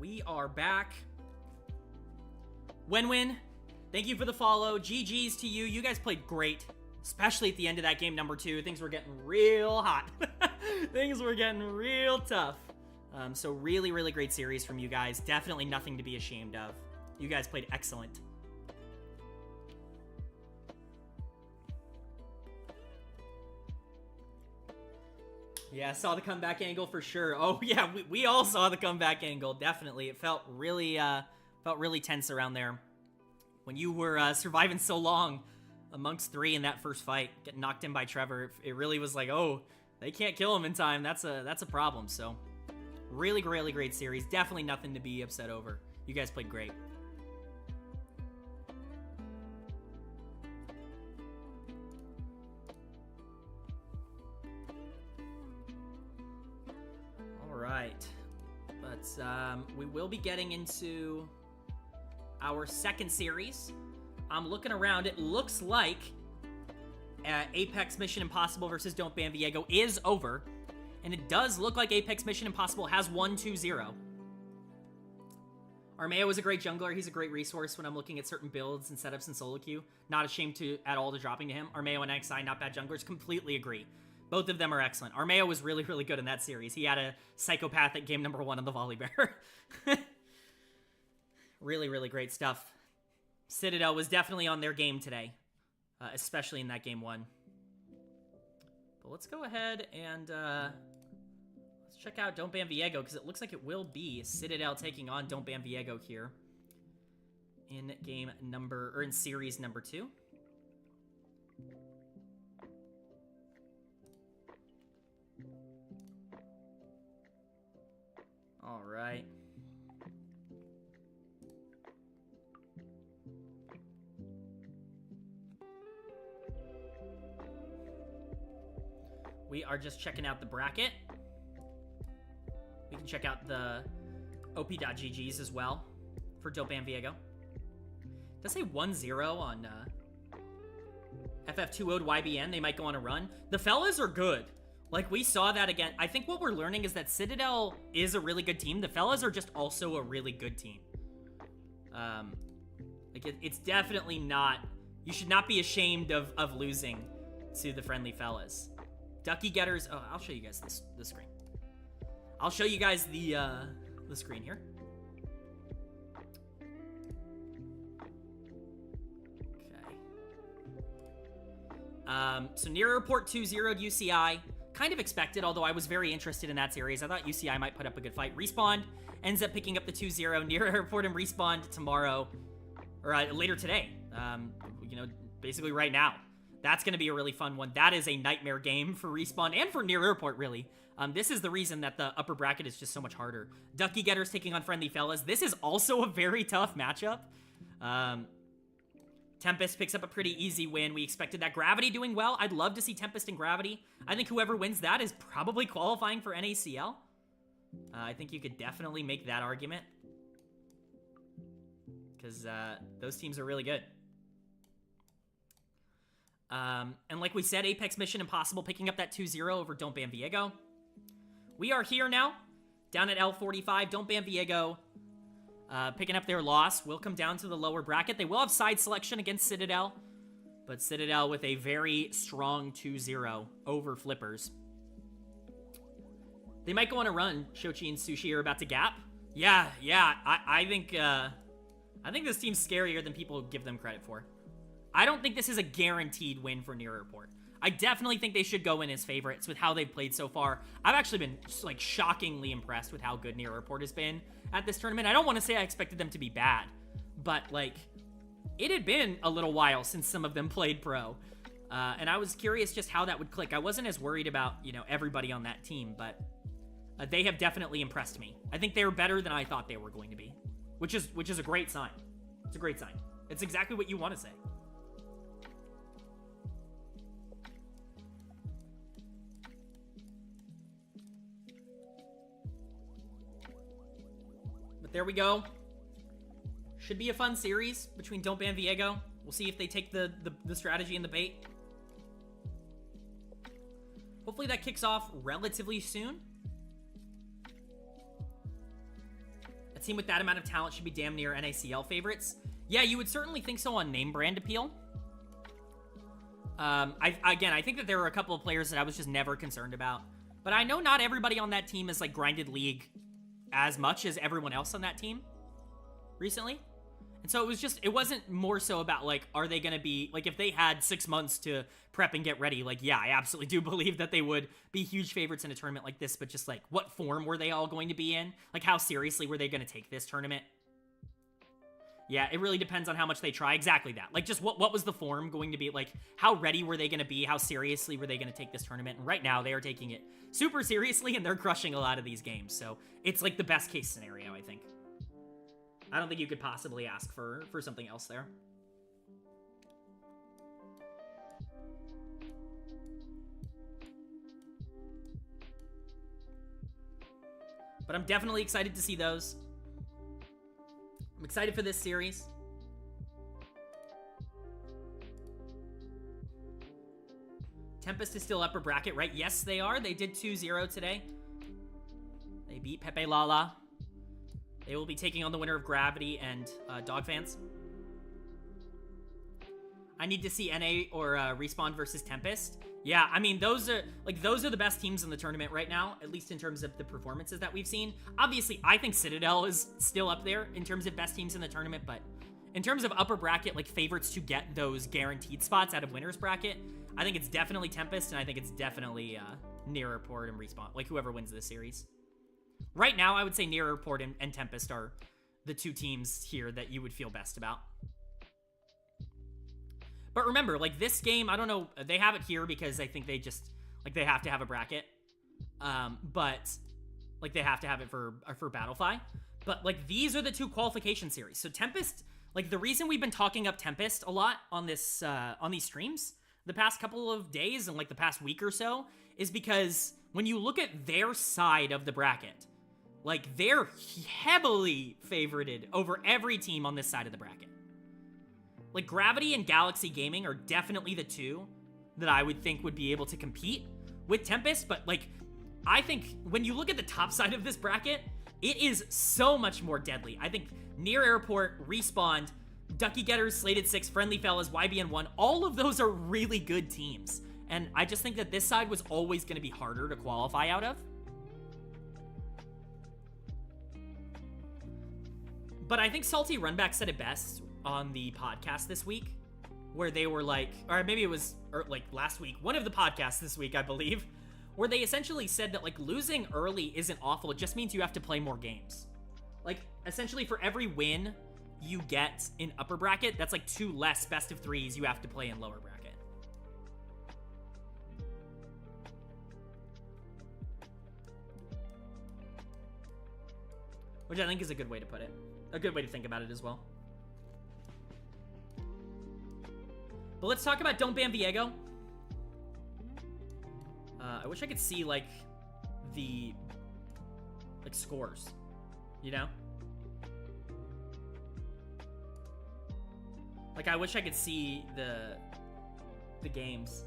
We are back. Win-win. Thank you for the follow. GG's to you. You guys played great, especially at the end of that game number 2. Things were getting real hot. Things were getting real tough. So really, really great series from you guys. Definitely nothing to be ashamed of. You guys played excellent. Yeah, saw the comeback angle for sure. Oh yeah, we all saw the comeback angle. Definitely, it felt really tense around there when you were surviving so long amongst 3 in that first fight, getting knocked in by Trevor. It really was like, oh, they can't kill him in time. That's a problem. So, really great series. Definitely nothing to be upset over. You guys played great. Right, but we will be getting into our second series. I'm looking around. It looks like Apex Mission Impossible versus Don't Ban Viego is over, and it does look like Apex Mission Impossible has won 2-0. Armeo is a great jungler. He's a great resource when I'm looking at certain builds and setups in solo queue. Not ashamed at all to dropping to him. Armeo and XI, not bad junglers. Completely agree. Both of them are excellent. Armeo was really good in that series. He had a psychopathic game number 1 on the Volley Bear. really great stuff. Citadel was definitely on their game today, especially in that game 1. But let's go ahead and let's check out Don't Ban Viego, because it looks like it will be Citadel taking on Don't Ban Viego here in in series number 2. All right. We are just checking out the bracket. We can check out the op.gg's as well for Don't Ban Viego. Does say 1-0 on FF2O'd YBN. They might go on a run. The fellas are good. Like, we saw that again. I think what we're learning is that Citadel is a really good team. The fellas are just also a really good team. It's definitely not... You should not be ashamed of losing to the friendly fellas. Ducky Getters... Oh, I'll show you guys the screen. I'll show you guys the screen here. Okay. So Near Report 2-0'd UCI. Kind of expected, although I was very interested in that series. I thought UCI might put up a good fight. Respawn ends up picking up the 2-0. Near Airport and Respawn tomorrow, or later today. Basically right now. That's going to be a really fun one. That is a nightmare game for Respawn and for Near Airport, really. This is the reason that the upper bracket is just so much harder. Ducky Getters taking on Friendly Fellas. This is also a very tough matchup. Tempest picks up a pretty easy win. We expected that. Gravity doing well. I'd love to see Tempest and Gravity. I think whoever wins that is probably qualifying for NACL. I think you could definitely make that argument. Because those teams are really good. And like we said, Apex Mission Impossible picking up that 2-0 over Don't Ban Viego. We are here now, down at L45. Don't Ban Viego picking up their loss. Will come down to the lower bracket. They will have side selection against Citadel, but Citadel with a very strong 2-0 over Flippers. They might go on a run. Shochi and Sushi are about to gap. Yeah. I think this team's scarier than people give them credit for. I don't think this is a guaranteed win for Near Airport. I definitely think they should go in as favorites with how they've played so far. I've actually been like shockingly impressed with how good Near Airport has been at this tournament. I don't want to say I expected them to be bad, but like it had been a little while since some of them played pro. And I was curious just how that would click. I wasn't as worried about, everybody on that team, but they have definitely impressed me. I think they were better than I thought they were going to be, which is a great sign. It's a great sign. It's exactly what you want to say. There we go. Should be a fun series between Don't Ban Viego. We'll see if they take the strategy and the bait. Hopefully that kicks off relatively soon. A team with that amount of talent should be damn near NACL favorites. Yeah, you would certainly think so on name brand appeal. I think that there were a couple of players that I was just never concerned about. But I know not everybody on that team has, like, grinded League as much as everyone else on that team recently. And so it wasn't more so about, like, are they going to be, like, if they had 6 months to prep and get ready, like, yeah, I absolutely do believe that they would be huge favorites in a tournament like this, but just, like, what form were they all going to be in? Like, how seriously were they going to take this tournament? Yeah, it really depends on how much they try. Exactly that. Like, just what was the form going to be? Like, how ready were they going to be? How seriously were they going to take this tournament? And right now, they are taking it super seriously, and they're crushing a lot of these games. So, it's, like, the best case scenario, I think. I don't think you could possibly ask for something else there. But I'm definitely excited to see those. I'm excited for this series. Tempest is still upper bracket, right? Yes, they are. They did 2-0 today. They beat Pepe Lala. They will be taking on the winner of Gravity and Dog Fans. I need to see NA or Respawn versus Tempest. Yeah, I mean, those are the best teams in the tournament right now, at least in terms of the performances that we've seen. Obviously, I think Citadel is still up there in terms of best teams in the tournament, but in terms of upper bracket, like, favorites to get those guaranteed spots out of winner's bracket, I think it's definitely Tempest, and I think it's definitely Near Airport and Respawn, like, whoever wins this series. Right now, I would say Near Airport and Tempest are the two teams here that you would feel best about. But remember, like, this game, I don't know, they have it here because I think they just, like, they have to have a bracket. But, like, they have to have it for Battlefy. But, like, these are the two qualification series. So Tempest, like, the reason we've been talking up Tempest a lot on this, on these streams the past couple of days and, like, the past week or so is because when you look at their side of the bracket, like, they're heavily favorited over every team on this side of the bracket. Like, Gravity and Galaxy Gaming are definitely the two that I would think would be able to compete with Tempest, but, like, I think when you look at the top side of this bracket, it is so much more deadly. I think Near Airport, Respawn, Ducky Getters, Slated 6, Friendly Fellas, YBN1, all of those are really good teams. And I just think that this side was always going to be harder to qualify out of. But I think Salty Runback said it best on the podcast this week, where they were like, or maybe it was like last week, one of the podcasts this week, I believe, where they essentially said that, like, losing early isn't awful. It just means you have to play more games. Like, essentially for every win you get in upper bracket, that's like 2 less best of 3s you have to play in lower bracket. Which I think is a good way to put it. A good way to think about it as well. But let's talk about Don't Ban Viego. I wish I could see, like, the, like, scores, you know? Like, I wish I could see the games.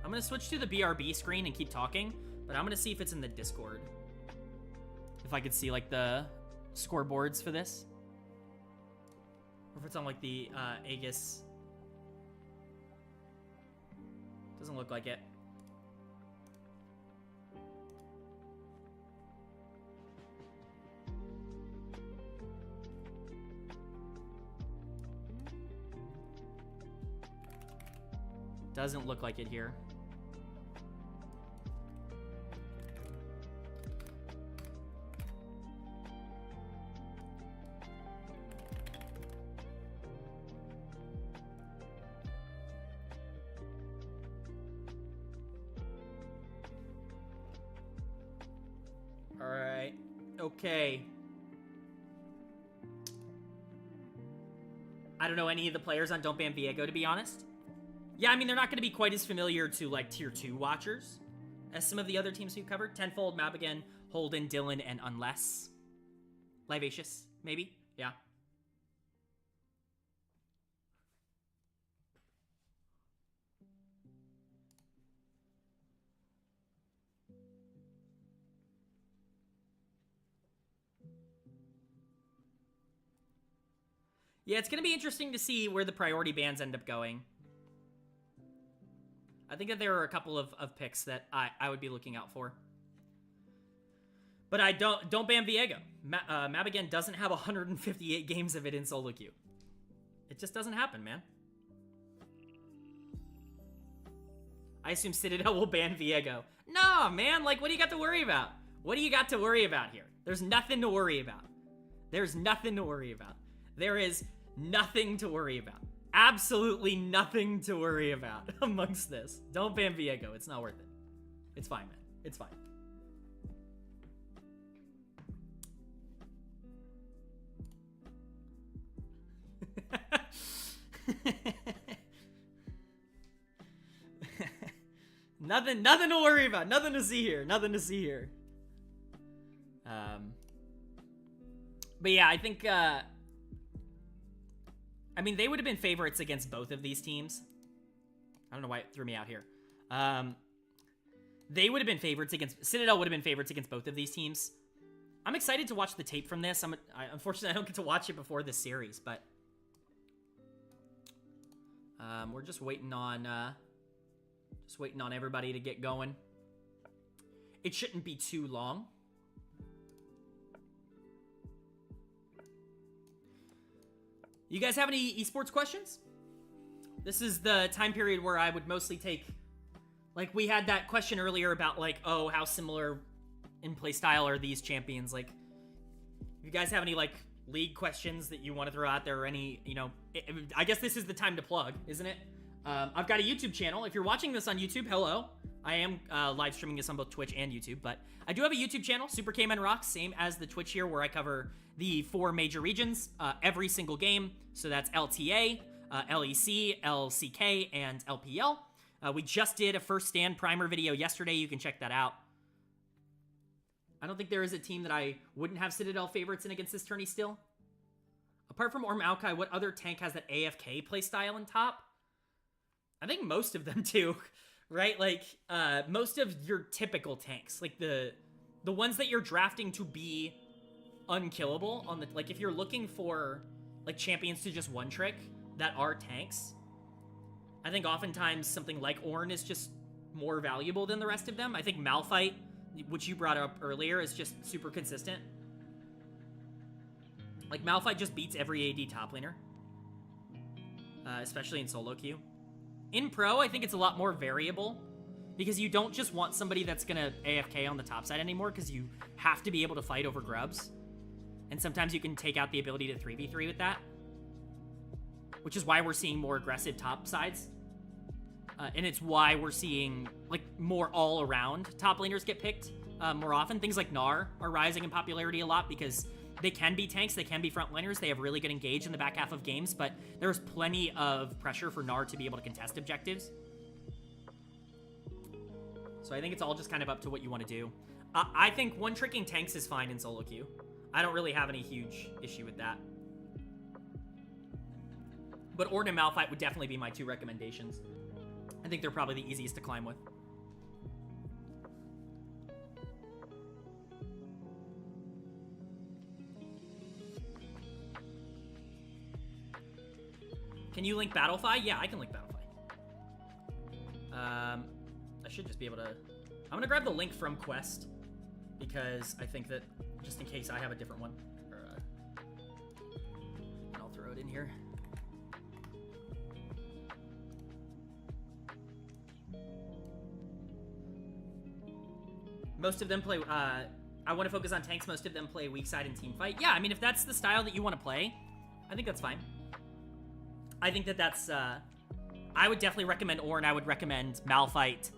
I'm gonna switch to the BRB screen and keep talking, but I'm gonna see if it's in the Discord. If I could see, like, the scoreboards for this. Or if it's on, like, the Aegis. Doesn't look like it. Doesn't look like it here. Alright. Okay. I don't know any of the players on Don't Ban Viego, to be honest. Yeah, I mean, they're not going to be quite as familiar to, like, Tier 2 watchers as some of the other teams we've covered. Tenfold, Mabigan, Holden, Dylan, and Unless. Livacious, maybe? Yeah. Yeah, it's going to be interesting to see where the priority bans end up going. I think that there are a couple of picks that I would be looking out for. But I don't ban Viego. Mabigan doesn't have 158 games of it in solo queue. It just doesn't happen, man. I assume Citadel will ban Viego. No, man, like, what do you got to worry about? What do you got to worry about here? There's nothing to worry about. There's nothing to worry about. There is nothing to worry about. Absolutely nothing to worry about amongst this. Don't ban Viego. It's not worth it. It's fine, man. It's fine. Nothing to worry about. Nothing to see here. Nothing to see here. But yeah, I think, I mean, they would have been favorites against both of these teams. I don't know why it threw me out here. They would have been favorites against, Citadel would have been favorites against both of these teams. I'm excited to watch the tape from this. Unfortunately, I don't get to watch it before this series, but we're just waiting on everybody to get going. It shouldn't be too long. You guys have any esports questions? This is the time period where I would mostly take, like, we had that question earlier about, like, oh, how similar in play style are these champions? Like, if you guys have any, like, league questions that you want to throw out there, or any, you know, I guess this is the time to plug, isn't it? I've got a YouTube channel. If you're watching this on YouTube, hello. I am live streaming this on both Twitch and YouTube, but I do have a YouTube channel, Super K-Man Rocks, same as the Twitch here, where I cover the 4 major regions every single game. So that's LTA, LEC, LCK, and LPL. We just did a first stand primer video yesterday. You can check that out. I don't think there is a team that I wouldn't have Citadel favorites in against this tourney still. Apart from Orm Maokai, what other tank has that AFK playstyle in top? I think most of them do, right? Like, most of your typical tanks, like the ones that you're drafting to be unkillable on the, like, if you're looking for, like, champions to just one trick that are tanks, I think oftentimes something like Ornn is just more valuable than the rest of them. I think Malphite, which you brought up earlier, is just super consistent. Like, Malphite just beats every AD top laner, especially in solo queue. In pro, I think it's a lot more variable, because you don't just want somebody that's gonna AFK on the top side anymore, because you have to be able to fight over grubs. And sometimes you can take out the ability to 3v3 with that, which is why we're seeing more aggressive top sides. And it's why we're seeing, like, more all-around top laners get picked more often. Things like Gnar are rising in popularity a lot because they can be tanks, they can be frontliners, they have really good engage in the back half of games, but there's plenty of pressure for Gnar to be able to contest objectives. So I think it's all just kind of up to what you want to do. I think one-tricking tanks is fine in solo queue. I don't really have any huge issue with that. But Ornn and Malphite would definitely be my 2 recommendations. I think they're probably the easiest to climb with. Can you link Battlefy? Yeah, I can link Battlefy. I should just be able to... I'm going to grab the link from Quest, because I think that, just in case I have a different one. And I'll throw it in here. Most of them play... I want to focus on tanks. Most of them play weak side and team fight. Yeah, I mean, if that's the style that you want to play, I think that's fine. I think that that's... I would definitely recommend Ornn. I would recommend Malphite.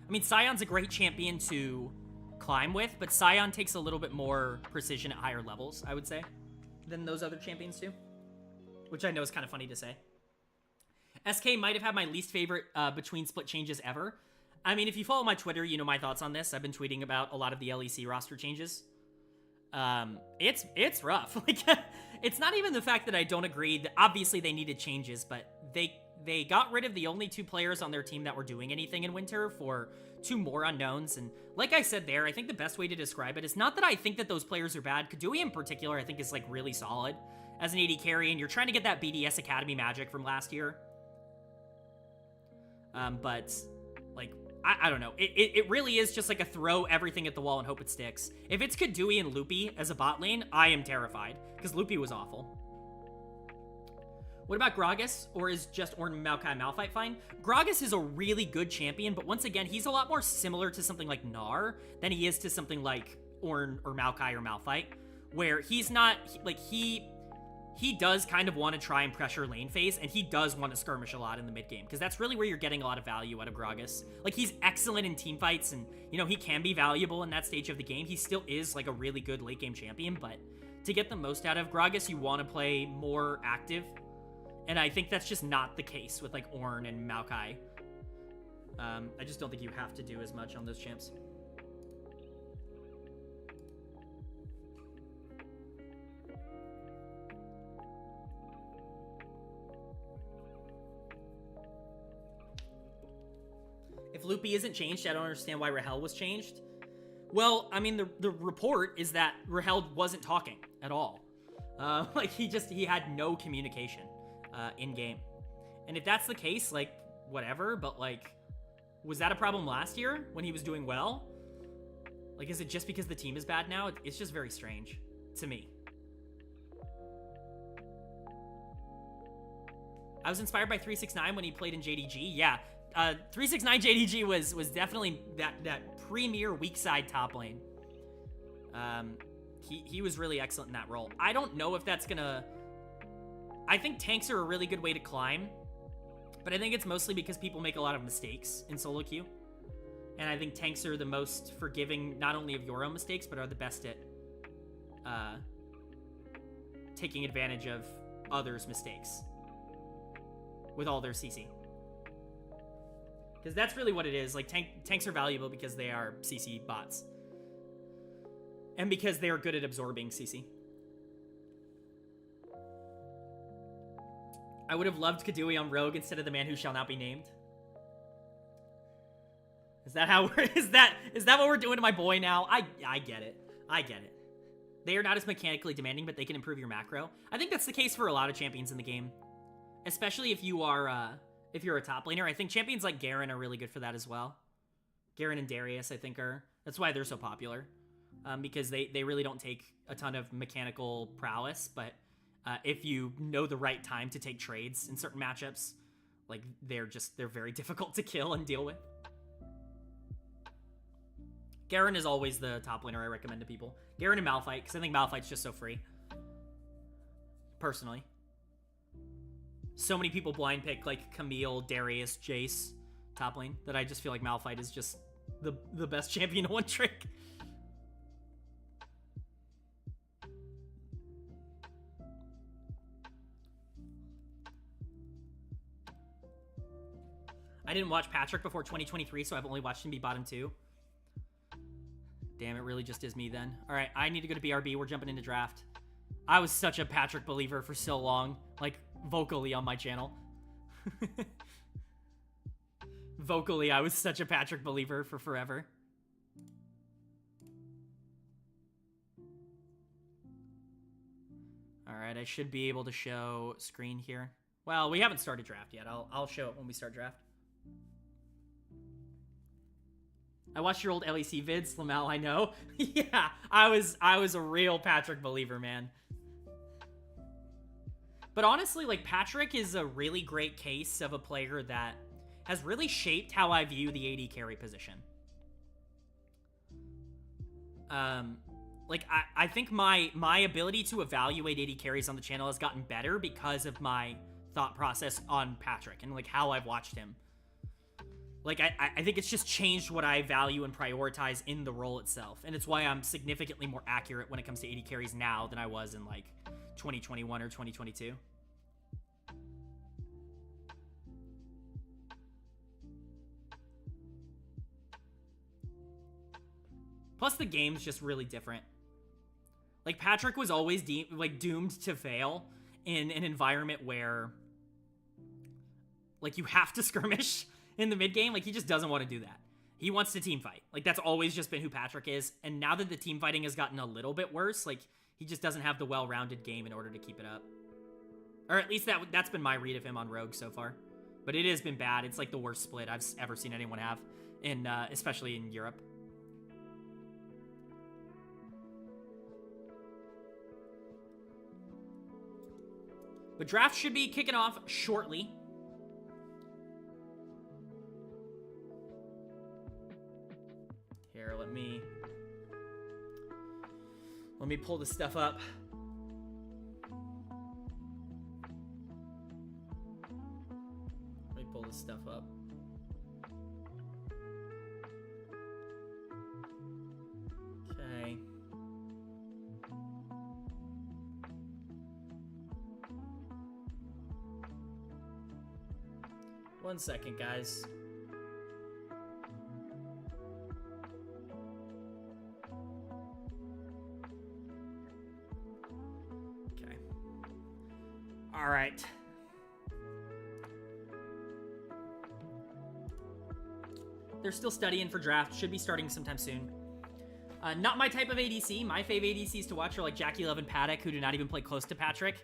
I mean, Sion's a great champion to climb with, but Sion takes a little bit more precision at higher levels, I would say, than those other champions do. Which I know is kind of funny to say. SK might have had my least favorite between split changes ever. I mean, if you follow my Twitter, you know my thoughts on this. I've been tweeting about a lot of the LEC roster changes. It's rough. Like, it's not even the fact that I don't agree that obviously they needed changes, but they got rid of the only 2 players on their team that were doing anything in winter for two more unknowns. And like I said there, I think the best way to describe it is not that I think that those players are bad. Kadui in particular, I think is like really solid as an AD carry, and you're trying to get that BDS Academy magic from last year. But like, I don't know. It really is just like a throw everything at the wall and hope it sticks. If it's Kadui and Loopy as a bot lane, I am terrified because Loopy was awful. What about Gragas, or is just Ornn Maokai Malphite fine? Gragas is a really good champion, but once again, he's a lot more similar to something like Gnar than he is to something like Ornn or Maokai or Malphite, where he's not, like, he does kind of want to try and pressure lane phase, and he does want to skirmish a lot in the mid game, because that's really where you're getting a lot of value out of Gragas. Like, he's excellent in team fights, and, you know, he can be valuable in that stage of the game. He still is, like, a really good late game champion, but to get the most out of Gragas, you want to play more active. And I think that's just not the case with, like, Ornn and Maokai. I just don't think you have to do as much on those champs. If Loopy isn't changed, I don't understand why Rahel was changed. Well, I mean, the report is that Rahel wasn't talking at all. Like, he had no communication in-game. And if that's the case, like, whatever, but, like, was that a problem last year when he was doing well? Like, is it just because the team is bad now? It's just very strange to me. I was inspired by 369 when he played in JDG. Yeah, 369 JDG was definitely that premier weak side top lane. He was really excellent in that role. I don't know if that's gonna... I think tanks are a really good way to climb, but I think it's mostly because people make a lot of mistakes in solo queue. And I think tanks are the most forgiving, not only of your own mistakes, but are the best at taking advantage of others' mistakes with all their CC. Because that's really what it is. Like, tanks are valuable because they are CC bots. And because they are good at absorbing CC. I would have loved Kadui on Rogue instead of the man who shall not be named. Is that how we're, is that what we're doing to my boy now? I get it. I get it. They are not as mechanically demanding, but they can improve your macro. I think that's the case for a lot of champions in the game. Especially if you are, if you're a top laner. I think champions like Garen are really good for that as well. Garen and Darius, I think, that's why they're so popular. Because they really don't take a ton of mechanical prowess, but if you know the right time to take trades in certain matchups, like, they're very difficult to kill and deal with. Garen is always the top laner I recommend to people. Garen and Malphite, because I think Malphite's just so free. Personally. So many people blind pick, like, Camille, Darius, Jace, top lane, that I just feel like Malphite is just the best champion one trick. I didn't watch Patrick before 2023, so I've only watched him be bottom 2. Damn, it really just is me then. All right, I need to go to BRB. We're jumping into draft. I was such a Patrick believer for so long, like, vocally on my channel. Vocally, I was such a Patrick believer for forever. All right, I should be able to show screen here. Well, we haven't started draft yet. I'll show it when we start draft. I watched your old LEC vids, Lamel, I know. Yeah, I was a real Patrick believer, man. But honestly, like, Patrick is a really great case of a player that has really shaped how I view the AD carry position. Like, I think my ability to evaluate AD carries on the channel has gotten better because of my thought process on Patrick and, like, how I've watched him. Like, I think it's just changed what I value and prioritize in the role itself. And it's why I'm significantly more accurate when it comes to AD carries now than I was in, like, 2021 or 2022. Plus, the game's just really different. Like, Patrick was always doomed to fail in an environment where, like, you have to skirmish in the mid game. Like, he just doesn't want to do that. He wants to team fight. Like, that's always just been who Patrick is. And now that the team fighting has gotten a little bit worse, like, he just doesn't have the well-rounded game in order to keep it up. Or at least that's been my read of him on Rogue so far. But it has been bad. It's like the worst split I've ever seen anyone have, in especially in Europe. But draft should be kicking off shortly. Here, let me pull this stuff up. Let me pull this stuff up. Okay. One second, guys. Okay. All right. They're still studying for draft. Should be starting sometime soon. Not my type of ADC. My fave ADCs to watch are like Jackie Love and Paddock, who do not even play close to Patrick.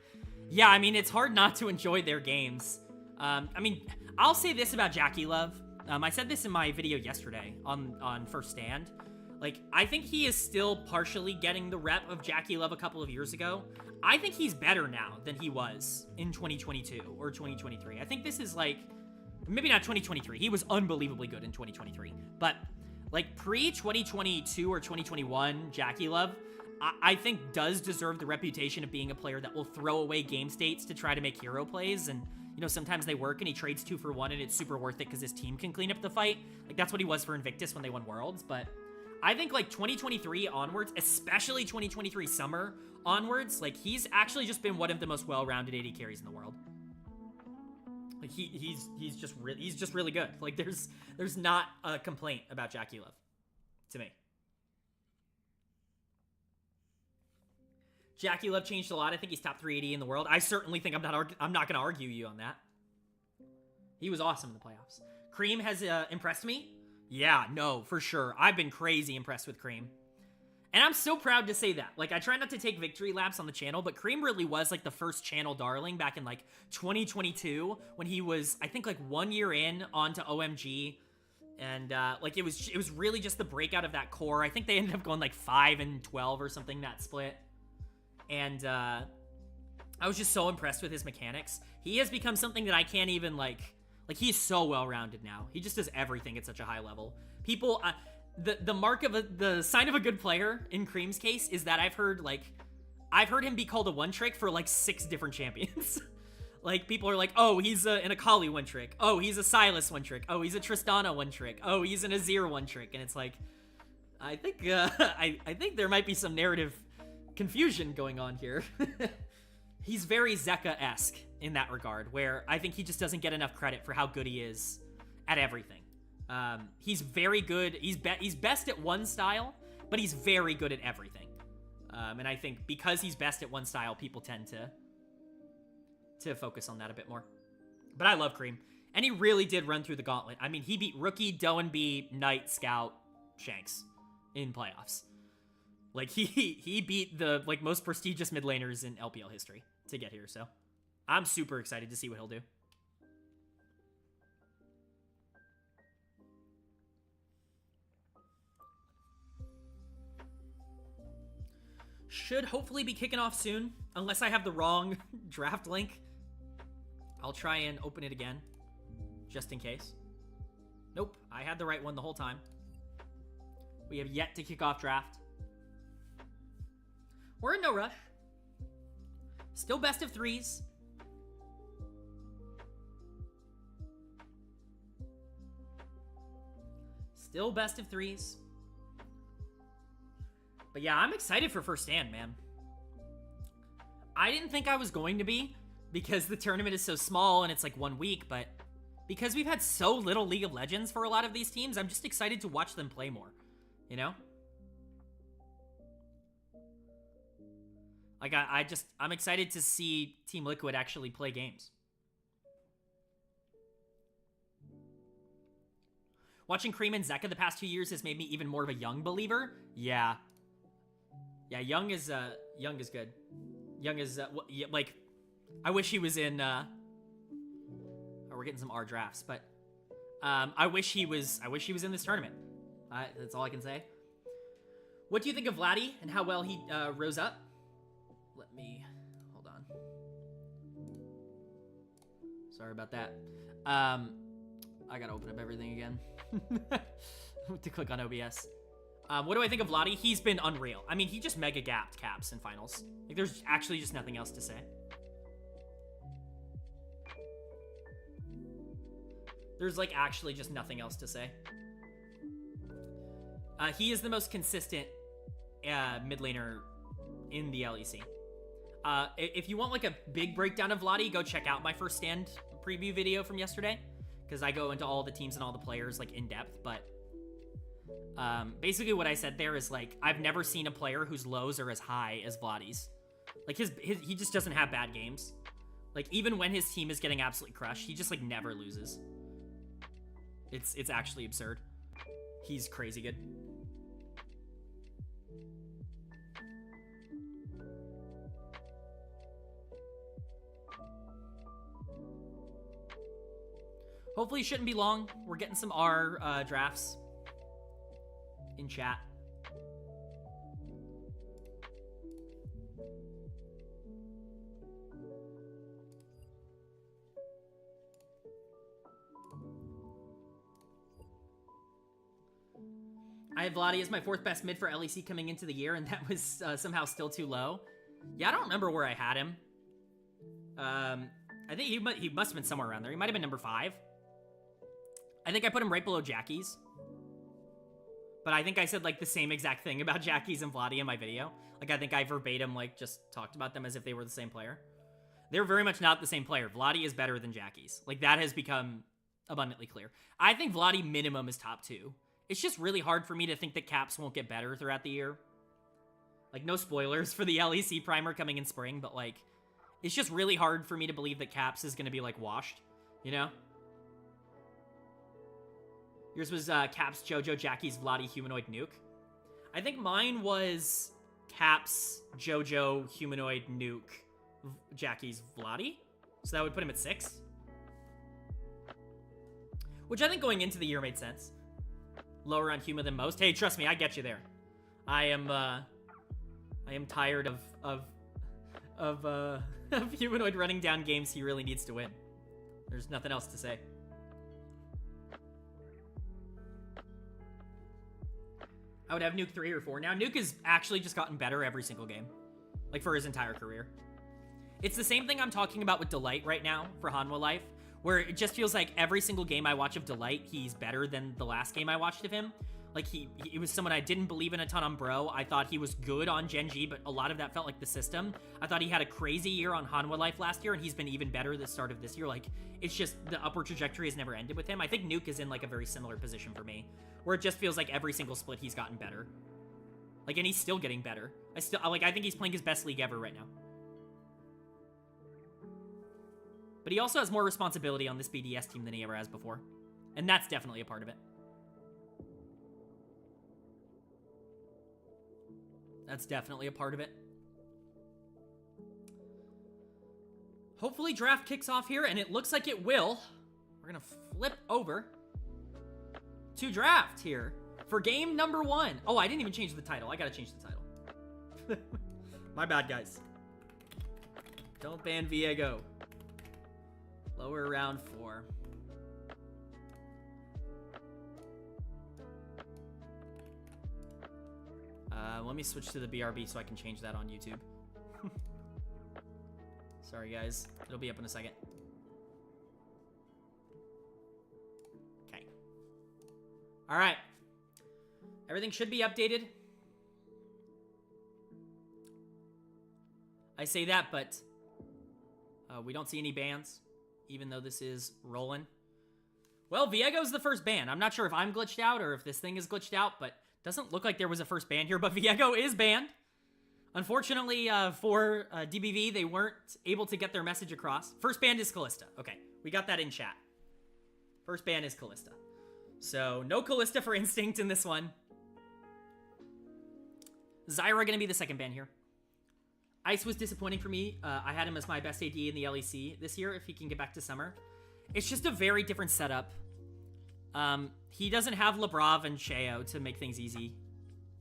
Yeah, I mean, it's hard not to enjoy their games. I mean, I'll say this about Jackie Love. I said this in my video yesterday on First Stand. Like, I think he is still partially getting the rep of Jackie Love a couple of years ago. I think he's better now than he was in 2022 or 2023. I think this is like, maybe not 2023. He was unbelievably good in 2023. But like pre-2022 or 2021, Jackie Love, I think does deserve the reputation of being a player that will throw away game states to try to make hero plays. And, you know, sometimes they work and he trades 2 for 1 and it's super worth it because his team can clean up the fight. Like, that's what he was for Invictus when they won Worlds. But I think like 2023 onwards, especially 2023 summer onwards, like he's actually just been one of the most well-rounded AD carries in the world. Like he's just really good. Like there's not a complaint about Jackie Love to me. Jackie Love changed a lot. I think he's top 380 in the world. I certainly think I'm not going to argue you on that. He was awesome in the playoffs. Cream has impressed me. Yeah, no, for sure. I've been crazy impressed with Cream. And I'm so proud to say that. Like, I try not to take victory laps on the channel, but Cream really was, like, the first channel darling back in, like, 2022 when he was, I think, like, 1 year in onto OMG. And, like, it was really just the breakout of that core. I think they ended up going, like, 5-12 or something, that split. And, I was just so impressed with his mechanics. He has become something that I can't even, like, he's so well-rounded now. He just does everything at such a high level. People, the mark of the sign of a good player in Cream's case is that I've heard him be called a one-trick for, like, 6 different champions. Like, people are like, oh, he's an Akali one-trick. Oh, he's a Sylas one-trick. Oh, he's a Tristana one-trick. Oh, he's an Azir one-trick. And it's like, I think, I think there might be some narrative confusion going on here. He's very Zeka-esque in that regard, where I think he just doesn't get enough credit for how good he is at everything. He's very good. He's best at one style, but he's very good at everything. And I think because he's best at one style, people tend to focus on that a bit more. But I love Cream. And he really did run through the gauntlet. I mean, he beat Rookie, Doenby, Knight, Scout, Shanks in playoffs. Like, he beat the, like, most prestigious mid laners in LPL history to get here, so I'm super excited to see what he'll do. Should hopefully be kicking off soon, unless I have the wrong draft link. I'll try and open it again, just in case. Nope, I had the right one the whole time. We have yet to kick off draft. We're in no rush. Still best of 3s. Still best of 3s. But yeah, I'm excited for First Stand, man. I didn't think I was going to be, because the tournament is so small and it's like 1 week, but because we've had so little League of Legends for a lot of these teams, I'm just excited to watch them play more, you know? Like, I'm excited to see Team Liquid actually play games. Watching Cream and Zeka the past 2 years has made me even more of a Young believer. Yeah. Yeah, Young is good. Young is, like, I wish he was in, oh, we're getting some R drafts, but, I wish he was in this tournament. That's all I can say. What do you think of Vladdy and how well he, rose up? Let me, hold on. Sorry about that. I gotta open up everything again. To click on OBS. What do I think of Vladdy? He's been unreal. I mean, he just mega gapped Caps in finals. Like, there's actually just nothing else to say. There's, like, actually just nothing else to say. He is the most consistent mid laner in the LEC. If you want, like, a big breakdown of Vladdy, go check out my first stand preview video from yesterday. Because I go into all the teams and all the players, like, in depth, but... basically what I said there is, like, I've never seen a player whose lows are as high as Vladdy's. Like, he just doesn't have bad games. Like, even when his team is getting absolutely crushed, he just, like, never loses. It's actually absurd. He's crazy good. Hopefully it shouldn't be long. We're getting some R drafts in chat. I had Vladdy as my 4th best mid for LEC coming into the year, and that was somehow still too low. Yeah, I don't remember where I had him. I think he must have been somewhere around there. He might have been number 5. I think I put him right below Jackie's. But I think I said, like, the same exact thing about Jackie's and Vladdy in my video. Like, I think I verbatim, like, just talked about them as if they were the same player. They're very much not the same player. Vladdy is better than Jackie's. Like, that has become abundantly clear. I think Vladdy minimum is top 2. It's just really hard for me to think that Caps won't get better throughout the year. Like, no spoilers for the LEC primer coming in spring, but, like, it's just really hard for me to believe that Caps is going to be, like, washed, you know? Yours was Caps, Jojo, Jackie's, Vladdy, Humanoid, Nuke. I think mine was Caps, Jojo, Humanoid, Nuke, Jackie's, Vladdy. So that would put him at 6. Which I think going into the year made sense. Lower on Huma than most. Hey, trust me, I get you there. I am tired of Humanoid running down games he really needs to win. There's nothing else to say. I would have Nuke 3 or 4. Now, Nuke has actually just gotten better every single game. Like, for his entire career. It's the same thing I'm talking about with Delight right now for Hanwha Life, where it just feels like every single game I watch of Delight, he's better than the last game I watched of him. Like, he was someone I didn't believe in a ton on Bro. I thought he was good on Gen G, but a lot of that felt like the system. I thought he had a crazy year on Hanwha Life last year, and he's been even better the start of this year. Like, it's just, the upward trajectory has never ended with him. I think Nuke is in, like, a very similar position for me, where it just feels like every single split he's gotten better. Like, and he's still getting better. I think he's playing his best league ever right now. But he also has more responsibility on this BDS team than he ever has before. And that's definitely a part of it. That's definitely a part of it. Hopefully draft kicks off here, and it looks like it will. We're gonna flip over to draft here for game number 1. Oh, I didn't even change the title. I gotta change the title. My bad, guys. Don't ban Viego. Lower round 4. Let me switch to the BRB so I can change that on YouTube. Sorry, guys. It'll be up in a second. Okay. All right. Everything should be updated. I say that, but we don't see any bans, even though this is rolling. Well, Viego's the first ban. I'm not sure if I'm glitched out or if this thing is glitched out, but doesn't look like there was a first ban here, but Viego is banned. Unfortunately, for DBV, they weren't able to get their message across. First ban is Callista. Okay, we got that in chat. First ban is Callista. So no Callista for Instinct in this one. Zyra gonna be the second ban here. Ice was disappointing for me. I had him as my best AD in the LEC this year if he can get back to summer. It's just a very different setup. He doesn't have Labrav and Sheo to make things easy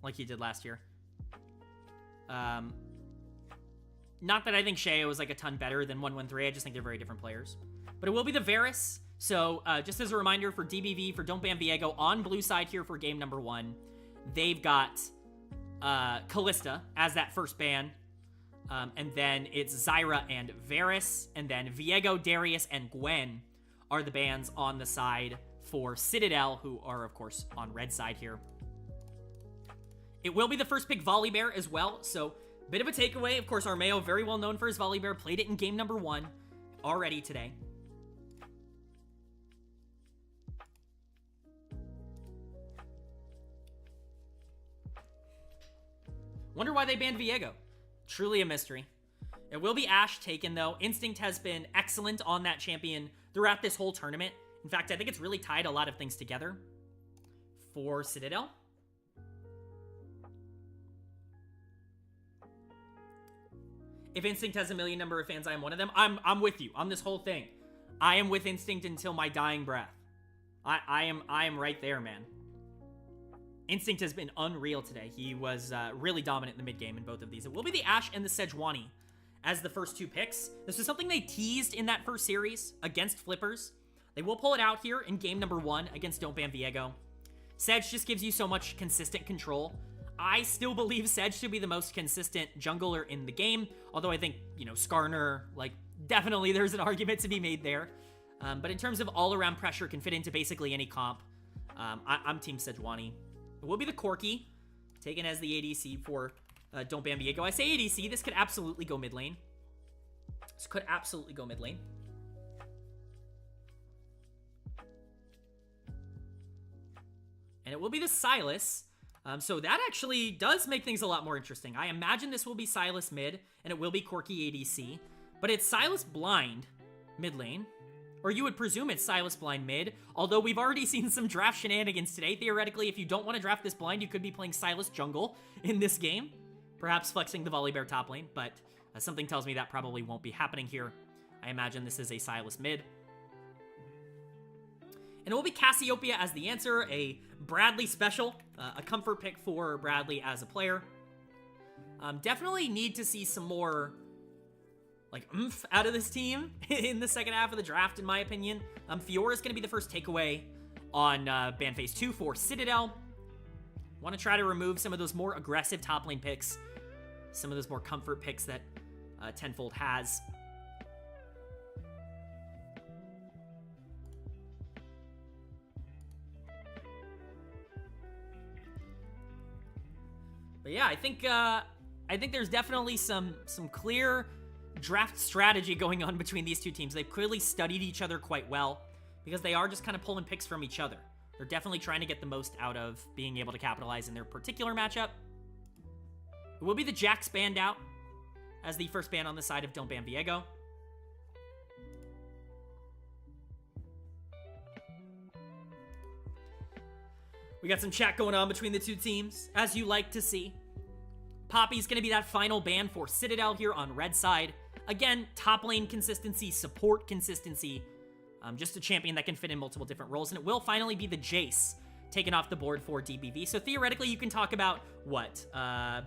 like he did last year. Not that I think Sheo is like a ton better than 113. I just think they're very different players. But it will be the Varus. So just as a reminder for DBV, for Don't Ban Viego, on blue side here for game number 1, they've got Callista as that first ban. And then it's Zyra and Varus. And then Viego, Darius, and Gwen are the bans on the side for Citadel, who are, of course, on red side here. It will be the first pick Volibear as well, so bit of a takeaway. Of course, Armeo, very well known for his Volibear, played it in game number 1 already today. Wonder why they banned Viego. Truly a mystery. It will be Ashe taken, though. Instinct has been excellent on that champion throughout this whole tournament. In fact, I think it's really tied a lot of things together for Citadel. If Instinct has a million number of fans, I am one of them. I'm with you on this whole thing. I am with Instinct until my dying breath. I am right there, man. Instinct has been unreal today. He was really dominant in the mid game in both of these. It will be the Ashe and the Sejuani as the first 2 picks. This was something they teased in that first series against Flippers. They will pull it out here in game number 1 against Don't Ban Viego. Sedge just gives you so much consistent control. I still believe Sedge should be the most consistent jungler in the game, although I think, you know, Skarner, like, definitely there's an argument to be made there. But in terms of all-around pressure, can fit into basically any comp. I'm Team Sejuani. It will be the Corki, taken as the ADC for Don't Ban Viego. I say ADC, this could absolutely go mid lane. This could absolutely go mid lane. And it will be the Sylas. So that actually does make things a lot more interesting. I imagine this will be Sylas mid, and it will be Corki ADC. But it's Sylas blind mid lane. Or you would presume it's Sylas blind mid, although we've already seen some draft shenanigans today. Theoretically, if you don't want to draft this blind, you could be playing Sylas jungle in this game. Perhaps flexing the Volibear top lane, but something tells me that probably won't be happening here. I imagine this is a Sylas mid. And it will be Cassiopeia as the answer, a Bradley special, a comfort pick for Bradley as a player. Definitely need to see some more, like, oomph out of this team in the second half of the draft, in my opinion. Fiora is going to be the first takeaway on ban phase 2 for Citadel. Want to try to remove some of those more aggressive top lane picks, some of those more comfort picks that Tenfold has. But yeah, I think there's definitely some clear draft strategy going on between these two teams. They've clearly studied each other quite well because they are just kind of pulling picks from each other. They're definitely trying to get the most out of being able to capitalize in their particular matchup. It will be the Jax banned out as the first ban on the side of Don't Ban Viego. We got some chat going on between the two teams, as you like to see. Poppy's going to be that final ban for Citadel here on red side. Again, top lane consistency, support consistency. Just a champion that can fit in multiple different roles. And it will finally be the Jace taken off the board for DBV. So theoretically, you can talk about, what? A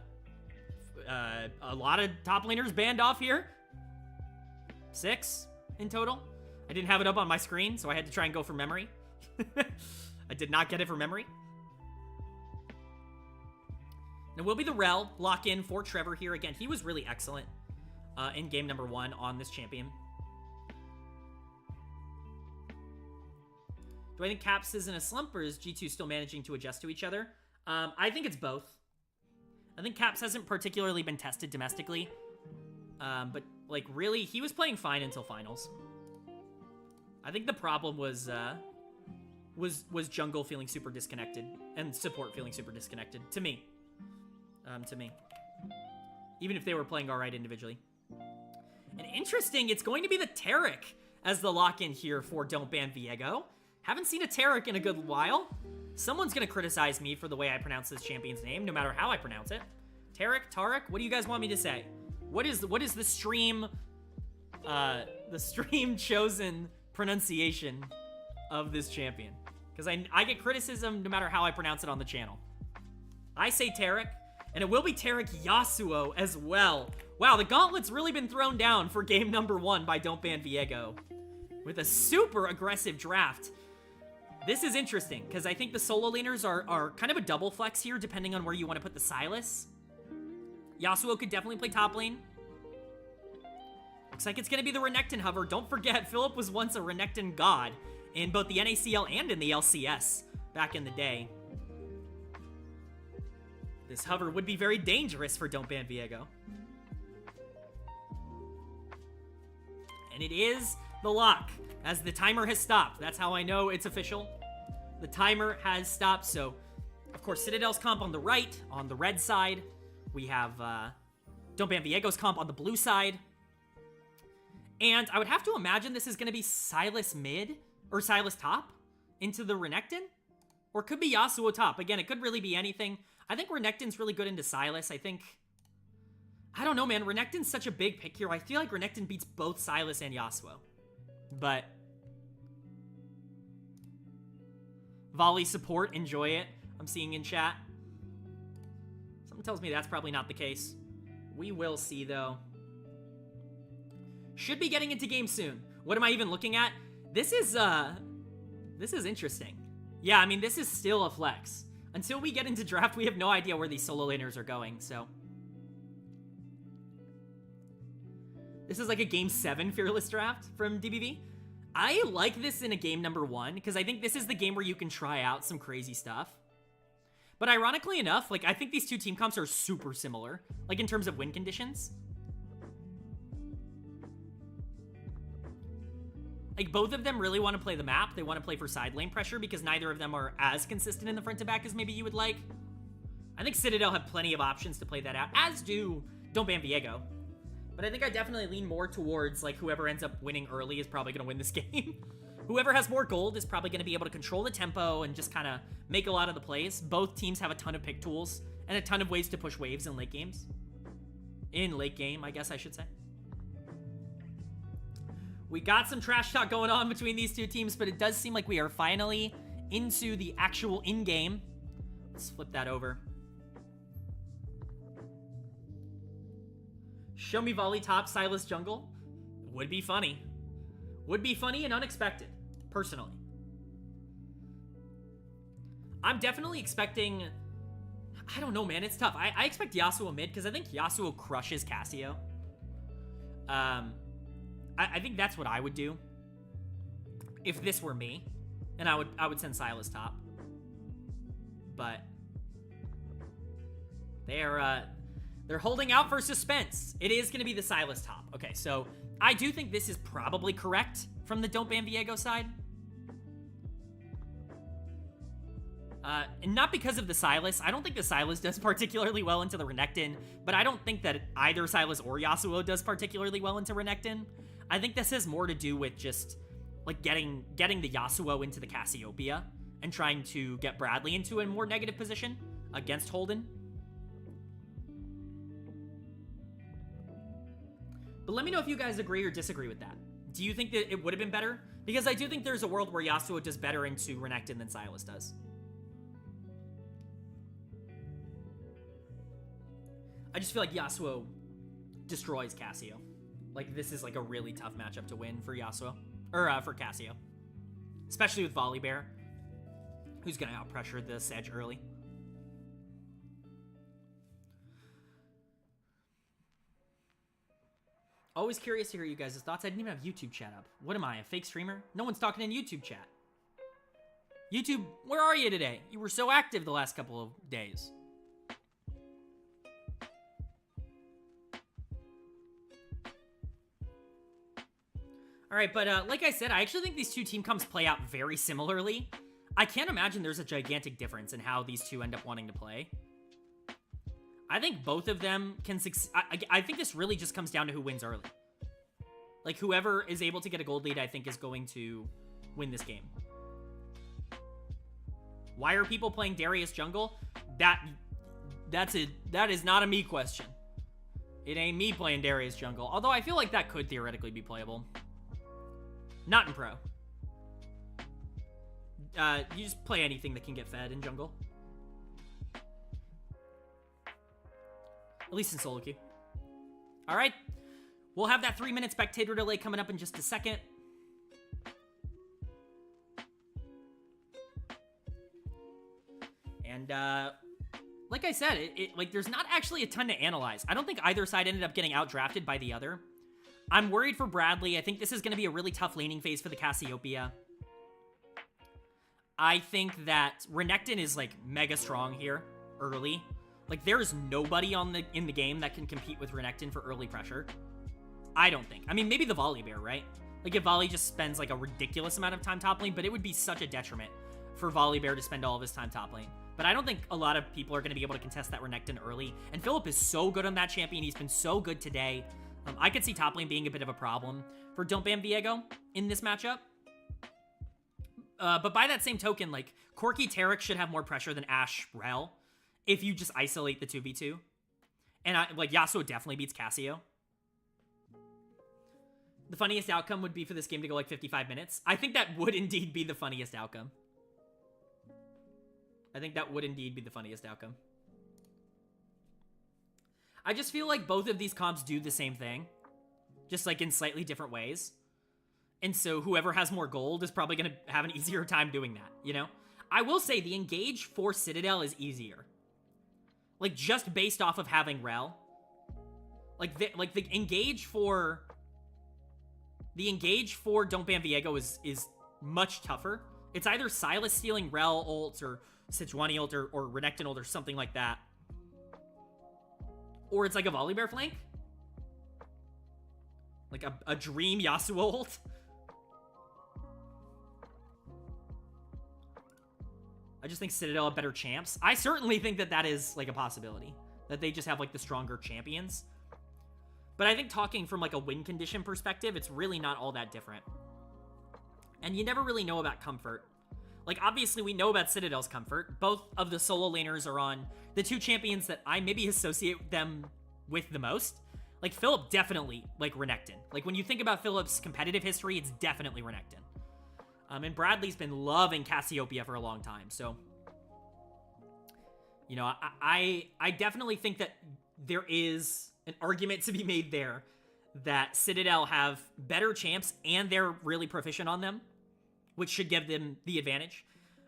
lot of top laners banned off here? 6 in total? I didn't have it up on my screen, so I had to try and go from memory. I did not get it from memory. It will be the Rel lock-in for Trevor here. Again, he was really excellent in game number 1 on this champion. Do I think Caps is in a slump, or is G2 still managing to adjust to each other? I think it's both. I think Caps hasn't particularly been tested domestically. But, like, really, he was playing fine until finals. I think the problem was jungle feeling super disconnected and support feeling super disconnected, to me. Even if they were playing all right individually. And interesting, it's going to be the Taric as the lock-in here for Don't Ban Viego. Haven't seen a Tarek in a good while. Someone's gonna criticize me for the way I pronounce this champion's name, no matter how I pronounce it. Tarek, what do you guys want me to say? What is the stream chosen pronunciation of this champion? Because I get criticism no matter how I pronounce it on the channel. I say Tarek, and it will be Tarek Yasuo as well. Wow, the gauntlet's really been thrown down for game number 1 by Don't Ban Viego with a super aggressive draft. This is interesting, because I think the solo laners are kind of a double flex here, depending on where you want to put the Sylas. Yasuo could definitely play top lane. Looks like it's going to be the Renekton hover. Don't forget, Philip was once a Renekton god in both the NACL and in the LCS back in the day. This hover would be very dangerous for Don't Ban Viego. And it is the lock, as the timer has stopped. That's how I know it's official. The timer has stopped, so of course Citadel's comp on the right, on the red side. We have Don't Ban Viego's comp on the blue side. And I would have to imagine this is going to be Sylas mid, or Sylas top, into the Renekton. Or it could be Yasuo top. Again, it could really be anything. I think Renekton's really good into Sylas. I don't know, man. Renekton's such a big pick here. I feel like Renekton beats both Sylas and Yasuo. But volley support, enjoy it. I'm seeing in chat. Something tells me that's probably not the case. We will see, though. Should be getting into game soon. What am I even looking at? This is interesting. Yeah, I mean, this is still a flex. Until we get into draft, we have no idea where these solo laners are going, so. This is like a game 7 Fearless draft from DBV. I like this in a game number 1, because I think this is the game where you can try out some crazy stuff. But ironically enough, like, I think these two team comps are super similar, like, in terms of win conditions. Like, both of them really want to play the map. They want to play for side lane pressure because neither of them are as consistent in the front to back as maybe you would like. I think Citadel have plenty of options to play that out, as do Don't Ban Viego. But I think I definitely lean more towards, like, whoever ends up winning early is probably going to win this game. Whoever has more gold is probably going to be able to control the tempo and just kind of make a lot of the plays. Both teams have a ton of pick tools and a ton of ways to push waves in late games. In late game, I guess I should say. We got some trash talk going on between these two teams, but it does seem like we are finally into the actual in-game. Let's flip that over. Show me volley top, Sylas jungle. Would be funny. Would be funny and unexpected, personally. I'm definitely expecting... I don't know, man. It's tough. I expect Yasuo mid, because I think Yasuo crushes Cassio. I think that's what I would do if this were me, and I would send Sylas top. But they're holding out for suspense. It is going to be the Sylas top. Okay, so I do think this is probably correct from the Don't Ban Viego side. And not because of the Sylas. I don't think the Sylas does particularly well into the Renekton, but I don't think that either Sylas or Yasuo does particularly well into Renekton. I think this has more to do with just, like, getting the Yasuo into the Cassiopeia and trying to get Bradley into a more negative position against Holden. But let me know if you guys agree or disagree with that. Do you think that it would have been better? Because I do think there's a world where Yasuo does better into Renekton than Sylas does. I just feel like Yasuo destroys Cassio. Like, this is, like, a really tough matchup to win for Yasuo. Or, for Cassio. Especially with Volibear, who's gonna outpressure the Sedge early. Always curious to hear you guys' thoughts. I didn't even have YouTube chat up. What am I, a fake streamer? No one's talking in YouTube chat. YouTube, where are you today? You were so active the last couple of days. All right, but like I said, I actually think these two team comps play out very similarly. I can't imagine there's a gigantic difference in how these two end up wanting to play. I think both of them can succeed. I think this really just comes down to who wins early. Like, whoever is able to get a gold lead, I think, is going to win this game. Why are people playing Darius jungle? That is not a me question. It ain't me playing Darius jungle. Although I feel like that could theoretically be playable. Not in pro. You just play anything that can get fed in jungle. At least in solo queue. All right. We'll have that 3-minute spectator delay coming up in just a second. And, like I said, like, there's not actually a ton to analyze. I don't think either side ended up getting outdrafted by the other. I'm worried for Bradley. I think this is going to be a really tough laning phase for the Cassiopeia. I think that Renekton is, like, mega strong here early. Like, there is nobody in the game that can compete with Renekton for early pressure. I don't think. I mean, maybe the Volley Bear, right? Like, if Volley just spends, like, a ridiculous amount of time top lane, but it would be such a detriment for Volley Bear to spend all of his time top lane. But I don't think a lot of people are going to be able to contest that Renekton early. And Philip is so good on that champion. He's been so good today. I could see top lane being a bit of a problem for Don't Ban Viego in this matchup. But by that same token, like, Corki Taric should have more pressure than Ashe Rel if you just isolate the 2v2. And, like, Yasuo definitely beats Cassio. The funniest outcome would be for this game to go, like, 55 minutes. I think that would indeed be the funniest outcome. I think that would indeed be the funniest outcome. I just feel like both of these comps do the same thing, just like in slightly different ways. And so whoever has more gold is probably going to have an easier time doing that, you know? I will say the engage for Citadel is easier. Like, just based off of having Rel. Like the engage for Don't Ban Viego is much tougher. It's either Silas stealing Rel ults or Sejuani ult or Renekton ult or something like that. Or it's like a Volley Bear flank. Like a Dream Yasuo ult. I just think Citadel have better champs. I certainly think that is like a possibility. That they just have like the stronger champions. But I think talking from like a win condition perspective, it's really not all that different. And you never really know about comfort. Like, obviously, we know about Citadel's comfort. Both of the solo laners are on the two champions that I maybe associate them with the most. Like, Philip definitely, like, Renekton. Like, when you think about Philip's competitive history, it's definitely Renekton. And Bradley's been loving Cassiopeia for a long time, so... You know, I definitely think that there is an argument to be made there that Citadel have better champs and they're really proficient on them, which should give them the advantage.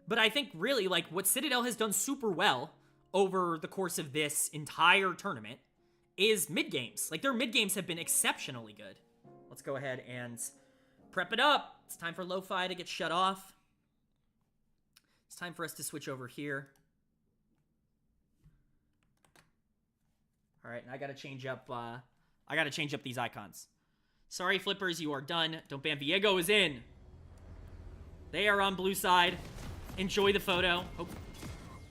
But I think really, like, what Citadel has done super well over the course of this entire tournament is mid-games. Like, their mid-games have been exceptionally good. Let's go ahead and prep it up. It's time for Lo-Fi to get shut off. It's time for us to switch over here. All right, and I gotta change up these icons. Sorry, Flippers, you are done. Don't Ban Viego is in. They are on blue side. Enjoy the photo.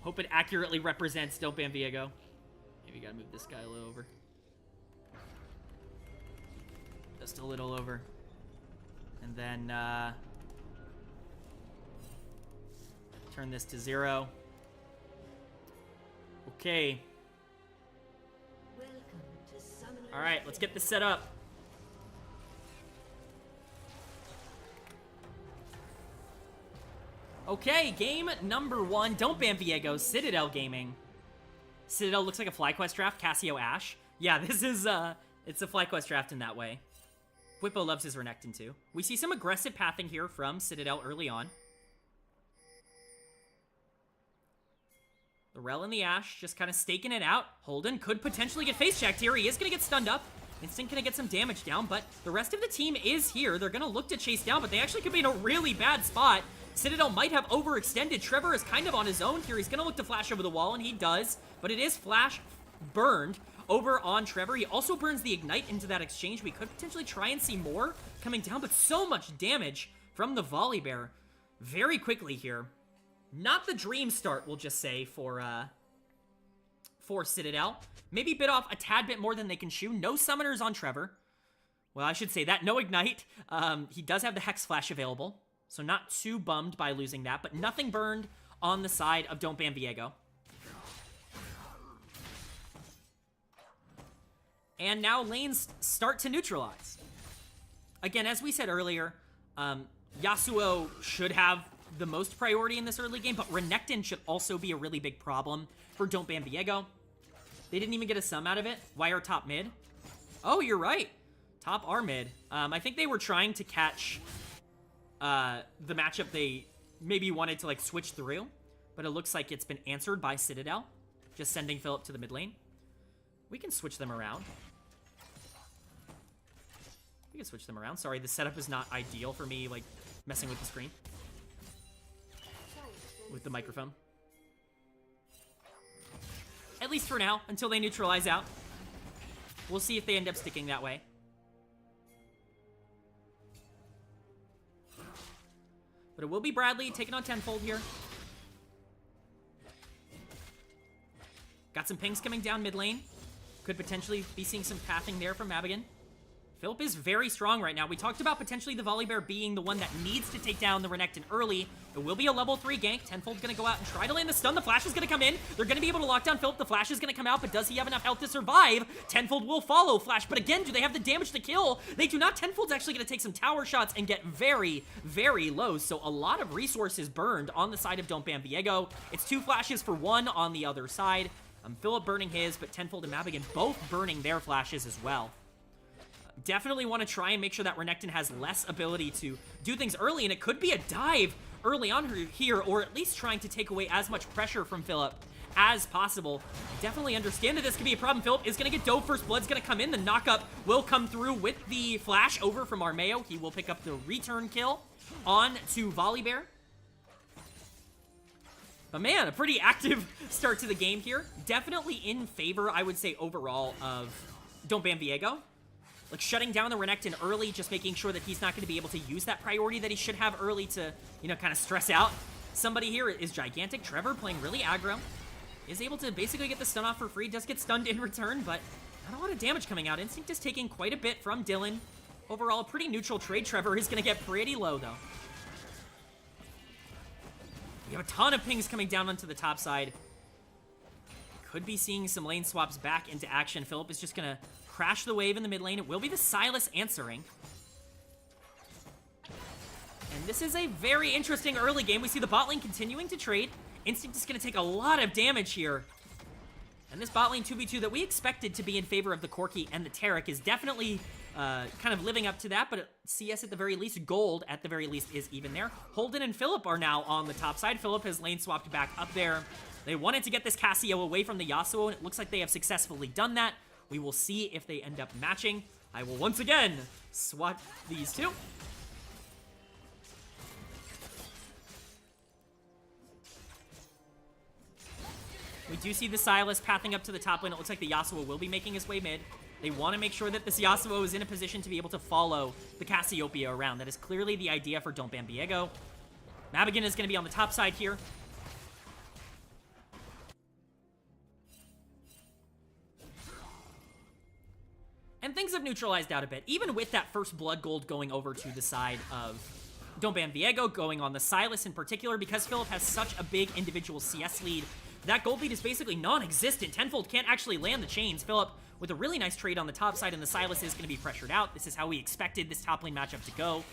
Hope it accurately represents Don't Ban Viego. Maybe gotta move this guy a little over. Just a little over. And then, turn this to 0. Okay. All right, let's get this set up. Okay, game number 1. Don't Ban Viego, Citadel Gaming. Citadel looks like a FlyQuest draft, Cassio Ashe. Yeah, this is, it's a FlyQuest draft in that way. Whippo loves his Renekton too. We see some aggressive pathing here from Citadel early on. The Rel and the Ashe just kind of staking it out. Holden could potentially get face-checked here. He is going to get stunned up. Instinct going to get some damage down, but the rest of the team is here. They're going to look to chase down, but they actually could be in a really bad spot. Citadel might have overextended. Trevor is kind of on his own here. He's going to look to flash over the wall, and he does, but it is flash burned over on Trevor. He also burns the Ignite into that exchange. We could potentially try and see more coming down, but so much damage from the Volley Bear very quickly here. Not the dream start, we'll just say, for Citadel. Maybe bit off a tad bit more than they can chew. No summoners on Trevor. Well, I should say that. No Ignite. He does have the Hex Flash available, so not too bummed by losing that, but nothing burned on the side of Don't Ban Viego. And now lanes start to neutralize. Again, as we said earlier, Yasuo should have the most priority in this early game, but Renekton should also be a really big problem for Don't Ban Viego. They didn't even get a sum out of it. Why are top mid? Oh, you're right. Top are mid. I think they were trying to catch the matchup they maybe wanted to like switch through, but it looks like it's been answered by Citadel, just sending Philip to the mid lane. We can switch them around. We can switch them around. Sorry, the setup is not ideal for me, like, messing with the screen. With the microphone. At least for now, until they neutralize out. We'll see if they end up sticking that way. But it will be Bradley taking on Tenfold here. Got some pings coming down mid lane. Could potentially be seeing some pathing there from Mabigin. Philip is very strong right now. We talked about potentially the Volibear being the one that needs to take down the Renekton early. It will be a level 3 gank. Tenfold's going to go out and try to land the stun. The flash is going to come in. They're going to be able to lock down Philip. The flash is going to come out, but does he have enough health to survive? Tenfold will follow flash, but again, do they have the damage to kill? They do not. Tenfold's actually going to take some tower shots and get very, very low. So a lot of resources burned on the side of Don't Ban Viego. It's 2 flashes for 1 on the other side. Philip burning his, but Tenfold and Mabigin both burning their flashes as well. Definitely want to try and make sure that Renekton has less ability to do things early, and it could be a dive early on here, or at least trying to take away as much pressure from Philip as possible. Definitely understand that this could be a problem. Philip is going to get dove. First Blood's going to come in. The knockup will come through with the flash over from Armeo. He will pick up the return kill on to Volibear. But man, a pretty active start to the game here. Definitely in favor, I would say, overall of Don't Ban Viego. Like, shutting down the Renekton early, just making sure that he's not going to be able to use that priority that he should have early to, you know, kind of stress out somebody here is gigantic. Trevor playing really aggro. Is able to basically get the stun off for free. Does get stunned in return, but not a lot of damage coming out. Instinct is taking quite a bit from Dylan. Overall, a pretty neutral trade. Trevor is going to get pretty low, though. We have a ton of pings coming down onto the top side. Could be seeing some lane swaps back into action. Philip is just going to crash the wave in the mid lane. It will be the Sylas answering. And this is a very interesting early game. We see the bot lane continuing to trade. Instinct is going to take a lot of damage here. And this bot lane 2v2 that we expected to be in favor of the Corki and the Taric is definitely kind of living up to that, but CS at the very least, gold at the very least is even there. Holden and Philip are now on the top side. Philip has lane swapped back up there. They wanted to get this Cassio away from the Yasuo, and it looks like they have successfully done that. We will see if they end up matching. I will once again swap these two. We do see the Sylas pathing up to the top lane. It looks like the Yasuo will be making his way mid. They want to make sure that this Yasuo is in a position to be able to follow the Cassiopeia around. That is clearly the idea for Don't Ban Viego. Mabigin is going to be on the top side here. And things have neutralized out a bit. Even with that first blood gold going over to the side of Don't Ban Viego, going on the Sylas in particular, because Philip has such a big individual CS lead, that gold lead is basically non-existent. Tenfold can't actually land the chains. Philip with a really nice trade on the top side, and the Sylas is going to be pressured out. This is how we expected this top lane matchup to go.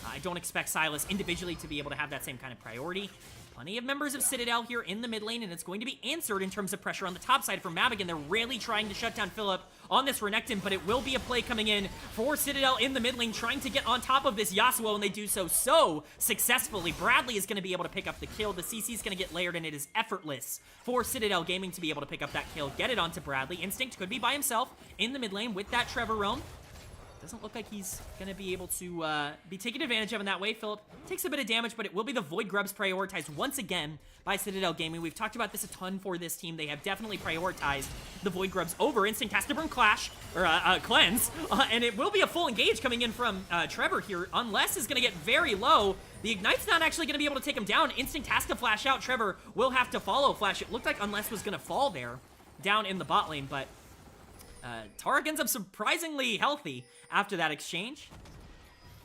I don't expect Sylas individually to be able to have that same kind of priority. Plenty of members of Citadel here in the mid lane, and it's going to be answered in terms of pressure on the top side from Mabigin. They're really trying to shut down Philip on this Renekton, but it will be a play coming in for Citadel in the mid lane, trying to get on top of this Yasuo, and they do so successfully. Bradley is going to be able to pick up the kill. The CC is going to get layered, and it is effortless for Citadel Gaming to be able to pick up that kill, get it onto Bradley. Instinct could be by himself in the mid lane with that Trevor roam. Doesn't look like he's going to be able to be taken advantage of in that way. Philip takes a bit of damage, but it will be the Void Grubs prioritized once again by Citadel Gaming. We've talked about this a ton for this team. They have definitely prioritized the Void Grubs over. Instinct has to burn Clash, or Cleanse, and it will be a full engage coming in from Trevor here. Unless is going to get very low. The Ignite's not actually going to be able to take him down. Instinct has to flash out. Trevor will have to follow Flash. It looked like Unless was going to fall there down in the bot lane, but Tarek ends up surprisingly healthy after that exchange.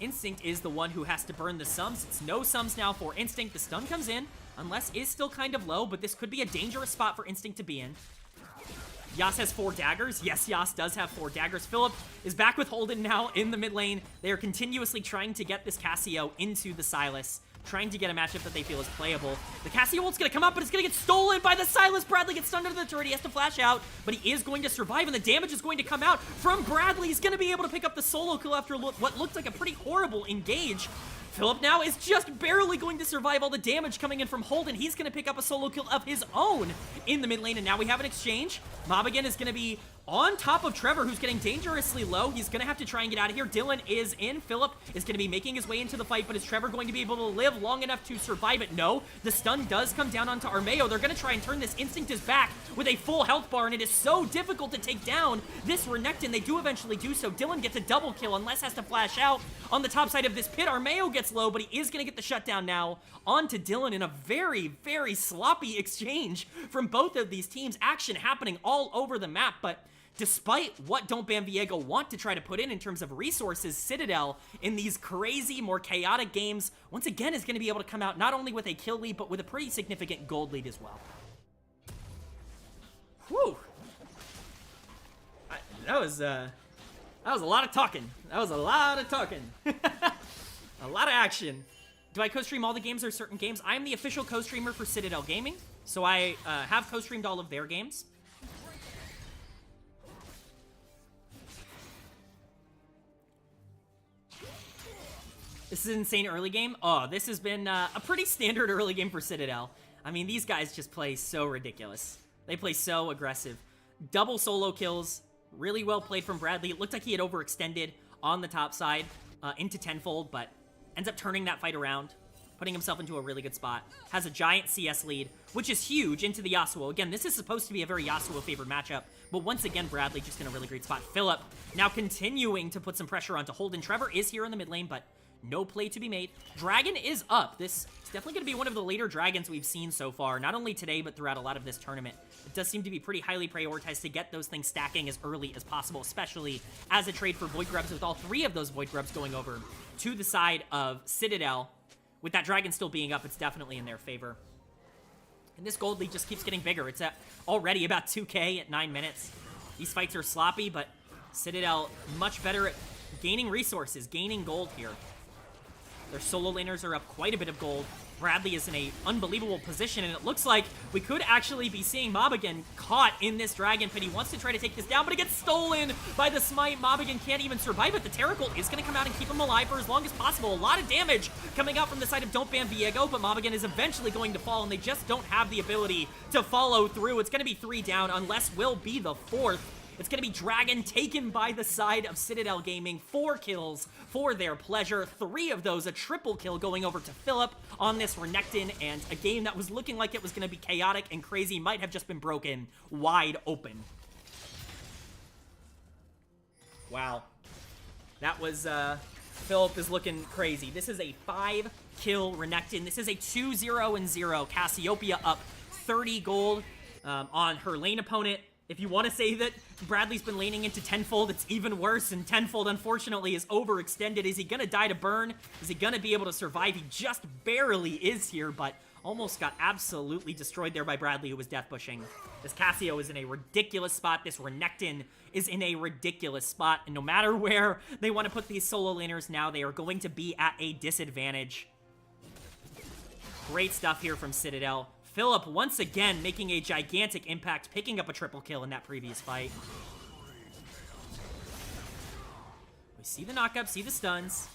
Instinct is the one who has to burn the sums. It's no sums now for Instinct. The stun comes in. Unless is still kind of low, but this could be a dangerous spot for Instinct to be in. Yas has 4 daggers. Yes, Yas does have 4 daggers. Philip is back with Holden now in the mid lane. They are continuously trying to get this Cassio into the Sylas, trying to get a matchup that they feel is playable. The Cassio ult's gonna come up, but it's gonna get stolen by the Sylas. Bradley gets stunned under the turret. He has to flash out, but he is going to survive, and the damage is going to come out from Bradley. He's gonna be able to pick up the solo kill after what looked like a pretty horrible engage. Philip now is just barely going to survive all the damage coming in from Holden. He's going to pick up a solo kill of his own in the mid lane, and now we have an exchange. Mob again is going to be on top of Trevor, who's getting dangerously low. He's going to have to try and get out of here. Dylan is in. Philip is going to be making his way into the fight, but is Trevor going to be able to live long enough to survive it? No. The stun does come down onto Armeo. They're going to try and turn this. Instinct is back with a full health bar, and it is so difficult to take down this Renekton. They do eventually do so. Dylan gets a double kill, unless has to flash out on the top side of this pit. Armeo gets low, but he is going to get the shutdown now onto Dylan in a very, very sloppy exchange from both of these teams. Action happening all over the map, but despite what Don't Ban Viego want to try to put in terms of resources, Citadel, in these crazy, more chaotic games, once again is going to be able to come out not only with a kill lead, but with a pretty significant gold lead as well. Whew. That was a lot of talking. That was a lot of talking. A lot of action. Do I co-stream all the games or certain games? I am the official co-streamer for Citadel Gaming, so I have co-streamed all of their games. This is an insane early game. Oh, this has been a pretty standard early game for Citadel. I mean, these guys just play so ridiculous. They play so aggressive. Double solo kills. Really well played from Bradley. It looked like he had overextended on the top side into tenfold, but ends up turning that fight around, putting himself into a really good spot. Has a giant CS lead, which is huge into the Yasuo. Again, this is supposed to be a very Yasuo-favored matchup, but once again, Bradley just in a really great spot. Philip now continuing to put some pressure onto Holden. Trevor is here in the mid lane, but no play to be made. Dragon is up. This is definitely going to be one of the later dragons we've seen so far, not only today, but throughout a lot of this tournament. It does seem to be pretty highly prioritized to get those things stacking as early as possible, especially as a trade for Void Grubs, with all 3 of those Void Grubs going over to the side of Citadel. With that dragon still being up, it's definitely in their favor. And this gold lead just keeps getting bigger. It's at already about 2K at 9 minutes. These fights are sloppy, but Citadel much better at gaining resources, gaining gold here. Their solo laners are up quite a bit of gold. Bradley is in a unbelievable position, and it looks like we could actually be seeing Mobigan caught in this dragon pit. He wants to try to take this down, but it gets stolen by the smite. Mobigan can't even survive it. The Terracult is going to come out and keep him alive for as long as possible. A lot of damage coming out from the side of Don't Ban Viego, but Mobigan is eventually going to fall, and they just don't have the ability to follow through. It's going to be 3 down, unless will be the 4th. It's going to be Dragon taken by the side of Citadel Gaming. 4 kills for their pleasure. 3 of those, a triple kill going over to Philip on this Renekton, and a game that was looking like it was going to be chaotic and crazy might have just been broken wide open. Wow. That was, Philip is looking crazy. This is a 5-kill Renekton. This is a 2-0-0. Cassiopeia up 30 gold on her lane opponent. If you want to say that Bradley's been laning into tenfold, it's even worse, and tenfold, unfortunately, is overextended. Is he going to die to burn? Is he going to be able to survive? He just barely is here, but almost got absolutely destroyed there by Bradley, who was death pushing. This Cassio is in a ridiculous spot. This Renekton is in a ridiculous spot, and no matter where they want to put these solo laners now, they are going to be at a disadvantage. Great stuff here from Citadel. Philip, once again, making a gigantic impact, picking up a triple kill in that previous fight. We see the knockup, see the stuns.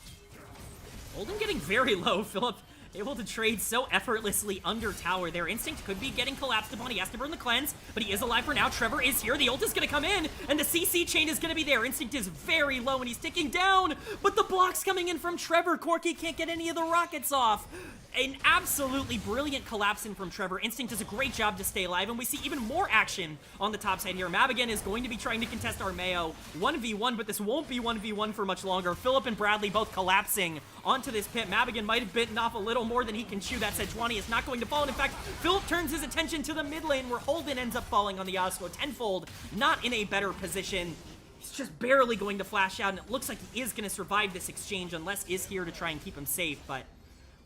Holden getting very low. Philip able to trade so effortlessly under tower there. Instinct could be getting collapsed upon. He has to burn the cleanse, but he is alive for now. Trevor is here. The ult is going to come in, and the CC chain is going to be there. Instinct is very low, and he's ticking down, but the block's coming in from Trevor. Corki can't get any of the rockets off. An absolutely brilliant collapse in from Trevor. Instinct does a great job to stay alive, and we see even more action on the top side here. Mabigan is going to be trying to contest Armeo 1v1, but this won't be 1v1 for much longer. Philip and Bradley both collapsing onto this pit. Mabigan might have bitten off a little more than he can chew. That Sejuani is not going to fall, and in fact, Philip turns his attention to the mid lane, where Holden ends up falling on the Yasuo. Tenfold, not in a better position. He's just barely going to flash out, and it looks like he is going to survive this exchange, unless is here to try and keep him safe, but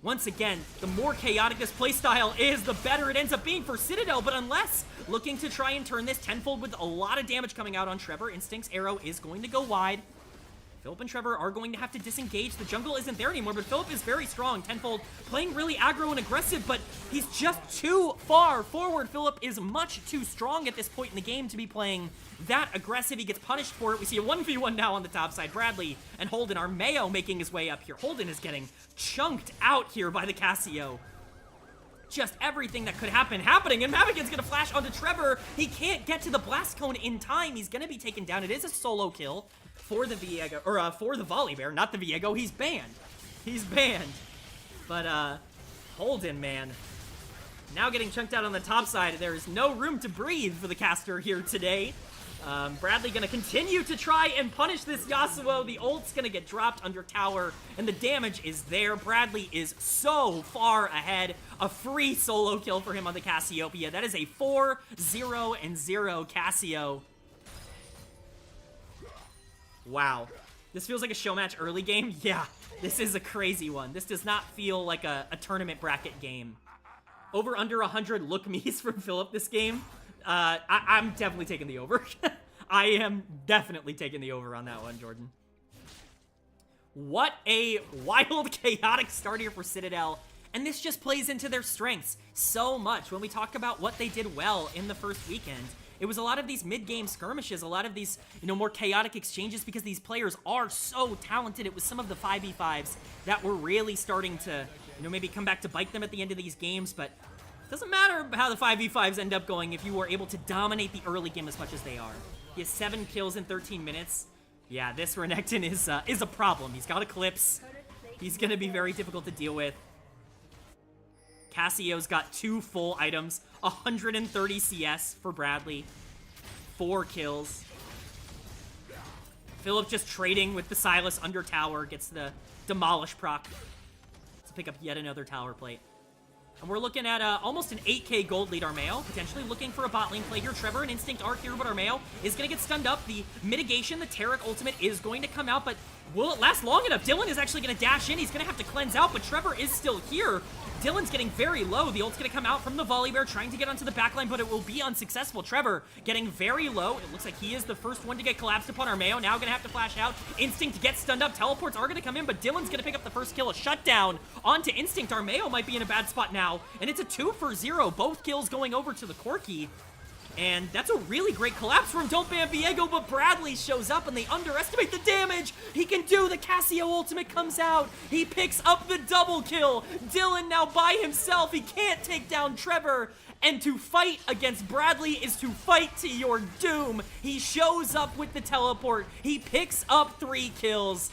Once again, the more chaotic this playstyle is, the better it ends up being for Citadel, but unless looking to try and turn this tenfold with a lot of damage coming out on Trevor, Instinct's arrow is going to go wide. Philip and Trevor are going to have to disengage. The jungle isn't there anymore, but Philip is very strong. Tenfold playing really aggro and aggressive, but he's just too far forward. Philip is much too strong at this point in the game to be playing that aggressive. He gets punished for it. We see a 1v1 now on the top side. Bradley and Holden are Mayo making his way up here. Holden is getting chunked out here by the Casio. Just everything that could happen happening, and Mavakin's gonna flash onto Trevor. He can't get to the blast cone in time. He's gonna be taken down. It is a solo kill for the Viego, or for the Volley Bear, not the Viego. He's banned. He's banned. But Holden, man, now getting chunked out on the top side. There is no room to breathe for the caster here today. Bradley gonna continue to try and punish this Yasuo. The ult's gonna get dropped under tower, and the damage is there. Bradley is so far ahead. A free solo kill for him on the Cassiopeia. That is a 4-0-0 Casio. Wow. This feels like a show match early game. Yeah, this is a crazy one. This does not feel like a tournament bracket game. Over under 100 look-me's from Philip this game. I'm definitely taking the over. I am definitely taking the over on that one, Jordan. What a wild, chaotic start here for Citadel. And this just plays into their strengths so much. When we talk about what they did well in the first weekend, it was a lot of these mid-game skirmishes, a lot of these, more chaotic exchanges, because these players are so talented. It was some of the 5v5s that were really starting to, maybe come back to bite them at the end of these games, but it doesn't matter how the 5v5s end up going if you are able to dominate the early game as much as they are. He has 7 kills in 13 minutes. Yeah, this Renekton is a problem. He's got Eclipse. He's gonna be very difficult to deal with. Cassio's got 2 full items, 130 CS for Bradley, 4 kills. Philip just trading with the Sylas under tower, gets the Demolish proc to pick up yet another tower plate. And we're looking at almost an 8k gold lead. Armeo potentially looking for a bot lane play here. Trevor and Instinct are here, but Armeo is going to get stunned up. The mitigation, the Taric ultimate is going to come out, but will it last long enough? Dylan is actually going to dash in. He's going to have to cleanse out, but Trevor is still here. Dylan's getting very low. The ult's going to come out from the Volley Bear, trying to get onto the backline, but it will be unsuccessful. Trevor getting very low. It looks like he is the first one to get collapsed upon. Armeo now going to have to flash out. Instinct gets stunned up. Teleports are going to come in, but Dylan's going to pick up the first kill. A shutdown onto Instinct. Armeo might be in a bad spot now, and it's a 2-for-0. Both kills going over to the Corki. And that's a really great collapse from Don't Ban Viego, but Bradley shows up and they underestimate the damage he can do. The Casio ultimate comes out. He picks up the double kill. Dylan now by himself. He can't take down Trevor. And to fight against Bradley is to fight to your doom. He shows up with the teleport. He picks up 3 kills.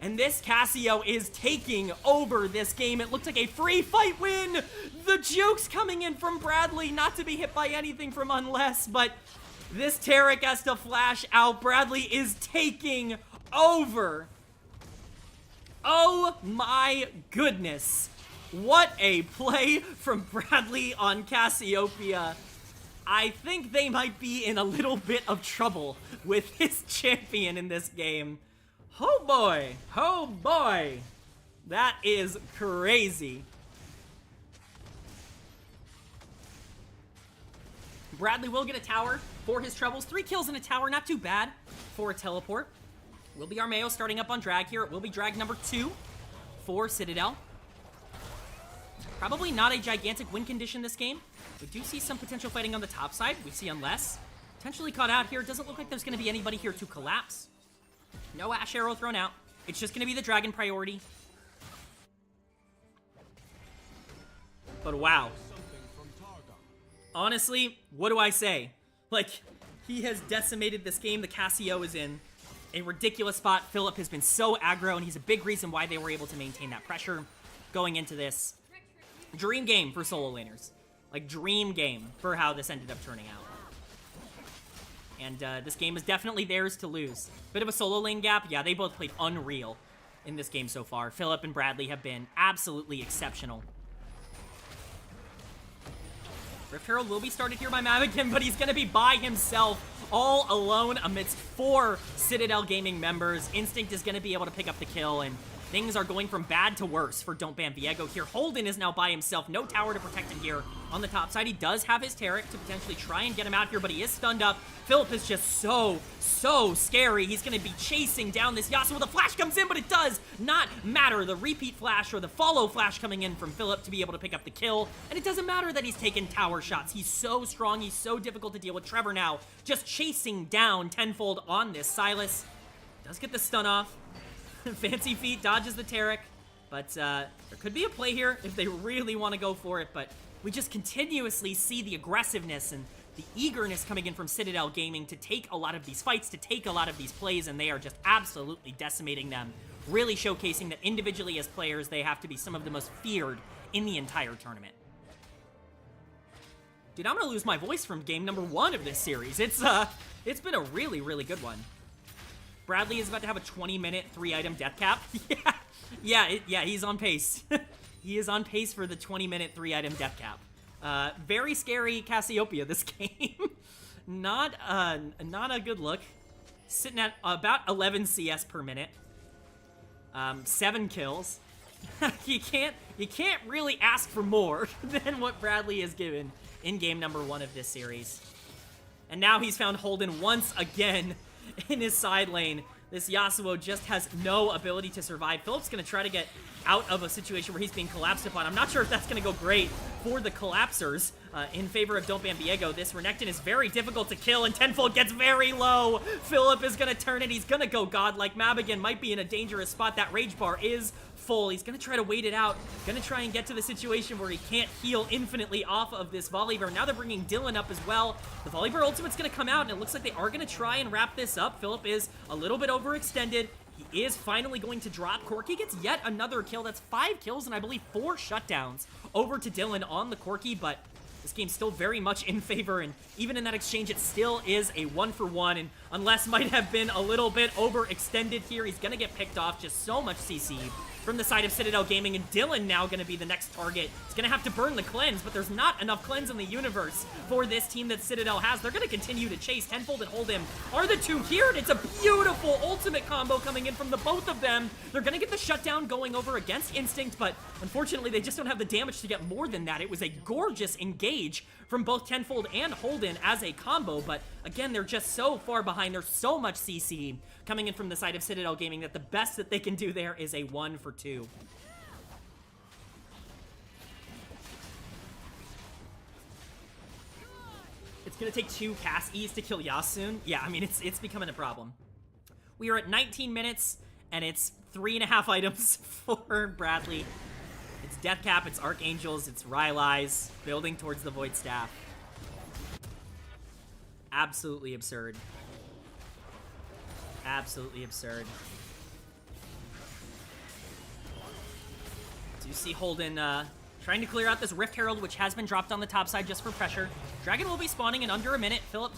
And this Casio is taking over this game. It looks like a free fight win. The jukes coming in from Bradley, not to be hit by anything from Unless, but this Taric has to flash out. Bradley is taking over. Oh my goodness. What a play from Bradley on Cassiopeia. I think they might be in a little bit of trouble with his champion in this game. Oh boy, oh boy, that is crazy. Bradley will get a tower for his troubles. 3 kills in a tower, not too bad for a teleport. Will be Armeo starting up on drag here. It will be drag number 2 for Citadel. Probably not a gigantic win condition this game. We do see some potential fighting on the top side. We see Unless potentially caught out here. It doesn't look like there's going to be anybody here to collapse. No Ash Arrow thrown out. It's just going to be the Dragon priority. But wow. Honestly, what do I say? Like, he has decimated this game. The Casio is in a ridiculous spot. Philip has been so aggro, and he's a big reason why they were able to maintain that pressure going into this. Dream game for solo laners. Like, dream game for how this ended up turning out. And this game is definitely theirs to lose. Bit of a solo lane gap. Yeah, they both played unreal in this game so far. Philip and Bradley have been absolutely exceptional. Rift Herald will be started here by Mavakin, but he's going to be by himself, all alone amidst 4 Citadel Gaming members. Instinct is going to be able to pick up the kill, and Things are going from bad to worse for Don't Ban Viego here. Holden is now by himself. No tower to protect him here on the top side. He does have his Taric to potentially try and get him out here, but he is stunned up. Philip is just so scary. He's going to be chasing down this Yasuo. The flash comes in, but it does not matter. The repeat flash or the follow flash coming in from Philip to be able to pick up the kill. And it doesn't matter that he's taken tower shots. He's so strong. He's so difficult to deal with. Trevor now just chasing down tenfold on this Sylas. Does get the stun off. Fancy feet, dodges the Taric, but there could be a play here if they really want to go for it, but we just continuously see the aggressiveness and the eagerness coming in from Citadel Gaming to take a lot of these fights, to take a lot of these plays, and they are just absolutely decimating them, really showcasing that individually as players, they have to be some of the most feared in the entire tournament. Dude, I'm gonna lose my voice from game number 1 of this series. It's been a really, really good one. Bradley is about to have a 20-minute 3-item death cap. Yeah, he's on pace. He is on pace for the 20-minute 3-item death cap. Very scary Cassiopeia this game. Not a good look. Sitting at about 11 CS per minute. 7 kills. You can't really ask for more than what Bradley has given in game number 1 of this series. And now he's found Holden once again in his side lane. This Yasuo just has no ability to survive. Philip's gonna try to get out of a situation where he's being collapsed upon. I'm not sure if that's gonna go great for the collapsers in favor of Don't Ban Viego. This Renekton is very difficult to kill, and tenfold gets very low. Philip is gonna turn it. He's gonna go godlike. Mabigan might be in a dangerous spot. That rage bar is full. He's gonna try to wait it out. Gonna try and get to the situation where he can't heal infinitely off of this Volibear. Now they're bringing Dylan up as well. The Volibear ultimate's gonna come out, and it looks like they are gonna try and wrap this up. Philip is a little bit overextended. He is finally going to drop. Corki gets yet another kill. That's 5 kills and I believe 4 shutdowns over to Dylan on the Corki, but this game's still very much in favor, and even in that exchange, it still is a 1-for-1, and unless might have been a little bit overextended here, he's gonna get picked off. Just so much CC from the side of Citadel Gaming, and Dylan now gonna be the next target. He's gonna have to burn the cleanse, but there's not enough cleanse in the universe for this team that Citadel has. They're gonna continue to chase. Tenfold and Hold Him are the two here, and it's a beautiful ultimate combo coming in from the both of them. They're gonna get the shutdown going over against Instinct, but unfortunately, they just don't have the damage to get more than that. It was a gorgeous engage from both Tenfold and Holden as a combo, but again, they're just so far behind. There's so much CC coming in from the side of Citadel Gaming that the best that they can do there is a 1-for-2. It's gonna take 2 cast E's to kill Yasun. Yeah, I mean, it's becoming a problem. We are at 19 minutes, and it's 3.5 items for Bradley. It's Death Cap, it's Archangels, it's Rylai's, building towards the Void Staff. Absolutely absurd. Absolutely absurd. Do you see Holden trying to clear out this Rift Herald, which has been dropped on the top side just for pressure. Dragon will be spawning in under a minute. Philip,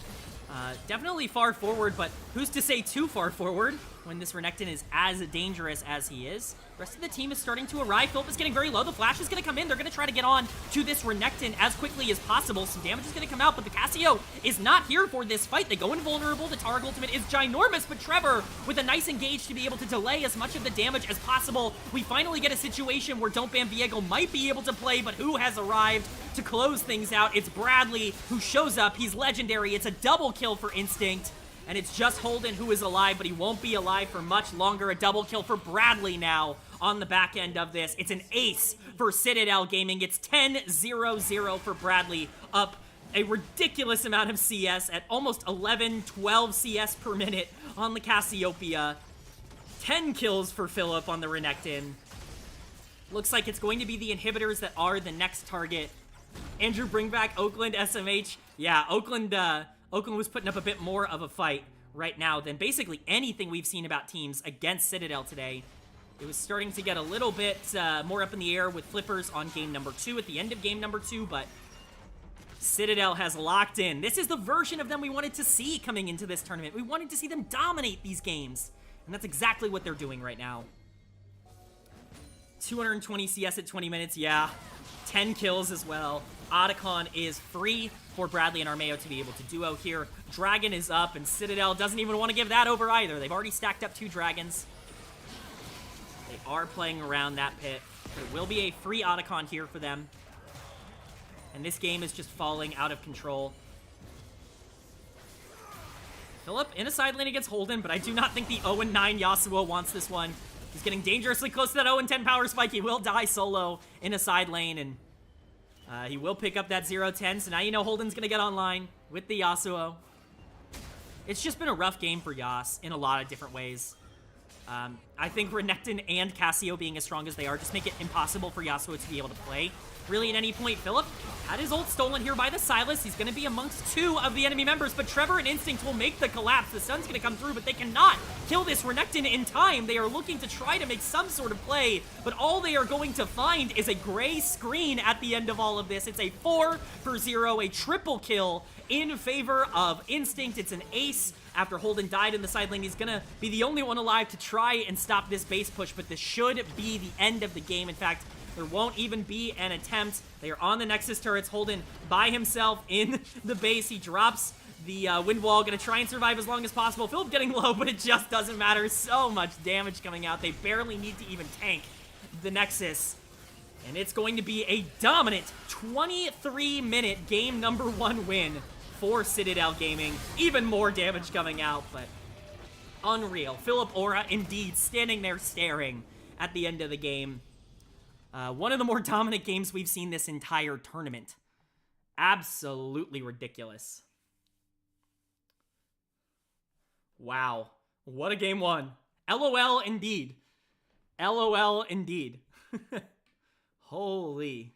definitely far forward, but who's to say too far forward when this Renekton is as dangerous as he is? The rest of the team is starting to arrive. Philip is getting very low. The flash is going to come in. They're going to try to get on to this Renekton as quickly as possible. Some damage is going to come out, but the Cassio is not here for this fight. They go invulnerable. The Targ ultimate is ginormous, but Trevor with a nice engage to be able to delay as much of the damage as possible. We finally get a situation where Don't Ban Viego might be able to play, but who has arrived to close things out? It's Bradley who shows up. He's legendary. It's a double kill for Instinct. And it's just Holden who is alive, but he won't be alive for much longer. A double kill for Bradley now on the back end of this. It's an ace for Citadel Gaming. It's 10-0-0 for Bradley, up a ridiculous amount of CS at almost 11-12 CS per minute on the Cassiopeia. 10 kills for Philip on the Renekton. Looks like it's going to be the inhibitors that are the next target. Andrew, bring back Oakland SMH. Yeah, Oakland was putting up a bit more of a fight right now than basically anything we've seen about teams against Citadel today. It was starting to get a little bit more up in the air with flippers on game number 2 at the end of game number 2, but Citadel has locked in. This is the version of them we wanted to see coming into this tournament. We wanted to see them dominate these games, and that's exactly what they're doing right now. 220 CS at 20 minutes, yeah. 10 kills as well. Otacon is free for Bradley and Armeo to be able to duo here. Dragon is up, and Citadel doesn't even want to give that over either. They've already stacked up 2 dragons. They are playing around that pit. There will be a free Otacon here for them. And this game is just falling out of control. Philip in a side lane against Holden, but I do not think the 0-9 Yasuo wants this one. He's getting dangerously close to that 0-10 power spike. He will die solo in a side lane, and he will pick up that 0-10. So now you know Holden's going to get online with the Yasuo. It's just been a rough game for Yas in a lot of different ways. I think Renekton and Cassio being as strong as they are just make it impossible for Yasuo to be able to play. Really, at any point, Philip had his ult stolen here by the Sylas. He's going to be amongst two of the enemy members, but Trevor and Instinct will make the collapse. The stun's going to come through, but they cannot kill this Renekton in time. They are looking to try to make some sort of play, but all they are going to find is a gray screen at the end of all of this. It's a 4-0, a triple kill in favor of Instinct. It's an ace. After Holden died in the side lane, he's gonna be the only one alive to try and stop this base push, but this should be the end of the game. In fact, there won't even be an attempt. They are on the Nexus turrets. Holden by himself in the base. He drops the wind wall, gonna try and survive as long as possible. Philip getting low, but it just doesn't matter. So much damage coming out. They barely need to even tank the Nexus. And it's going to be a dominant 23-minute game number 1 win for Citadel Gaming. Even more damage coming out, but unreal. Philip Aura indeed standing there staring at the end of the game. One of the more dominant games we've seen this entire tournament. Absolutely ridiculous. Wow. What a game 1. LOL indeed. LOL indeed. Holy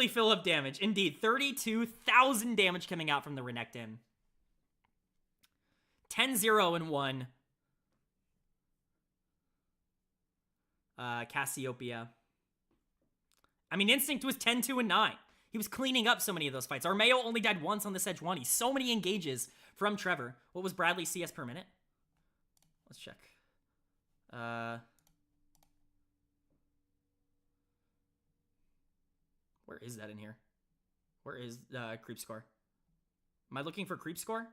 Philip damage. Indeed, 32,000 damage coming out from the Renekton. 10-0-1. Cassiopeia. I mean, Instinct was 10-2-9. He was cleaning up so many of those fights. Armeo only died once on the Sejuani. So many engages from Trevor. What was Bradley's CS per minute? Let's check. Where is that in here? Where is creep score? Am I looking for creep score?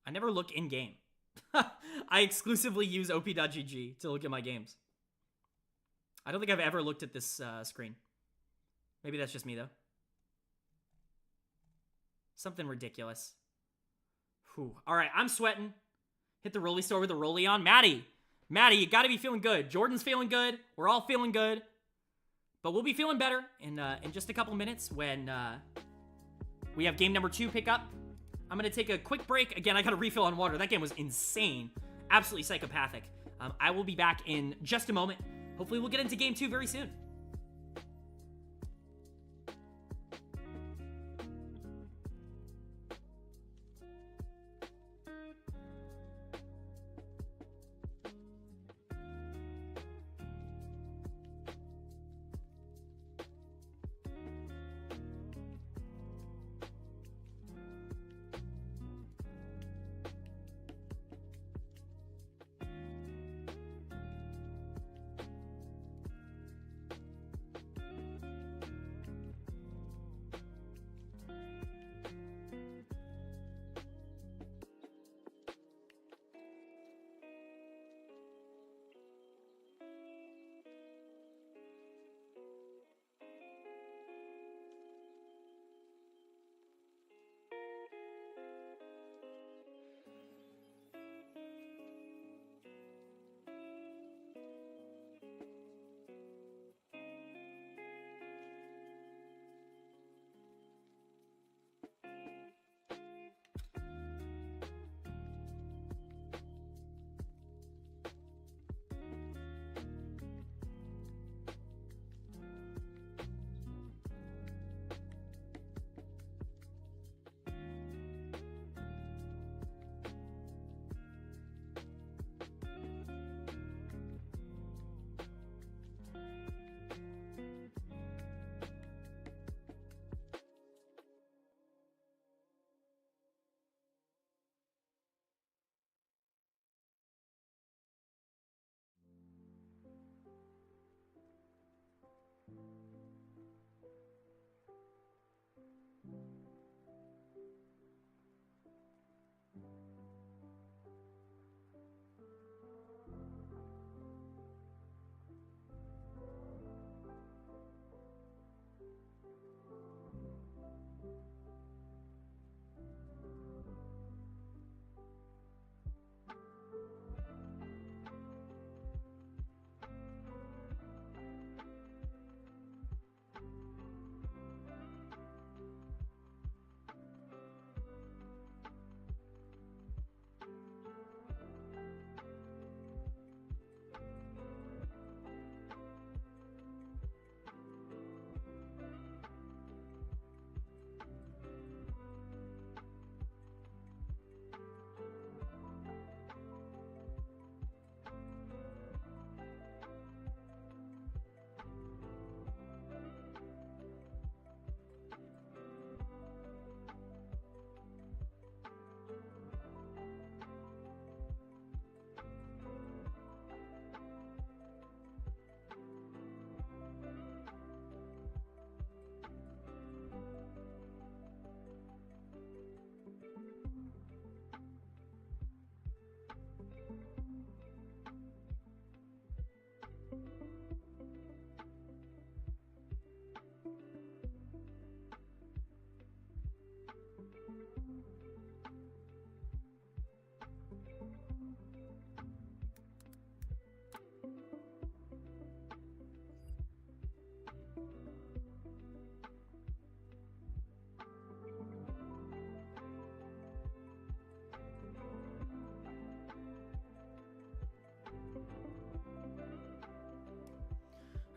I never look in-game. I exclusively use op.gg to look at my games. I don't think I've ever looked at this screen. Maybe that's just me, though. Something ridiculous. Whew. All right, I'm sweating. Hit the Rolly store with the Rolly on. Maddie, you gotta be feeling good. Jordan's feeling good. We're all feeling good. But we'll be feeling better in just a couple minutes when we have game number 2 pick up. I'm gonna take a quick break. Again, I gotta refill on water. That game was insane. Absolutely psychopathic. I will be back in just a moment. Hopefully we'll get into game 2 very soon.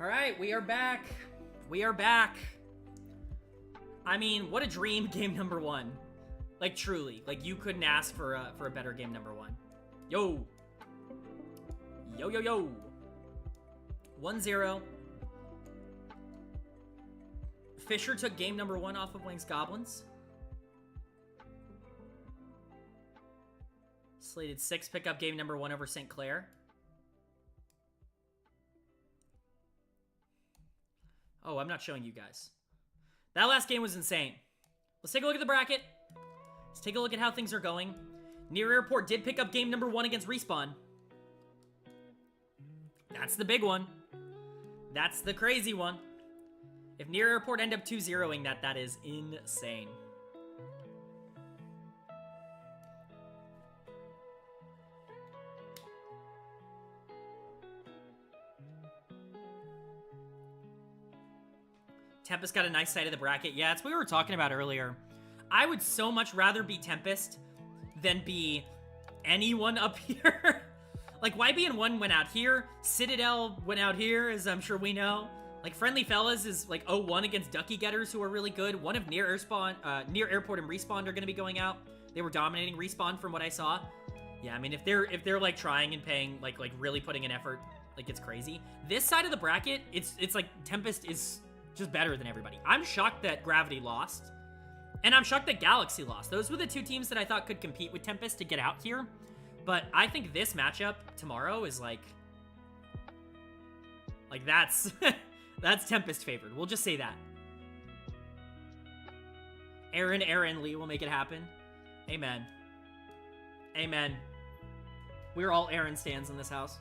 All right, we are back. We are back. I mean, what a dream game number one. Like, truly. Like, you couldn't ask for a better game number one. Yo. Yo, yo, yo. 1-0. Fisher took game number one off of Wings Goblins. Slated 6 pick up game number one over St. Clair. Oh, I'm not showing you guys. That last game was insane. Let's take a look at the bracket. Let's take a look at how things are going. Near Airport did pick up game number one against Respawn. That's the big one. That's the crazy one. If Near Airport end up 2-0ing that, that is insane. Tempest got a nice side of the bracket. Yeah, it's what we were talking about earlier. I would so much rather be Tempest than be anyone up here. Like, YB1 went out here. Citadel went out here, as I'm sure we know. Like, Friendly Fellas is like 0-1 against Ducky Getters, who are really good. One of Near Airport and Respawn are going to be going out. They were dominating Respawn from what I saw. Yeah, I mean, if they're like trying and paying, like really putting an effort, like it's crazy. This side of the bracket, it's like Tempest is just better than everybody. I'm shocked that Gravity lost. And I'm shocked that Galaxy lost. Those were the two teams that I thought could compete with Tempest to get out here. But I think this matchup tomorrow is like that's that's Tempest favored. We'll just say that. Aaron Lee will make it happen. Amen. Amen. We're all Aaron stans in this house.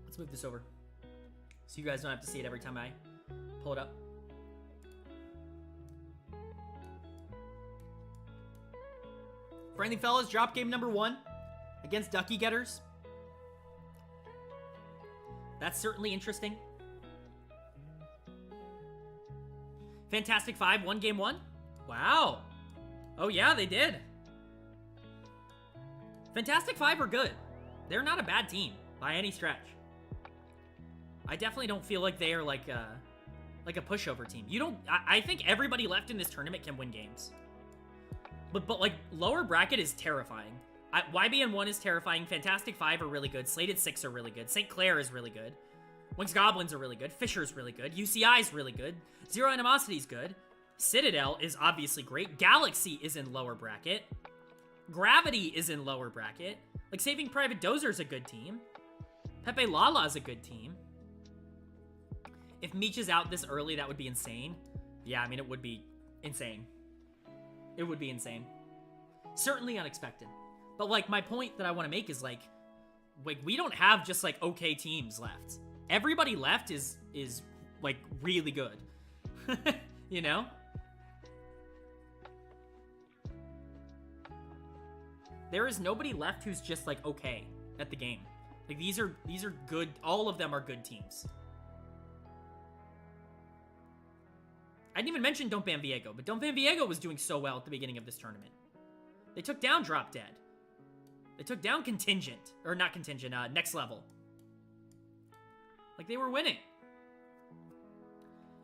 Let's move this over, so you guys don't have to see it every time I pull it up. Friendly Fellas dropped game number one against Ducky Getters. That's certainly interesting. Fantastic Five won game one. Wow. Oh yeah, they did. Fantastic Five are good. They're not a bad team by any stretch. I definitely don't feel like they are like a pushover team. You don't. I think everybody left in this tournament can win games. But like lower bracket is terrifying. YBN1 is terrifying. Fantastic Five are really good. Slated 6 are really good. St. Clair is really good. Wings Goblins are really good. Fisher's really good. UCI is really good. Zero Animosity is good. Citadel is obviously great. Galaxy is in lower bracket. Gravity is in lower bracket. Like Saving Private Dozer is a good team. Pepe Lala is a good team. If Meech is out this early, that would be insane. Yeah, I mean, it would be insane. It would be insane. Certainly unexpected. But, like, my point that I want to make is, like, we don't have just, like, okay teams left. Everybody left is like, really good. You know? There is nobody left who's just, like, okay at the game. Like, these are good. All of them are good teams. I didn't even mention Don't Ban Viego, but Don't Ban Viego was doing so well at the beginning of this tournament. They took down Drop Dead. They took down Contingent. Or not Contingent, Next Level. Like, they were winning.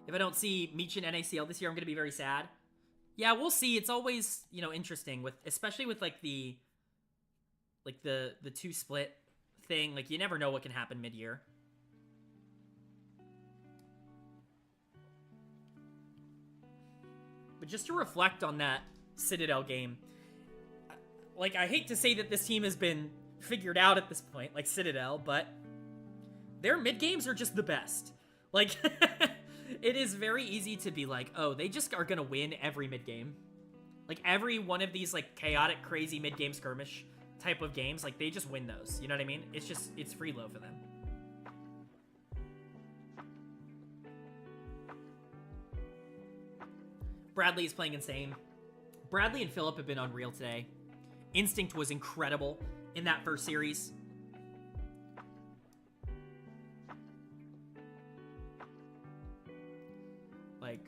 If I don't see Meech in NACL this year, I'm going to be very sad. Yeah, we'll see. It's always, you know, interesting, with especially with, like, the 2-split thing. Like, you never know what can happen mid-year. But just to reflect on that Citadel game, like, I hate to say that this team has been figured out at this point, like Citadel, but their mid-games are just the best. Like, it is very easy to be like, oh, they just are gonna win every mid-game. Like, every one of these, like, chaotic, crazy mid-game skirmish type of games, like, they just win those. You know what I mean? It's free low for them. Bradley is playing insane. Bradley and Phillip have been unreal today. Instinct was incredible in that first series. Like,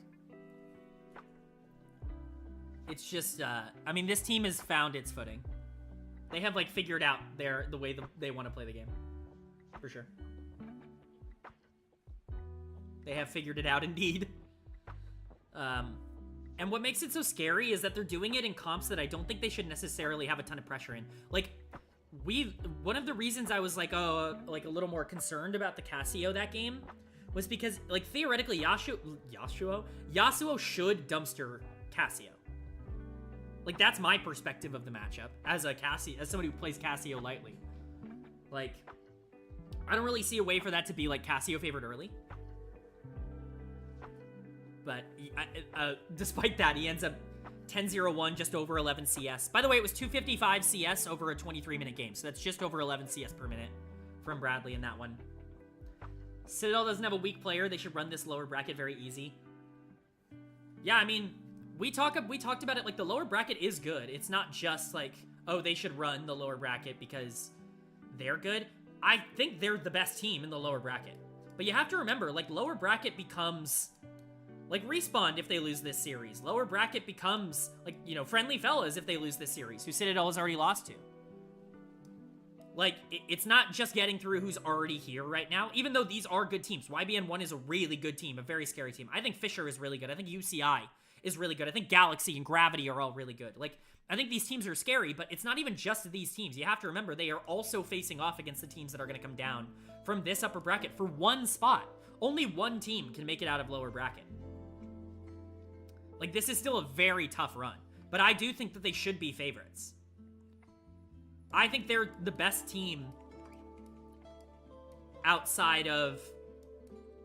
it's just, I mean, this team has found its footing. They have, like, figured out the way they want to play the game. for sure. They have figured it out, indeed. And what makes it so scary is that they're doing it in comps that I don't think they should necessarily have a ton of pressure in. Like, one of the reasons I was like, a little more concerned about the Casio that game was because, like, theoretically, Yasuo should dumpster Casio. Like, that's my perspective of the matchup as somebody who plays Casio lightly. Like, I don't really see a way for that to be, like, Casio favored early. But despite that, he ends up 10-0-1, just over 11 CS. By the way, it was 255 CS over a 23-minute game, so that's just over 11 CS per minute from Bradley in that one. Citadel doesn't have a weak player. They should run this lower bracket very easy. Yeah, I mean, we talked about it, like, the lower bracket is good. It's not just like, oh, they should run the lower bracket because they're good. I think they're the best team in the lower bracket. But you have to remember, like, lower bracket becomes... like, Respawn if they lose this series. Lower bracket becomes, like, you know, Friendly Fellas if they lose this series, who Citadel has already lost to. Like, it's not just getting through who's already here right now, even though these are good teams. YBN1 is a really good team, a very scary team. I think Fisher is really good. I think UCI is really good. I think Galaxy and Gravity are all really good. Like, I think these teams are scary, but it's not even just these teams. You have to remember, they are also facing off against the teams that are going to come down from this upper bracket for one spot. Only one team can make it out of lower bracket. Like, this is still a very tough run, but I do think that they should be favorites. I think they're the best team outside of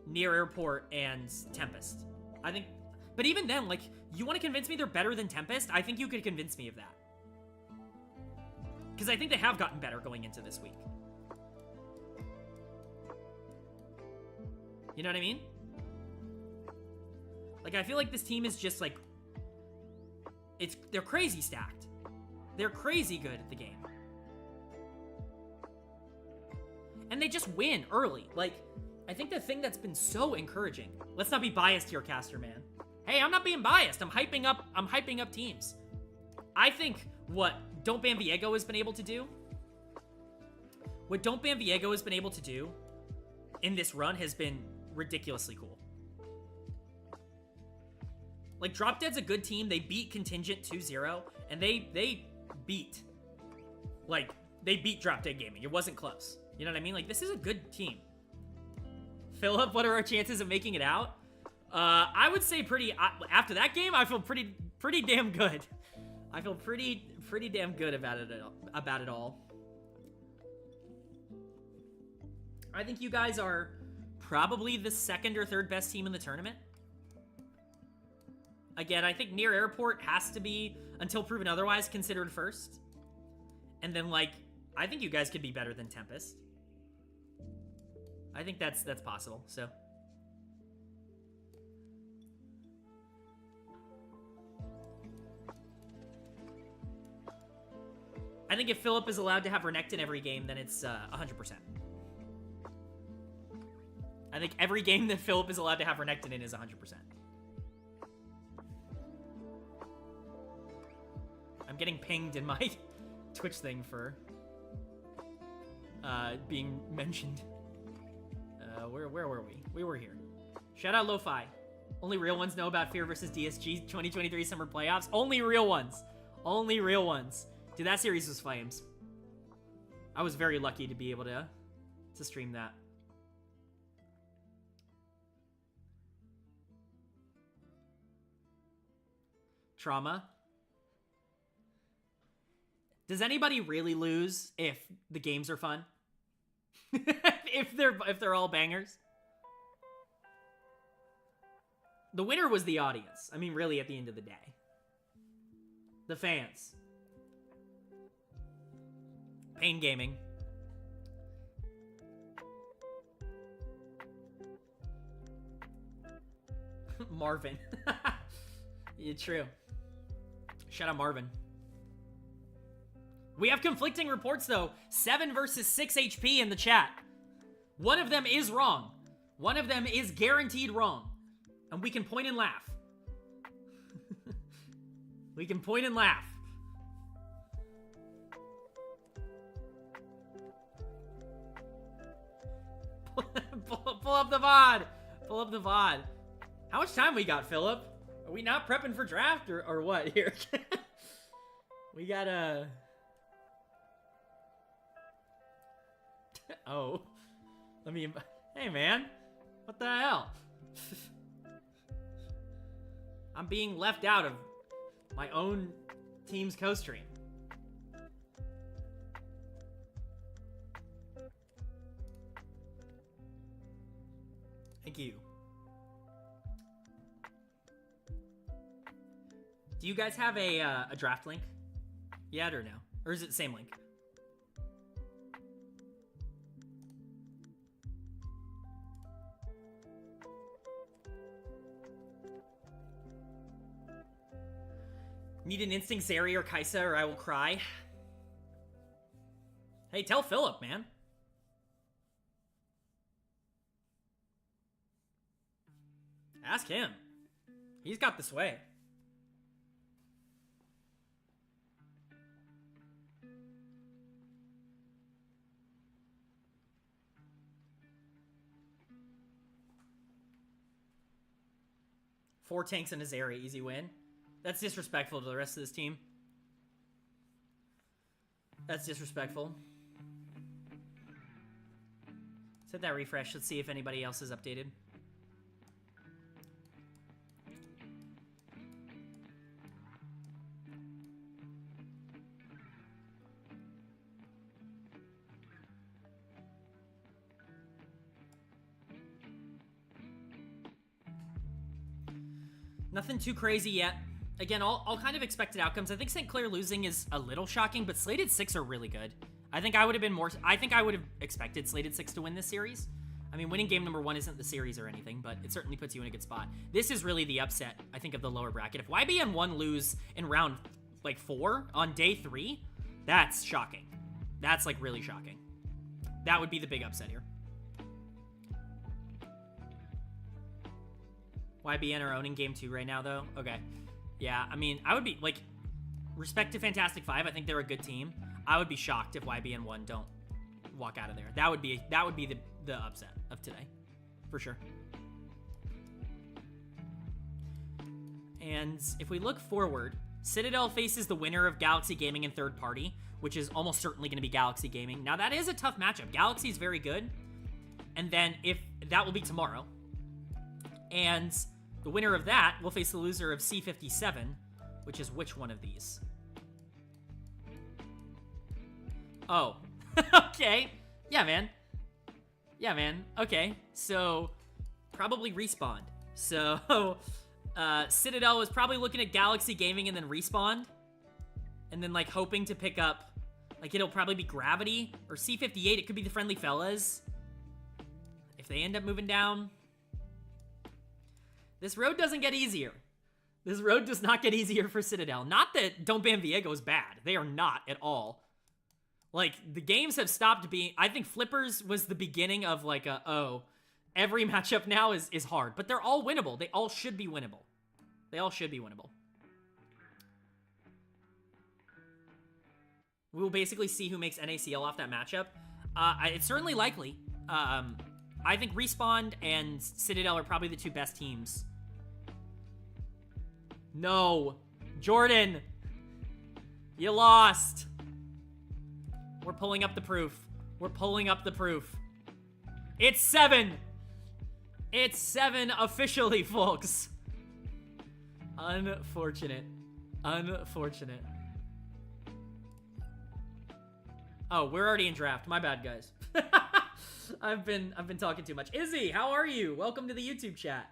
Near Airport and Tempest. I think, but even then, like, you want to convince me they're better than Tempest? I think you could convince me of that. Because I think they have gotten better going into this week. You know what I mean? Like, I feel like this team is just, like, they're crazy stacked. They're crazy good at the game. And they just win early. Like, I think the thing that's been so encouraging, let's not be biased here, Caster Man. Hey, I'm not being biased. I'm hyping up teams. I think what Don't Ban Viego has been able to do, in this run has been ridiculously cool. Like, Drop Dead's a good team. They beat Contingent 2-0, and they beat Drop Dead Gaming. It wasn't close. You know what I mean? Like, this is a good team. Philip, what are our chances of making it out? I would say after that game, I feel pretty damn good. I feel pretty damn good about it all. I think you guys are probably the second or third best team in the tournament. Again, I think Near Airport has to be, until proven otherwise, considered first. And then, like, I think you guys could be better than Tempest. I think that's possible, so. I think if Philip is allowed to have Renekton every game, then it's 100%. I think every game that Philip is allowed to have Renekton in is 100%. I'm getting pinged in my Twitch thing for being mentioned. Where were we? We were here. Shout out Lo-Fi. Only real ones know about Fear versus DSG 2023 Summer Playoffs. Only real ones. Only real ones. Dude, that series was flames. I was very lucky to be able to stream that. Trauma. Does anybody really lose if the games are fun? if they're all bangers? The winner was the audience. I mean, really, at the end of the day. The fans. Pain Gaming. Marvin. Yeah, true. Shout out Marvin. We have conflicting reports, though. 7 versus 6 HP in the chat. One of them is wrong. One of them is guaranteed wrong. And we can point and laugh. We can point and laugh. Pull up the VOD. Pull up the VOD. How much time we got, Philip? Are we not prepping for draft or what here? We got a... Oh. Let me... Hey, man. What the hell? I'm being left out of my own team's co-stream. Thank you. Do you guys have a draft link yet or no? Or is it the same link? Need an instinct Zeri or Kaisa or I will cry. Hey, tell Philip, man. Ask him. He's got the sway. Four tanks and a Zeri, easy win. That's disrespectful to the rest of this team. That's disrespectful. Set that refresh. Let's see if anybody else is updated. Nothing too crazy yet. Again, all kind of expected outcomes. I think St. Clair losing is a little shocking, but Slated 6 are really good. I think I would have expected Slated 6 to win this series. I mean, winning game number 1 isn't the series or anything, but it certainly puts you in a good spot. This is really the upset, I think, of the lower bracket. If YBN 1 lose in round, 4 on day 3, that's shocking. That's, really shocking. That would be the big upset here. YBN are owning game 2 right now, though? Okay. Yeah, I mean, I would be, respect to Fantastic Five. I think they're a good team. I would be shocked if YBN 1 don't walk out of there. That would be the upset of today, for sure. And if we look forward, Citadel faces the winner of Galaxy Gaming and Third Party, which is almost certainly going to be Galaxy Gaming. Now, that is a tough matchup. Galaxy is very good. And then that will be tomorrow. And the winner of that will face the loser of C57, which is which one of these? Oh, okay. Yeah, man. Okay, so probably Respawn. So Citadel was probably looking at Galaxy Gaming and then Respawn. And then, hoping to pick up, it'll probably be Gravity or C58. It could be the Friendly Fellas. If they end up moving down... This road doesn't get easier. This road does not get easier for Citadel. Not that Don't Ban Viego is bad. They are not at all. The games have stopped being... I think Flippers was the beginning of, every matchup now is hard. But they're all winnable. They all should be winnable. We will basically see who makes NACL off that matchup. It's certainly likely. I think Respawn and Citadel are probably the two best teams. No. Jordan. You lost. We're pulling up the proof. It's 7. It's 7 officially, folks. Unfortunate. Oh, we're already in draft. My bad, guys. I've been talking too much. Izzy, how are you? Welcome to the YouTube chat.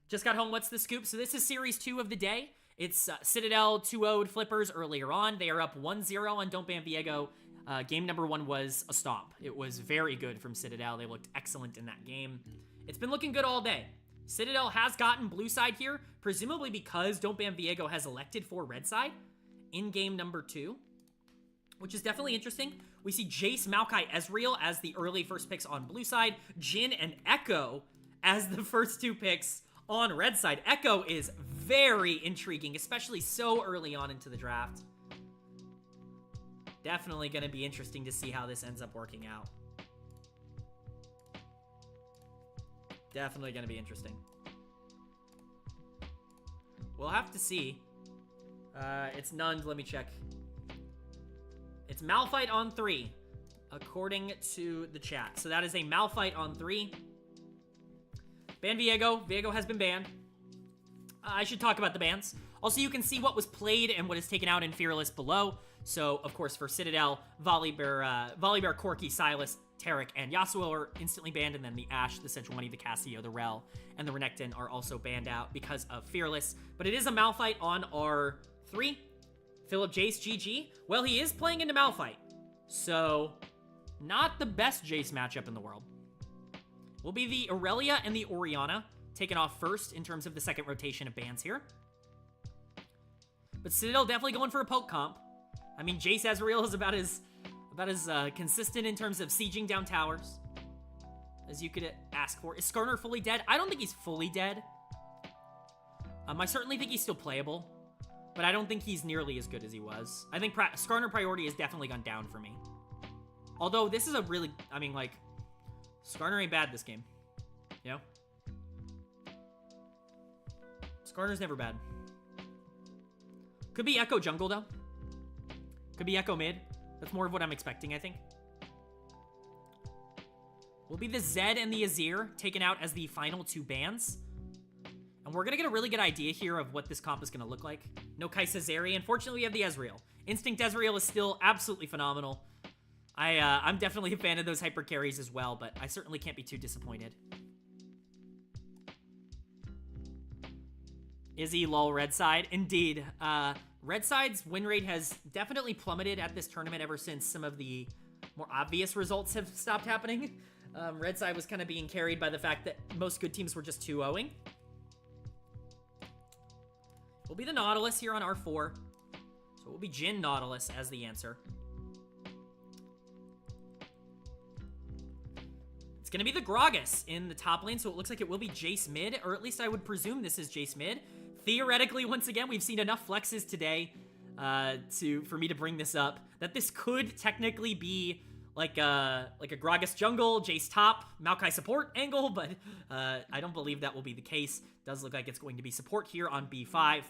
Just got home. What's the scoop? So this is series 2 of the day. It's Citadel 2-0'd Flippers earlier on. They are up 1-0 on Don't Ban Viego. Game number 1 was a stomp. It was very good from Citadel. They looked excellent in that game. It's been looking good all day. Citadel has gotten blue side here, presumably because Don't Ban Viego has elected for red side in game number 2, which is definitely interesting. We see Jace, Maokai, Ezreal as the early first picks on blue side, Jhin and Echo as the first 2 picks on red side. Echo is very intriguing, especially so early on into the draft. Definitely going to be interesting to see how this ends up working out. Definitely going to be interesting. We'll have to see. It's nunned. Let me check. It's Malphite on 3, according to the chat. So that is a Malphite on 3. Ban Viego. Viego has been banned. I should talk about the bans. Also, you can see what was played and what is taken out in Fearless below. So, of course, for Citadel, Volibear, Corki, Silas, Tarek, and Yasuo are instantly banned, and then the Ashe, the Sejuani, the Cassio, the Rel, and the Renekton are also banned out because of Fearless. But it is a Malphite on R3. Philip Jace, GG. Well, he is playing into Malphite, so not the best Jace matchup in the world. Will be the Aurelia and the Orianna taken off first in terms of the second rotation of bans here. But Citadel definitely going for a poke comp. I mean, Jace Ezreal is about as consistent in terms of sieging down towers as you could ask for. Is Skarner fully dead? I don't think he's fully dead. I certainly think he's still playable, but I don't think he's nearly as good as he was. I think Skarner priority has definitely gone down for me. Although this is a really, I mean, like, Skarner ain't bad this game. You know? Skarner's never bad. Could be Echo jungle, though. Could be Echo mid. That's more of what I'm expecting, I think. Will be the Zed and the Azir taken out as the final 2 bans. And we're going to get a really good idea here of what this comp is going to look like. No Kai'Sa Zeri. Unfortunately, we have the Ezreal. Instinct Ezreal is still absolutely phenomenal. I'm definitely a fan of those hyper carries as well, but I certainly can't be too disappointed. Izzy, lol, red side. Indeed. Red side's win rate has definitely plummeted at this tournament ever since some of the more obvious results have stopped happening. Red side was kind of being carried by the fact that most good teams were just 2-0ing. Will be the Nautilus here on R4. So it will be Jhin Nautilus as the answer. It's going to be the Gragas in the top lane, so it looks like it will be Jace mid, or at least I would presume this is Jace mid. Theoretically, once again, we've seen enough flexes today for me to bring this up, that this could technically be like a Gragas jungle, Jace top, Maokai support angle, but I don't believe that will be the case. Does look like it's going to be support here on B5.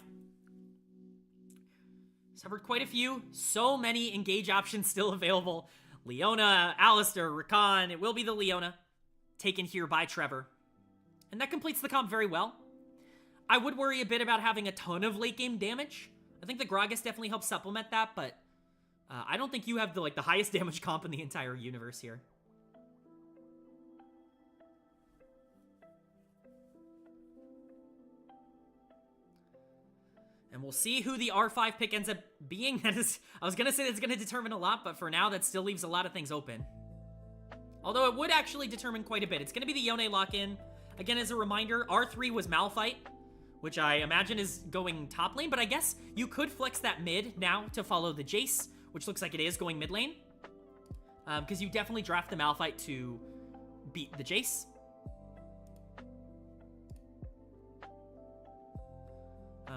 Suffered quite a few. So many engage options still available. Leona, Alistar, Rakan. It will be the Leona taken here by Trevor. And that completes the comp very well. I would worry a bit about having a ton of late game damage. I think the Gragas definitely helps supplement that, but I don't think you have the highest damage comp in the entire universe here. And we'll see who the R5 pick ends up being. That is, I was going to say that's going to determine a lot, but for now that still leaves a lot of things open. Although it would actually determine quite a bit. It's going to be the Yone lock-in. Again, as a reminder, R3 was Malphite, which I imagine is going top lane, but I guess you could flex that mid now to follow the Jace, which looks like it is going mid lane. Because you definitely draft the Malphite to beat the Jace.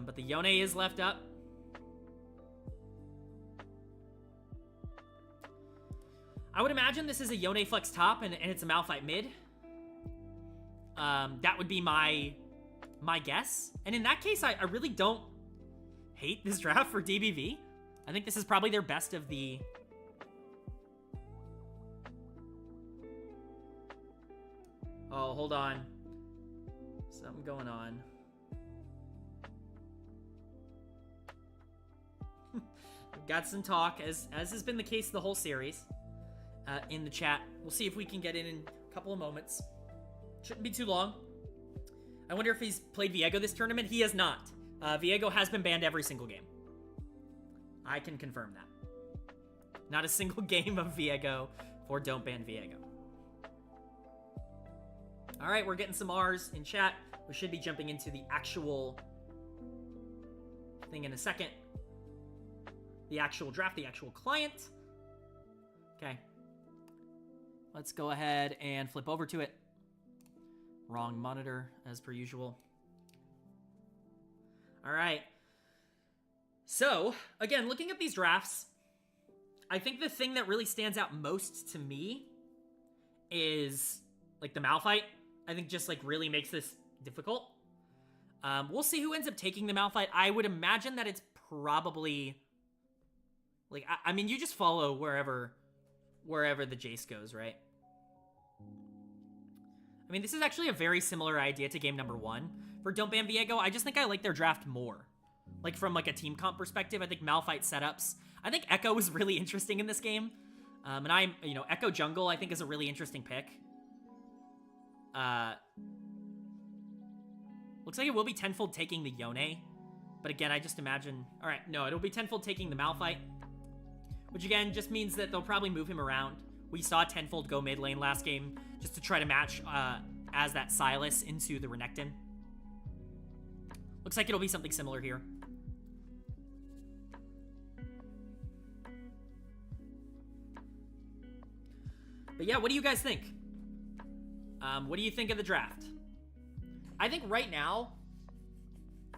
But the Yone is left up. I would imagine this is a Yone flex top and it's a Malphite mid. That would be my guess. And in that case, I really don't hate this draft for DBV. I think this is probably their best of the... Oh, hold on. Something going on. We've got some talk, as has been the case the whole series, in the chat. We'll see if we can get in a couple of moments. Shouldn't be too long. I wonder if he's played Viego this tournament. He has not. Viego has been banned every single game. I can confirm that. Not a single game of Viego for Don't Ban Viego. Alright, we're getting some R's in chat. We should be jumping into the actual thing in a second. The actual draft, the actual client. Okay. Let's go ahead and flip over to it. Wrong monitor, as per usual. All right. So, again, looking at these drafts, I think the thing that really stands out most to me is, like, the Malphite I think just like really makes this difficult. We'll see who ends up taking the Malphite. I would imagine that it's probably like, I mean, you just follow wherever the Jace goes, right? I mean, this is actually a very similar idea to game number 1 for Don't Ban Viego. I just think I like their draft more. Like, from, like, a team comp perspective, I think Malphite setups. I think Echo is really interesting in this game. And Echo Jungle, I think, is a really interesting pick. Looks like it will be Tenfold taking the Yone. But again, I just imagine... Alright, no, it'll be Tenfold taking the Malphite. Which, again, just means that they'll probably move him around. We saw Tenfold go mid lane last game just to try to match as that Silas into the Renekton. Looks like it'll be something similar here. But yeah, what do you guys think? What do you think of the draft? I think right now,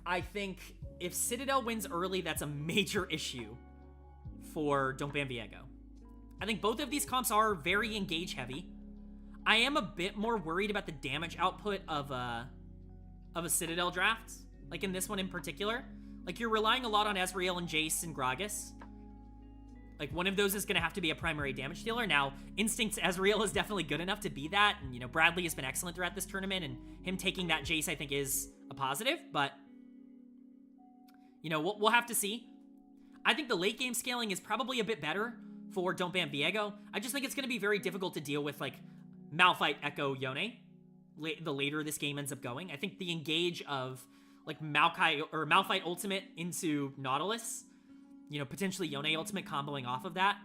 I think if Citadel wins early, that's a major issue for Don't Ban Viego. I think both of these comps are very engage heavy. I am a bit more worried about the damage output of a Citadel draft, like in this one in particular. Like, you're relying a lot on Ezreal and Jace and Gragas. Like, one of those is going to have to be a primary damage dealer. Now, Instinct's Ezreal is definitely good enough to be that, and, you know, Bradley has been excellent throughout this tournament, and him taking that Jace, I think, is a positive, but, you know, we'll have to see. I think the late game scaling is probably a bit better for Don't Ban Viego. I just think it's going to be very difficult to deal with, like, Malphite, Echo, Yone, the later this game ends up going. I think the engage of, like, Malphite ultimate into Nautilus, you know, potentially Yone ultimate comboing off of that.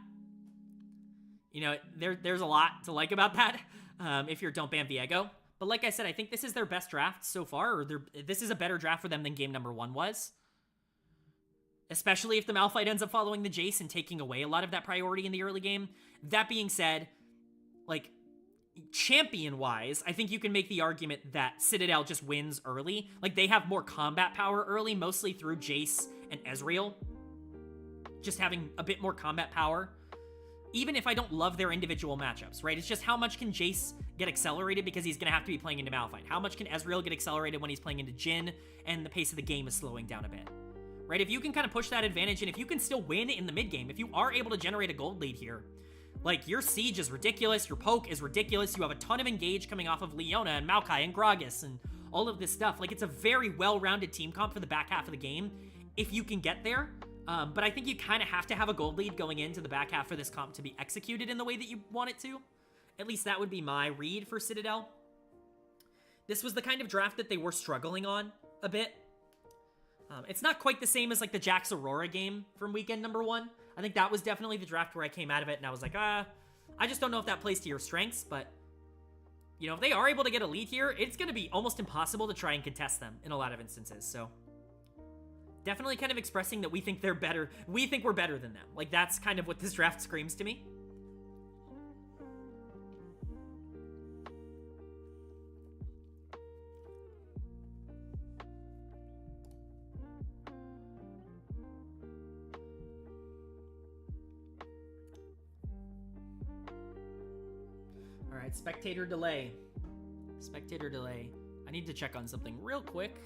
You know, there's a lot to like about that if you're Don't Ban Viego. But like I said, I think this is their best draft so far, or this is a better draft for them than game number 1 was. Especially if the Malphite ends up following the Jace and taking away a lot of that priority in the early game. That being said, like, champion-wise, I think you can make the argument that Citadel just wins early. Like, they have more combat power early, mostly through Jace and Ezreal. Just having a bit more combat power. Even if I don't love their individual matchups, right? It's just how much can Jace get accelerated because he's going to have to be playing into Malphite? How much can Ezreal get accelerated when he's playing into Jhin and the pace of the game is slowing down a bit? Right? If you can kind of push that advantage, and if you can still win in the mid game, if you are able to generate a gold lead here, like, your siege is ridiculous, your poke is ridiculous, you have a ton of engage coming off of Leona and Maokai and Gragas and all of this stuff. Like, it's a very well-rounded team comp for the back half of the game if you can get there. But I think you kind of have to have a gold lead going into the back half for this comp to be executed in the way that you want it to. At least that would be my read for Citadel. This was the kind of draft that they were struggling on a bit. It's not quite the same as, like, the Jax Aurora game from weekend number 1. I think that was definitely the draft where I came out of it and I was like, I just don't know if that plays to your strengths, but, you know, if they are able to get a lead here, it's going to be almost impossible to try and contest them in a lot of instances, so definitely kind of expressing that we think they're better. We think we're better than them. Like, that's kind of what this draft screams to me. All right, spectator delay. Spectator delay. I need to check on something real quick.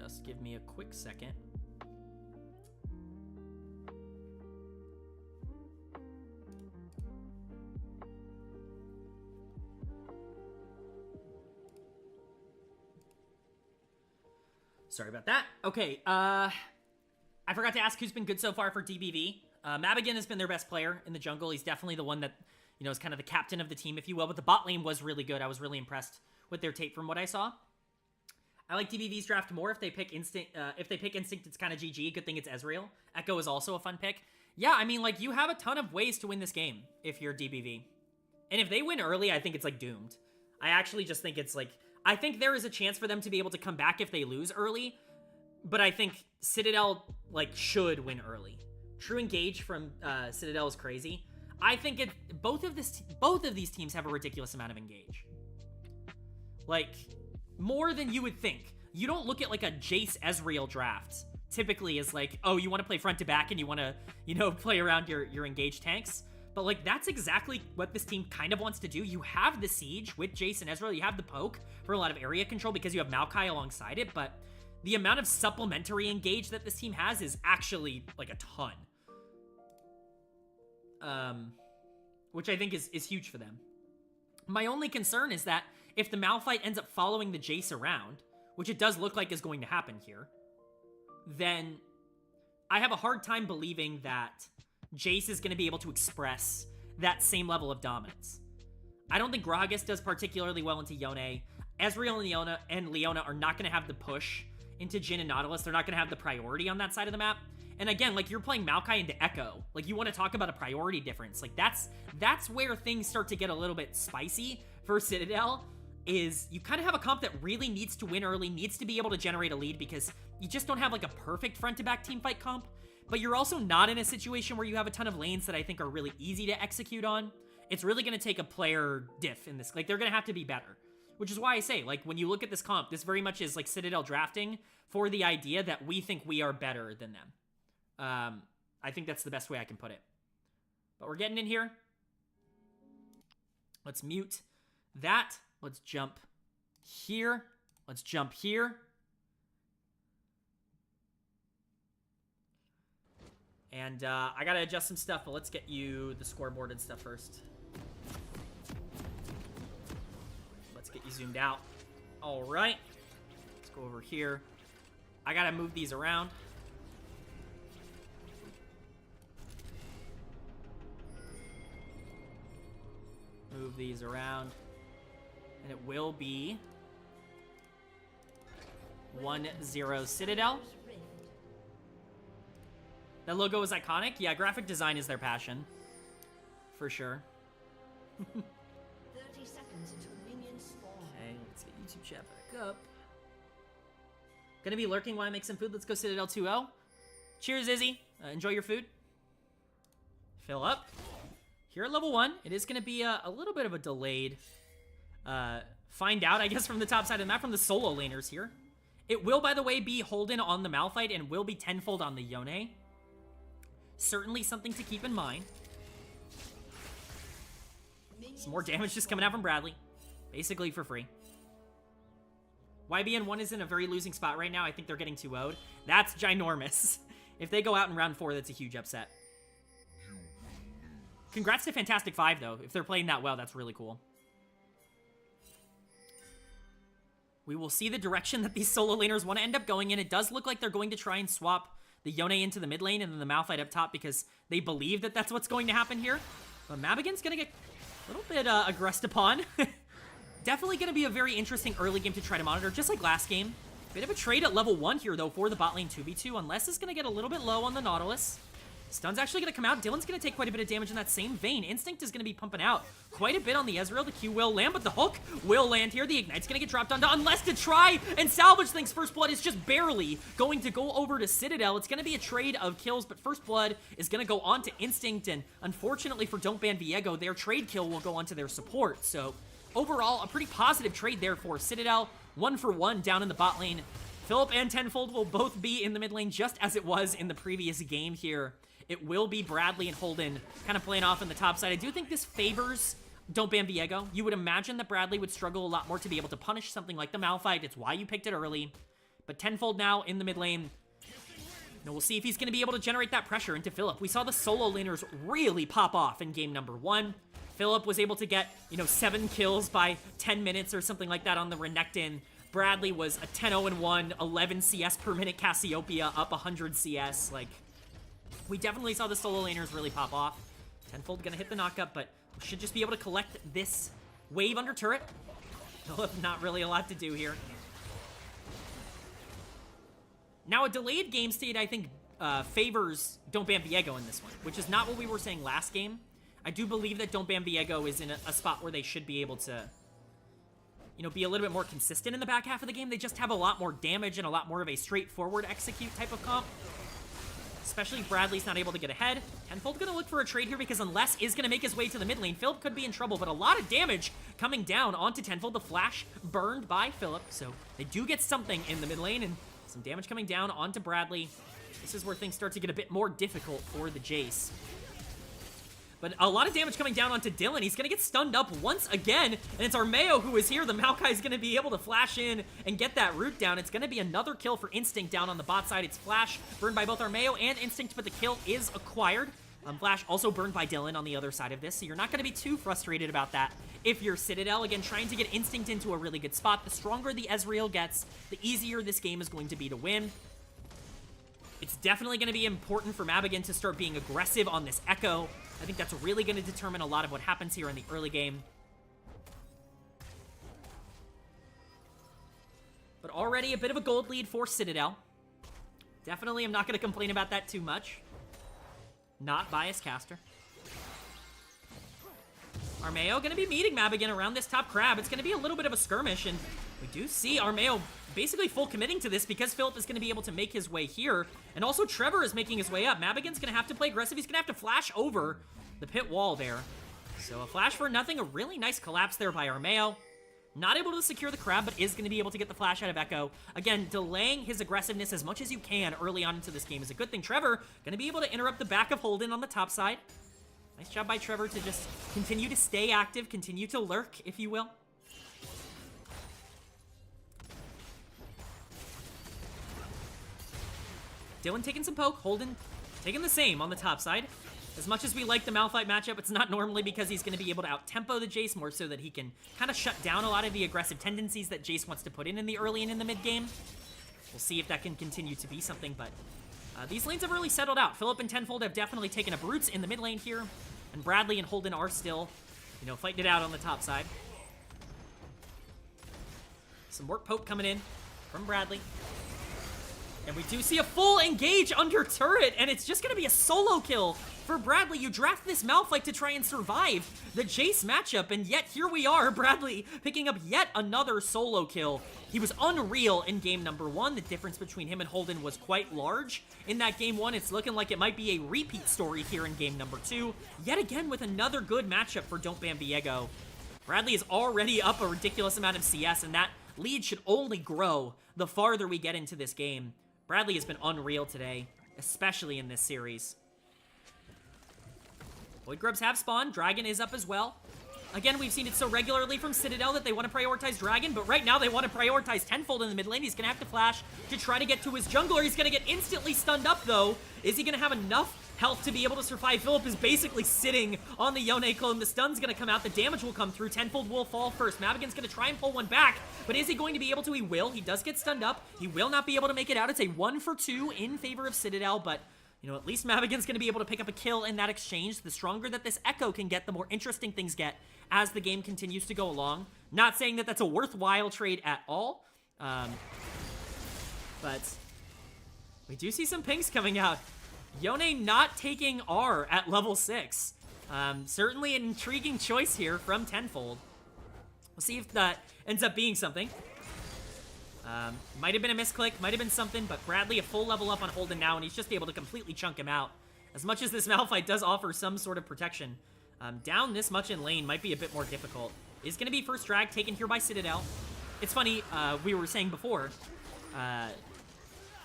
Just give me a quick second. Sorry about that. Okay, I forgot to ask who's been good so far for DBV. Mabigin has been their best player in the jungle. He's definitely the one that, you know, is kind of the captain of the team, if you will. But the bot lane was really good. I was really impressed with their tape from what I saw. I like DBV's draft more. If they pick Instinct, it's kind of GG. Good thing it's Ezreal. Echo is also a fun pick. Yeah, I mean, like, you have a ton of ways to win this game if you're DBV. And if they win early, I think it's, like, doomed. I actually just think it's, like, I think there is a chance for them to be able to come back if they lose early. But I think Citadel, like, should win early. True engage from Citadel is crazy. I think both of these teams have a ridiculous amount of engage. Like, more than you would think. You don't look at, like, a Jace Ezreal draft typically as, like, oh, you want to play front to back and you want to, you know, play around your engaged tanks. But, like, that's exactly what this team kind of wants to do. You have the Siege with Jace and Ezreal. You have the Poke for a lot of area control because you have Maokai alongside it. But the amount of supplementary engage that this team has is actually, like, a ton. Which I think is huge for them. My only concern is that if the Malphite ends up following the Jace around, which it does look like is going to happen here, then I have a hard time believing that Jace is going to be able to express that same level of dominance. I don't think Gragas does particularly well into Yone. Ezreal and Leona are not going to have the push into Jhin and Nautilus. They're not going to have the priority on that side of the map. And again, like, you're playing Maokai into Echo. Like, you want to talk about a priority difference. Like, that's where things start to get a little bit spicy for Citadel, is you kind of have a comp that really needs to win early, needs to be able to generate a lead, because you just don't have, like, a perfect front-to-back teamfight comp. But you're also not in a situation where you have a ton of lanes that I think are really easy to execute on. It's really going to take a player diff in this. Like, they're going to have to be better. Which is why I say, like, when you look at this comp, this very much is, like, Citadel drafting for the idea that we think we are better than them. I think that's the best way I can put it. But we're getting in here. Let's mute that. Let's jump here. Let's jump here. And I gotta adjust some stuff, but let's get you the scoreboard and stuff first. Let's get you zoomed out. All right. Let's go over here. I gotta move these around. Move these around. And it will be 1-0 Citadel. That logo is iconic. Yeah, graphic design is their passion. For sure.
30 seconds until minions spawn.
Okay, let's get YouTube chat back up. Gonna be lurking while I make some food. Let's go Citadel 2-0. Cheers, Izzy. Enjoy your food. Fill up. Here at level 1, it is going to be a little bit of a delayed find out, I guess, from the top side of the map, from the solo laners here. It will, by the way, be Holden on the Malphite and will be tenfold on the Yone. Certainly something to keep in mind. Some more damage just coming out from Bradley. Basically for free. YBN1 is in a very losing spot right now. I think they're getting 2-0'd. That's ginormous. If they go out in round 4, that's a huge upset. Congrats to Fantastic 5, though. If they're playing that well, that's really cool. We will see the direction that these solo laners want to end up going in. It does look like they're going to try and swap the Yone into the mid lane and then the Malphite up top because they believe that that's what's going to happen here. But Mabigan's going to get a little bit aggressed upon. Definitely going to be a very interesting early game to try to monitor, just like last game. Bit of a trade at level 1 here, though, for the bot lane 2v2, unless it's going to get a little bit low on the Nautilus. Stun's actually going to come out. Dylan's going to take quite a bit of damage in that same vein. Instinct is going to be pumping out quite a bit on the Ezreal. The Q will land, but the hook will land here. The Ignite's going to get dropped onto Unless to try and salvage things. First Blood is just barely going to go over to Citadel. It's going to be a trade of kills, but First Blood is going to go on to Instinct, and unfortunately for Don't Ban Viego, their trade kill will go onto their support. So overall, a pretty positive trade there for Citadel. 1-for-1 down in the bot lane. Philip and Tenfold will both be in the mid lane, just as it was in the previous game here. It will be Bradley and Holden kind of playing off on the top side. I do think this favors Don't Ban Viego. You would imagine that Bradley would struggle a lot more to be able to punish something like the Malphite. It's why you picked it early. But Tenfold now in the mid lane. Now we'll see if he's going to be able to generate that pressure into Philip. We saw the solo laners really pop off in game number 1. Philip was able to get, 7 kills by 10 minutes or something like that on the Renekton. Bradley was a 10-0-1, 11 CS per minute Cassiopeia, up 100 CS. Like, we definitely saw the solo laners really pop off. Tenfold gonna hit the knockup, but we should just be able to collect this wave under turret. Philip, not really a lot to do here. Now, a delayed game state, I think, favors Don't Ban Viego in this one, which is not what we were saying last game. I do believe that Don't Ban Viego is in a spot where they should be able to, be a little bit more consistent in the back half of the game. They just have a lot more damage and a lot more of a straightforward execute type of comp. Especially if Bradley's not able to get ahead. Tenfold gonna look for a trade here because Unless is gonna make his way to the mid lane. Philip could be in trouble, but a lot of damage coming down onto Tenfold. The flash burned by Philip, so they do get something in the mid lane, and some damage coming down onto Bradley. This is where things start to get a bit more difficult for the Jace. But a lot of damage coming down onto Dylan. He's going to get stunned up once again, and it's Armeo who is here. The Maokai is going to be able to flash in and get that root down. It's going to be another kill for Instinct down on the bot side. It's Flash burned by both Armeo and Instinct, but the kill is acquired. Flash also burned by Dylan on the other side of this, so you're not going to be too frustrated about that if you're Citadel. Again, trying to get Instinct into a really good spot. The stronger the Ezreal gets, the easier this game is going to be to win. It's definitely going to be important for Mabigin to start being aggressive on this Echo. I think that's really going to determine a lot of what happens here in the early game. But already a bit of a gold lead for Citadel. Definitely, I'm not going to complain about that too much. Not biased caster. Armeo going to be meeting Mabigin around this top crab. It's going to be a little bit of a skirmish, and we do see Armeo basically full committing to this because Philip is going to be able to make his way here. And also Trevor is making his way up. Mabigin's going to have to play aggressive. He's going to have to flash over the pit wall there. So a flash for nothing. A really nice collapse there by Armeo. Not able to secure the crab, but is going to be able to get the flash out of Echo. Again, delaying his aggressiveness as much as you can early on into this game is a good thing. Trevor going to be able to interrupt the back of Holden on the top side. Nice job by Trevor to just continue to stay active, continue to lurk, if you will. Dylan taking some poke, Holden taking the same on the top side. As much as we like the Malphite matchup, it's not normally because he's going to be able to out-tempo the Jace, more so that he can kind of shut down a lot of the aggressive tendencies that Jace wants to put in the early and in the mid game. We'll see if that can continue to be something, but these lanes have really settled out. Philip and Tenfold have definitely taken up roots in the mid lane here, and Bradley and Holden are still, fighting it out on the top side. Some work poke coming in from Bradley. And we do see a full engage under turret, and it's just going to be a solo kill for Bradley. You draft this Malphite to try and survive the Jace matchup, and yet here we are, Bradley picking up yet another solo kill. He was unreal in game number 1. The difference between him and Holden was quite large. In that game 1, it's looking like it might be a repeat story here in game number 2. Yet again with another good matchup for Don't Ban Viego. Bradley is already up a ridiculous amount of CS, and that lead should only grow the farther we get into this game. Bradley has been unreal today, especially in this series. Void Grubs have spawned. Dragon is up as well. Again, we've seen it so regularly from Citadel that they want to prioritize Dragon, but right now they want to prioritize Tenfold in the mid lane. He's going to have to flash to try to get to his jungler. He's going to get instantly stunned up, though. Is he going to have enough health to be able to survive? Philip is basically sitting on the Yone clone. The stun's going to come out. The damage will come through. Tenfold will fall first. Mabigin's going to try and pull one back, but is he going to be able to? He will. He does get stunned up. He will not be able to make it out. It's a 1 for 2 in favor of Citadel, but at least Mabigin's going to be able to pick up a kill in that exchange. The stronger that this Echo can get, the more interesting things get as the game continues to go along. Not saying that that's a worthwhile trade at all, but we do see some pings coming out. Yone not taking R at level 6. Certainly an intriguing choice here from Tenfold. We'll see if that ends up being something. Might have been a misclick, might have been something, but Bradley a full level up on Holden now, and he's just able to completely chunk him out. As much as this Malphite does offer some sort of protection, down this much in lane might be a bit more difficult. Is going to be first drag taken here by Citadel. It's funny, we were saying before,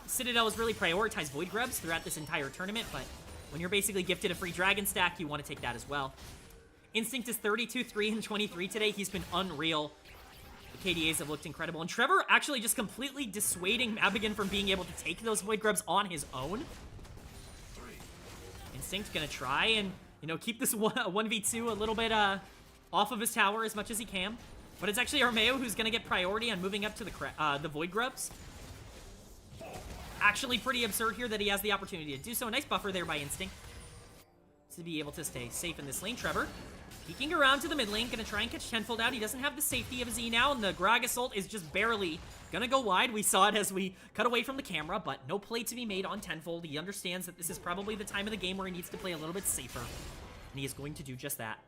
Citadel has really prioritized Void Grubs throughout this entire tournament, but when you're basically gifted a free dragon stack, you want to take that as well. Instinct is 32, 3, and 23 today. He's been unreal. The KDAs have looked incredible, and Trevor actually just completely dissuading Mabigin from being able to take those Void Grubs on his own. Instinct gonna try and, keep this 1v2 a little bit off of his tower as much as he can. But it's actually Armeo who's gonna get priority on moving up to the Void Grubs. Actually pretty absurd here that he has the opportunity to do so. A nice buffer there by Instinct to be able to stay safe in this lane. Trevor peeking around to the mid lane, gonna try and catch Tenfold out. He doesn't have the safety of a Z now, and the Gragas ult is just barely gonna go wide. We saw it as we cut away from the camera, but no play to be made on Tenfold. He understands that this is probably the time of the game where he needs to play a little bit safer, and he is going to do just that.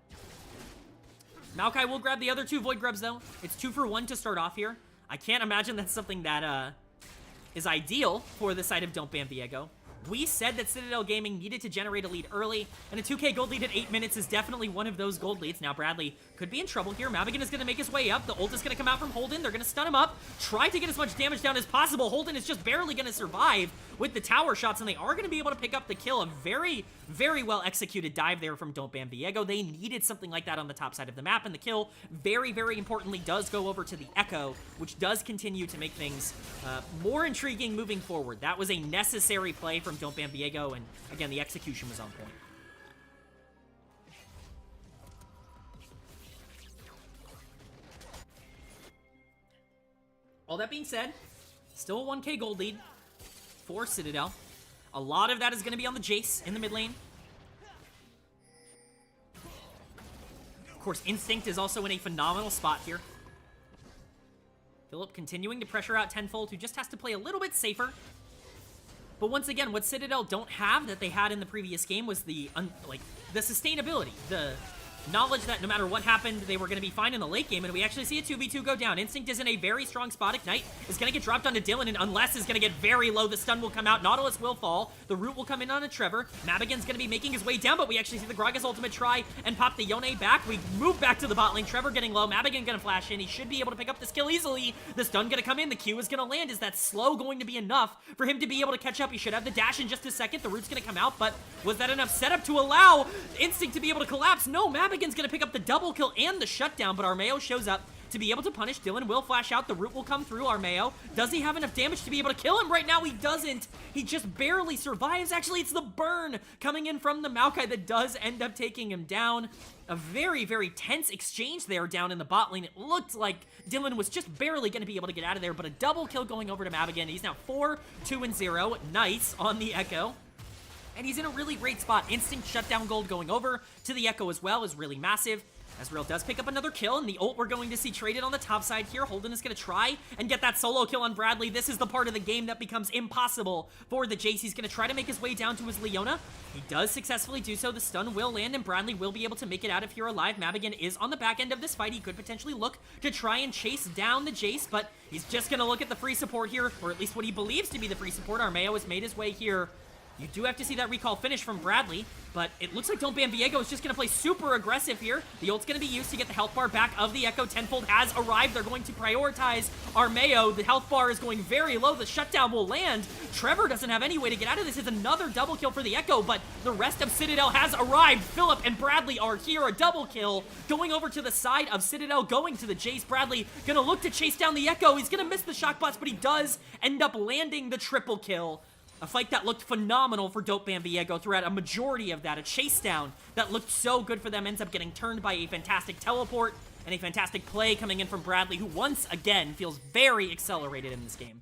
Maokai will grab the other 2 Void Grubs, though. It's 2 for 1 to start off here. I can't imagine that's something that is ideal for the side of Don't Ban Viego. We said that Citadel Gaming needed to generate a lead early, and a 2k gold lead at 8 minutes is definitely one of those gold leads. Now Bradley could be in trouble here. Mabigin is going to make his way up. The ult is going to come out from Holden. They're going to stun him up, try to get as much damage down as possible. Holden is just barely going to survive with the tower shots, and they are going to be able to pick up the kill. A very, very well executed dive there from Don't Ban Viego. They needed something like that on the top side of the map, and the kill, very, very importantly, does go over to the Echo, which does continue to make things more intriguing moving forward. That was a necessary play from Don't Ban Viego, and again, the execution was on point. All that being said, still a 1k gold lead for Citadel. A lot of that is going to be on the Jace in the mid lane. Of course, Instinct is also in a phenomenal spot here. Philip continuing to pressure out Tenfold, who just has to play a little bit safer. But once again, what Citadel don't have that they had in the previous game was the sustainability, the knowledge that no matter what happened, they were going to be fine in the late game, and we actually see a 2v2 go down. Instinct is in a very strong spot. Ignite is going to get dropped onto Dylan, and Unless is going to get very low. The stun will come out. Nautilus will fall. The root will come in on a Trevor. Mabigan's going to be making his way down, but we actually see the Gragas ultimate try and pop the Yone back. We move back to the bot lane. Trevor getting low. Mabigan going to flash in. He should be able to pick up this kill easily. The stun going to come in. The Q is going to land. Is that slow going to be enough for him to be able to catch up? He should have the dash in just a second. The root's going to come out, but was that enough setup to allow Instinct to be able to collapse? No, Mabigan's going to pick up the double kill and the shutdown, but Armeo shows up to be able to punish. Dylan will flash out. The root will come through. Armeo, does he have enough damage to be able to kill him? Right now, he doesn't. He just barely survives. Actually, it's the burn coming in from the Maokai that does end up taking him down. A very, very tense exchange there down in the bot lane. It looked like Dylan was just barely going to be able to get out of there, but a double kill going over to Mabigan. He's now 4-2-0. Nice on the Echo. And he's in a really great spot. Instinct shutdown gold going over to the Echo as well is really massive. Ezreal does pick up another kill, and the ult we're going to see traded on the top side here. Holden is going to try and get that solo kill on Bradley. This is the part of the game that becomes impossible for the Jace. He's going to try to make his way down to his Leona. He does successfully do so. The stun will land, and Bradley will be able to make it out of here alive. Mabigan is on the back end of this fight. He could potentially look to try and chase down the Jace, but he's just going to look at the free support here, or at least what he believes to be the free support. Armeo has made his way here. You do have to see that recall finish from Bradley, but it looks like Don't Ban Viego is just going to play super aggressive here. The ult's going to be used to get the health bar back of the Echo. Tenfold has arrived. They're going to prioritize Armeo. The health bar is going very low. The shutdown will land. Trevor doesn't have any way to get out of this. It's another double kill for the Echo, but the rest of Citadel has arrived. Philip and Bradley are here. A double kill going over to the side of Citadel, going to the Jace. Bradley going to look to chase down the Echo. He's going to miss the shock bots, but he does end up landing the triple kill. A fight that looked phenomenal for Don't Ban Viego throughout a majority of that. A chase down that looked so good for them ends up getting turned by a fantastic teleport and a fantastic play coming in from Bradley, who once again feels very accelerated in this game.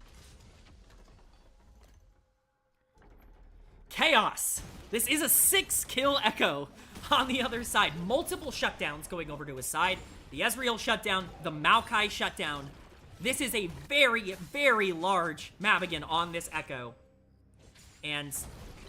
Chaos. This is a 6-kill Echo on the other side. Multiple shutdowns going over to his side. The Ezreal shutdown, the Maokai shutdown. This is a very, very large Mabigan on this Echo. And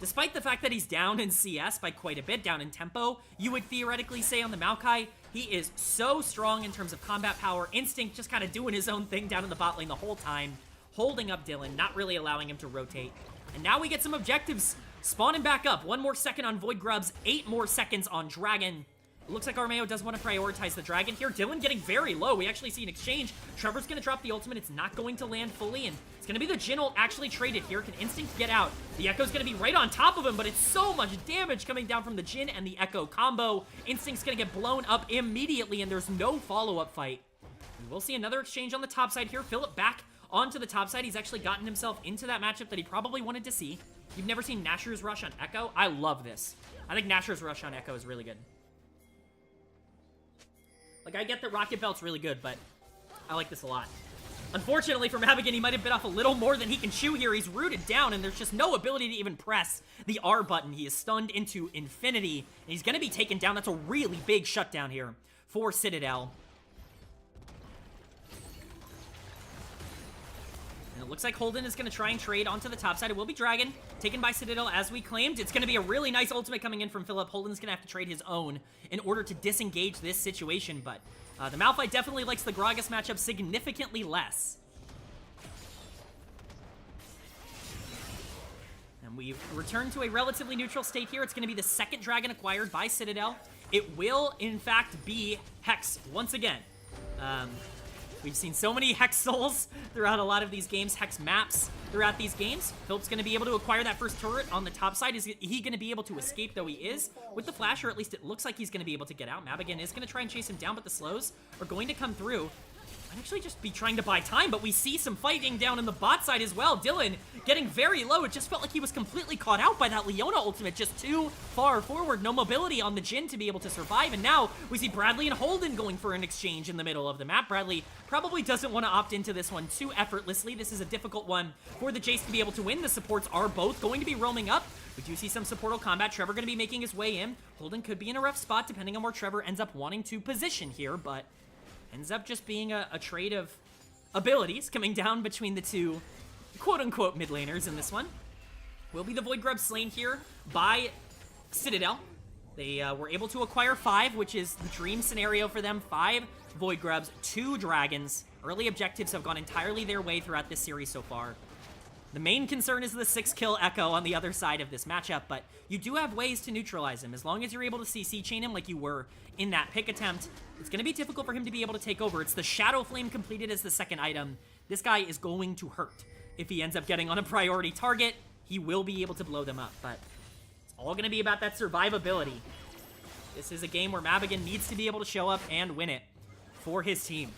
despite the fact that he's down in CS by quite a bit, down in tempo, you would theoretically say on the Maokai, he is so strong in terms of combat power. Instinct just kind of doing his own thing down in the bot lane the whole time, holding up Dylan, not really allowing him to rotate. And now we get some objectives spawning back up. 1 more second on Void Grubs, 8 more seconds on Dragon. It looks like Armeo does want to prioritize the Dragon here. Dylan getting very low. We actually see an exchange. Trevor's going to drop the ultimate. It's not going to land fully, and it's going to be the Jhin ult actually traded here. Can Instinct get out? The Echo's going to be right on top of him, but it's so much damage coming down from the Jhin and the Echo combo. Instinct's going to get blown up immediately, and there's no follow-up fight. And we'll see another exchange on the top side here. Philip back onto the top side. He's actually gotten himself into that matchup that he probably wanted to see. You've never seen Nashor's Rush on Echo? I love this. I think Nashor's Rush on Echo is really good. Like, I get that Rocket Belt's really good, but I like this a lot. Unfortunately for Mabigan, he might have bit off a little more than he can chew here. He's rooted down, and there's just no ability to even press the R button. He is stunned into infinity, and he's going to be taken down. That's a really big shutdown here for Citadel. And it looks like Holden is going to try and trade onto the top side. It will be Dragon, taken by Citadel as we claimed. It's going to be a really nice ultimate coming in from Philip. Holden's going to have to trade his own in order to disengage this situation, but the Malphite definitely likes the Gragas matchup significantly less. And we return to a relatively neutral state here. It's going to be the second dragon acquired by Citadel. It will, in fact, be Hex once again. We've seen so many Hex souls throughout a lot of these games, Hex maps throughout these games. Philip's going to be able to acquire that first turret on the top side. Is he going to be able to escape, though he is with the flash, or at least it looks like he's going to be able to get out? Mabigin is going to try and chase him down, but the slows are going to come through. Might actually just be trying to buy time, but we see some fighting down in the bot side as well. Dylan getting very low. It just felt like he was completely caught out by that Leona ultimate, just too far forward. No mobility on the Jhin to be able to survive, and now we see Bradley and Holden going for an exchange in the middle of the map. Bradley probably doesn't want to opt into this one too effortlessly. This is a difficult one for the Jace to be able to win. The supports are both going to be roaming up. We do see some supportal combat. Trevor going to be making his way in. Holden could be in a rough spot depending on where Trevor ends up wanting to position here, but ends up just being a trade of abilities coming down between the two quote-unquote mid laners in this one. Will be the Void Grub slain here by Citadel. They were able to acquire 5, which is the dream scenario for them. 5 Void Grubs, 2 dragons. Early objectives have gone entirely their way throughout this series so far. The main concern is the 6-kill Echo on the other side of this matchup, but you do have ways to neutralize him. As long as you're able to CC chain him like you were in that pick attempt, it's going to be difficult for him to be able to take over. It's the Shadow Flame completed as the second item. This guy is going to hurt. If he ends up getting on a priority target, he will be able to blow them up, but it's all going to be about that survivability. This is a game where Mabigin needs to be able to show up and win it for his team.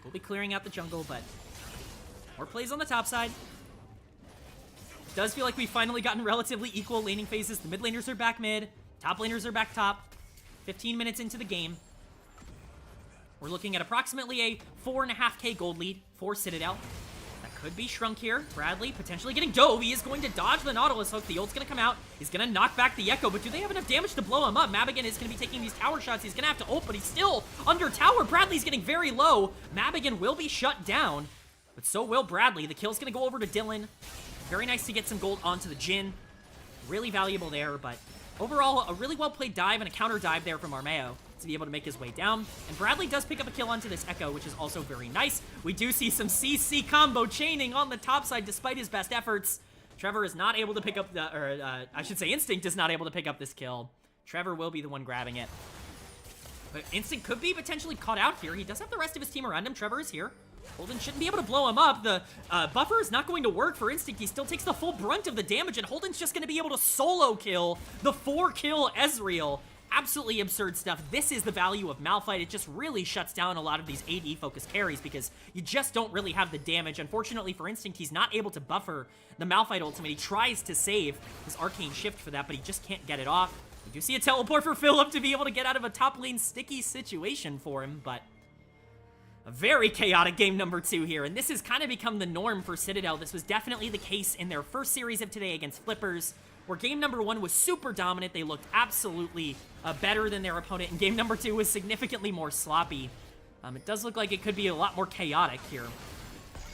We'll be clearing out the jungle, but more plays on the top side. It does feel like we've finally gotten relatively equal laning phases. The mid laners are back mid. Top laners are back top. 15 minutes into the game. We're looking at approximately a 4.5k gold lead for Citadel. That could be shrunk here. Bradley potentially getting dove. He is going to dodge the Nautilus hook. The ult's going to come out. He's going to knock back the Echo, but do they have enough damage to blow him up? Mabigin is going to be taking these tower shots. He's going to have to ult, but he's still under tower. Bradley's getting very low. Mabigin will be shut down, but so will Bradley. The kill's going to go over to Dylan. Very nice to get some gold onto the Jhin. Really valuable there, but overall, a really well-played dive and a counter dive there from Armeo to be able to make his way down. And Bradley does pick up a kill onto this Echo, which is also very nice. We do see some CC combo chaining on the top side despite his best efforts. Trevor is not able to pick up the, I should say Instinct is not able to pick up this kill. Trevor will be the one grabbing it. But Instinct could be potentially caught out here. He does have the rest of his team around him. Trevor is here. Holden shouldn't be able to blow him up. The buffer is not going to work for Instinct. He still takes the full brunt of the damage, and Holden's just going to be able to solo kill the 4-kill Ezreal. Absolutely absurd stuff. This is the value of Malphite. It just really shuts down a lot of these AD-focused carries because you just don't really have the damage. Unfortunately for Instinct, he's not able to buffer the Malphite ultimate. He tries to save his Arcane Shift for that, but he just can't get it off. We do see a teleport for Philip to be able to get out of a top lane sticky situation for him, but a very chaotic game number 2 here, and this has kind of become the norm for Citadel. This was definitely the case in their first series of today against Flippers, where game number 1 was super dominant. They looked absolutely better than their opponent, and game number 2 was significantly more sloppy. It does look like it could be a lot more chaotic here.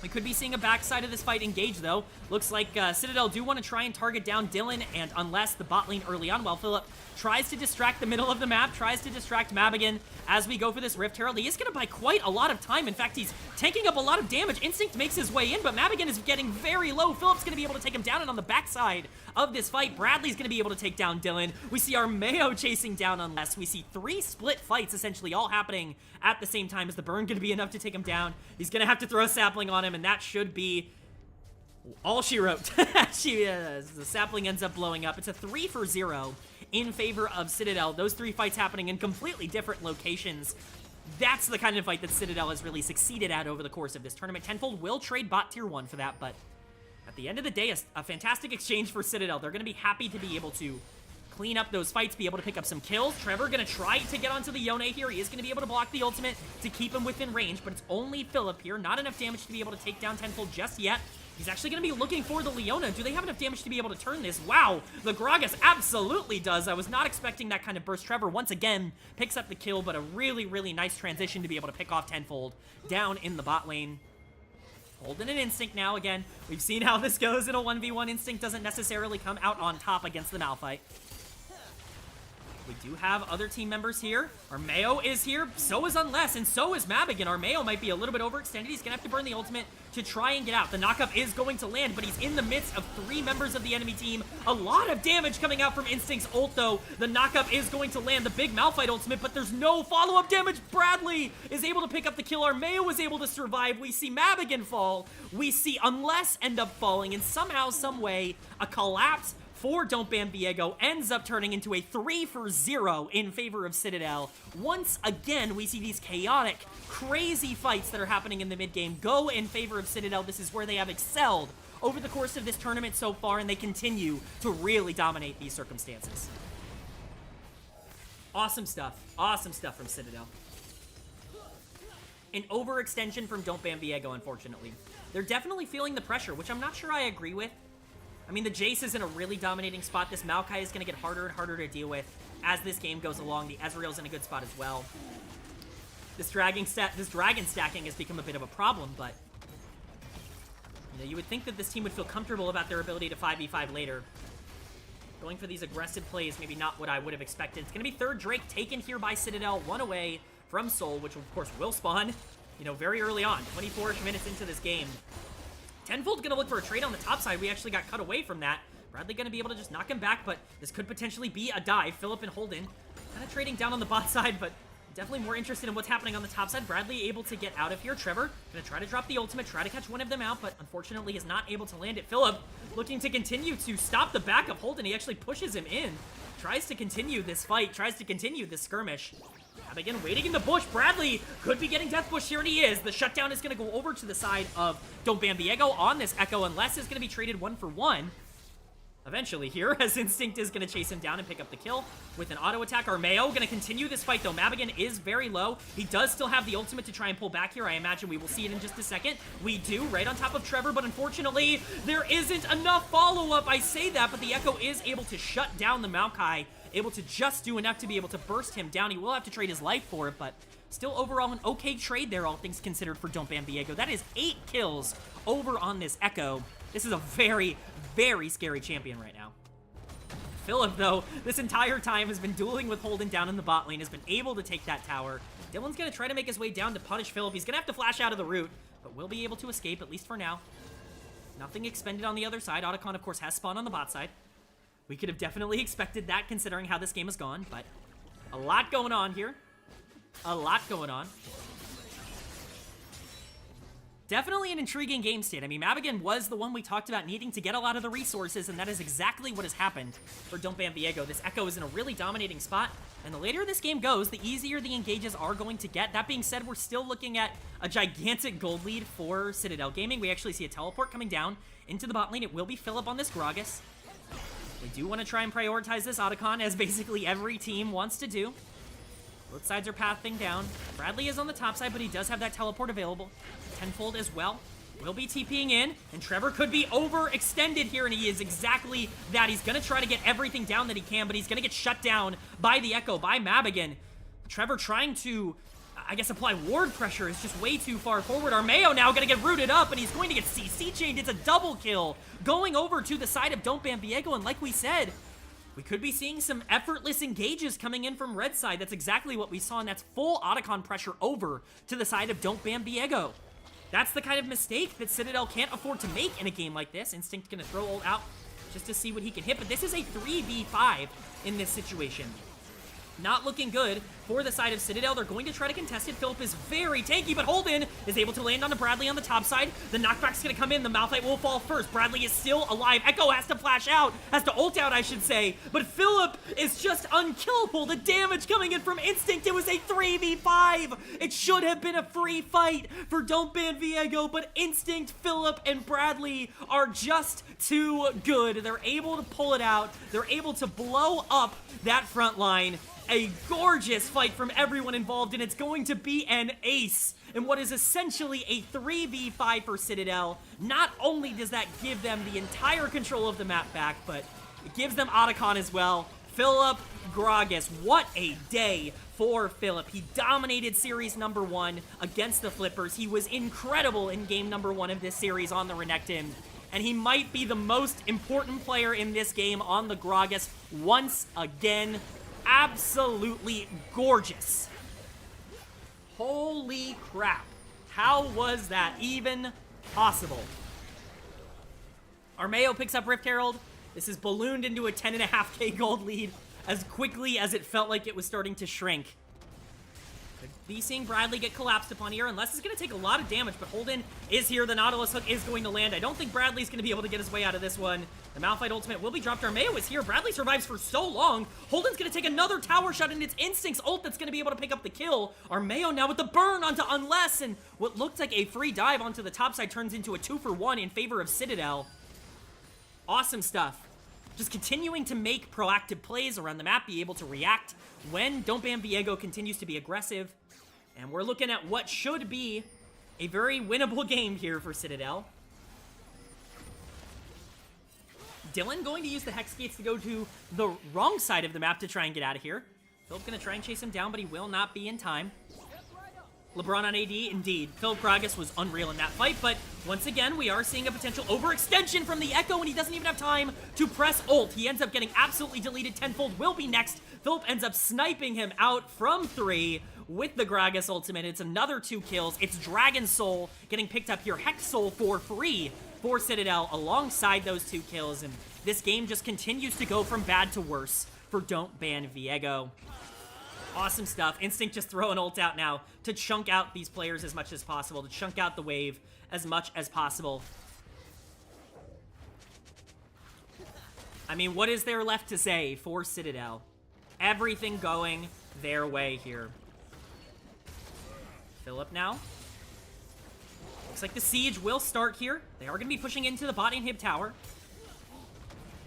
We could be seeing a backside of this fight engage, though. Looks like Citadel do want to try and target down Dylan, and unless the bot lane early on, while Philip tries to distract the middle of the map, tries to distract Mabigin as we go for this Rift Herald. He is going to buy quite a lot of time. In fact, he's tanking up a lot of damage. Instinct makes his way in, but Mabigin is getting very low. Philip's going to be able to take him down, and on the backside of this fight, Bradley's going to be able to take down Dylan. We see Armeo chasing down unless. We see 3 split fights essentially all happening at the same time. Is the burn going to be enough to take him down? He's going to have to throw a sapling on him, and that should be all she wrote. The sapling ends up blowing up. It's a 3-for-0 in favor of Citadel. Those 3 fights happening in completely different locations. That's the kind of fight that Citadel has really succeeded at over the course of this tournament. Tenfold will trade bot tier 1 for that, but at the end of the day, a fantastic exchange for Citadel. They're going to be happy to be able to clean up those fights, be able to pick up some kills. Trevor going to try to get onto the Yone here. He is going to be able to block the ultimate to keep him within range, but it's only Philip here. Not enough damage to be able to take down Tenfold just yet. He's actually going to be looking for the Leona. Do they have enough damage to be able to turn this? Wow, the Gragas absolutely does. I was not expecting that kind of burst. Trevor, once again, picks up the kill, but a really, really nice transition to be able to pick off Tenfold down in the bot lane. Holding an Instinct now. Again, we've seen how this goes in a 1v1. Instinct doesn't necessarily come out on top against the Malphite. We do have other team members here. Armeo is here, so is Unless, and so is Mavigan. Armeo might be a little bit overextended. He's gonna have to burn the ultimate to try and get out. The knockup is going to land, but he's in the midst of 3 members of the enemy team. A lot of damage coming out from Instinct's ult, though. The knockup is going to land the big Malphite ultimate, but there's no follow-up damage. Bradley is able to pick up the kill. Armeo was able to survive. We see Mavigan fall. We see Unless end up falling, and somehow, some way, a collapse for Don't Ban Viego ends up turning into a 3-for-0 in favor of Citadel. Once again, we see these chaotic, crazy fights that are happening in the mid-game go in favor of Citadel. This is where they have excelled over the course of this tournament so far, and they continue to really dominate these circumstances. Awesome stuff from Citadel. An overextension from Don't Ban Viego, unfortunately. They're definitely feeling the pressure, which I'm not sure I agree with. I mean, the Jace is in a really dominating spot. This Maokai is going to get harder and harder to deal with as this game goes along. The Ezreal's in a good spot as well. This dragon stacking has become a bit of a problem, but you know, you would think that this team would feel comfortable about their ability to 5v5 later. Going for these aggressive plays, maybe not what I would have expected. It's going to be third Drake taken here by Citadel, 1 away from Soul, which of course will spawn, you know, very early on, 24-ish minutes into this game. Tenfold's gonna look for a trade on the top side. We actually got cut away from that. Bradley gonna be able to just knock him back, but this could potentially be a dive. Philip and Holden kind of trading down on the bot side, but definitely more interested in what's happening on the top side. Bradley able to get out of here. Trevor gonna try to drop the ultimate, try to catch one of them out, but unfortunately is not able to land it. Philip looking to continue to stop the back of Holden. He actually pushes him in, tries to continue this fight, tries to continue this skirmish. Again, waiting in the bush. Bradley could be getting death bush here, and he is. The shutdown is going to go over to the side of Don't Ban Viego on this Echo, Unless is going to be traded 1-for-1 eventually here, as Instinct is going to chase him down and pick up the kill with an auto attack. Armeo going to continue this fight, though. Mavigan is very low. He does still have the ultimate to try and pull back here. I imagine we will see it in just a second. We do, right on top of Trevor, but unfortunately, there isn't enough follow-up. I say that, but the Echo is able to shut down the Maokai, able to just do enough to be able to burst him down. He will have to trade his life for it, but still overall an okay trade there, all things considered, for Don't Ban Viego. That is 8 kills over on this Echo. This is a very, very scary champion right now. Philip, though, this entire time has been dueling with Holden down in the bot lane, has been able to take that tower. Dylan's going to try to make his way down to punish Philip. He's going to have to flash out of the route, but will be able to escape, at least for now. Nothing expended on the other side. Otacon, of course, has spawned on the bot side. We could have definitely expected that considering how this game has gone, but a lot going on here. A lot going on. Definitely an intriguing game state. I mean, Mavigan was the one we talked about needing to get a lot of the resources, and that is exactly what has happened for Don't Ban Viego. This Echo is in a really dominating spot, and the later this game goes, the easier the engages are going to get. That being said, we're still looking at a gigantic gold lead for Citadel Gaming. We actually see a teleport coming down into the bot lane. It will be Philip on this Gragas. We do want to try and prioritize this Otacon, as basically every team wants to do. Both sides are pathing down. Bradley is on the top side, but he does have that teleport available. Tenfold as well. Will be TPing in, and Trevor could be overextended here, and he is exactly that. He's going to try to get everything down that he can, but he's going to get shut down by the Echo, by Mavigan. Trevor trying to, I guess, apply ward pressure is just way too far forward. Armeo now going to get rooted up, and he's going to get CC chained. It's a double kill going over to the side of Don't Ban Viego, and like we said, we could be seeing some effortless engages coming in from red side. That's exactly what we saw, and that's full Otacon pressure over to the side of Don't Ban Viego. That's the kind of mistake that Citadel can't afford to make in a game like this. Instinct gonna throw ult out just to see what he can hit, but this is a 3v5 in this situation. Not looking good for the side of Citadel. They're going to try to contest it. Philip is very tanky, but Holden is able to land onto Bradley on the top side. The knockback's going to come in. The Malphite will fall first. Bradley is still alive. Echo has to flash out. Has to ult out, I should say. But Philip is just unkillable. The damage coming in from Instinct. It was a 3v5. It should have been a free fight for Don't Ban Viego, but Instinct, Philip, and Bradley are just too good. They're able to pull it out. They're able to blow up that front line. A gorgeous fight from everyone involved, and it's going to be an ace in what is essentially a 3v5 for Citadel. Not only does that give them the entire control of the map back, but it gives them Otacon as well. Philip Gragas, what a day for Philip. He dominated series number 1 against the Flippers. He was incredible in game number 1 of this series on the Renekton, and he might be the most important player in this game on the Gragas once again. absolutely gorgeous. Holy crap. How was that even possible? Armeo picks up Rift Herald. This is ballooned into a 10.5k gold lead as quickly as it felt like it was starting to shrink. Could be seeing Bradley get collapsed upon here, unless it's going to take a lot of damage, but Holden is here. The Nautilus Hook is going to land. I don't think Bradley's going to be able to get his way out of this one. The Malphite ultimate will be dropped. Armeo is here. Bradley survives for so long. Holden's going to take another tower shot, and it's Instinct's ult that's going to be able to pick up the kill. Armeo now with the burn onto Unless, and what looked like a free dive onto the top side turns into a 2-for-1 in favor of Citadel. Awesome stuff. Just continuing to make proactive plays around the map, be able to react when Don't Ban Viego continues to be aggressive. And we're looking at what should be a very winnable game here for Citadel. Dylan going to use the Hex Gates to go to the wrong side of the map to try and get out of here. Philip going to try and chase him down, but he will not be in time. LeBron on AD, indeed. Philip Gragas was unreal in that fight, but once again, we are seeing a potential overextension from the Echo, and he doesn't even have time to press ult. He ends up getting absolutely deleted. Tenfold will be next. Philip ends up sniping him out from 3 with the Gragas ultimate. It's another 2 kills. It's Dragon Soul getting picked up here. Hex Soul for free for Citadel alongside those 2 kills, and this game just continues to go from bad to worse for Don't Ban Viego. Awesome stuff. Instinct just throwing ult out now to chunk out these players as much as possible, to chunk out the wave as much as possible. I mean, what is there left to say for Citadel? Everything going their way here. Philip now. Looks like the siege will start here. They are going to be pushing into the bot inhib tower.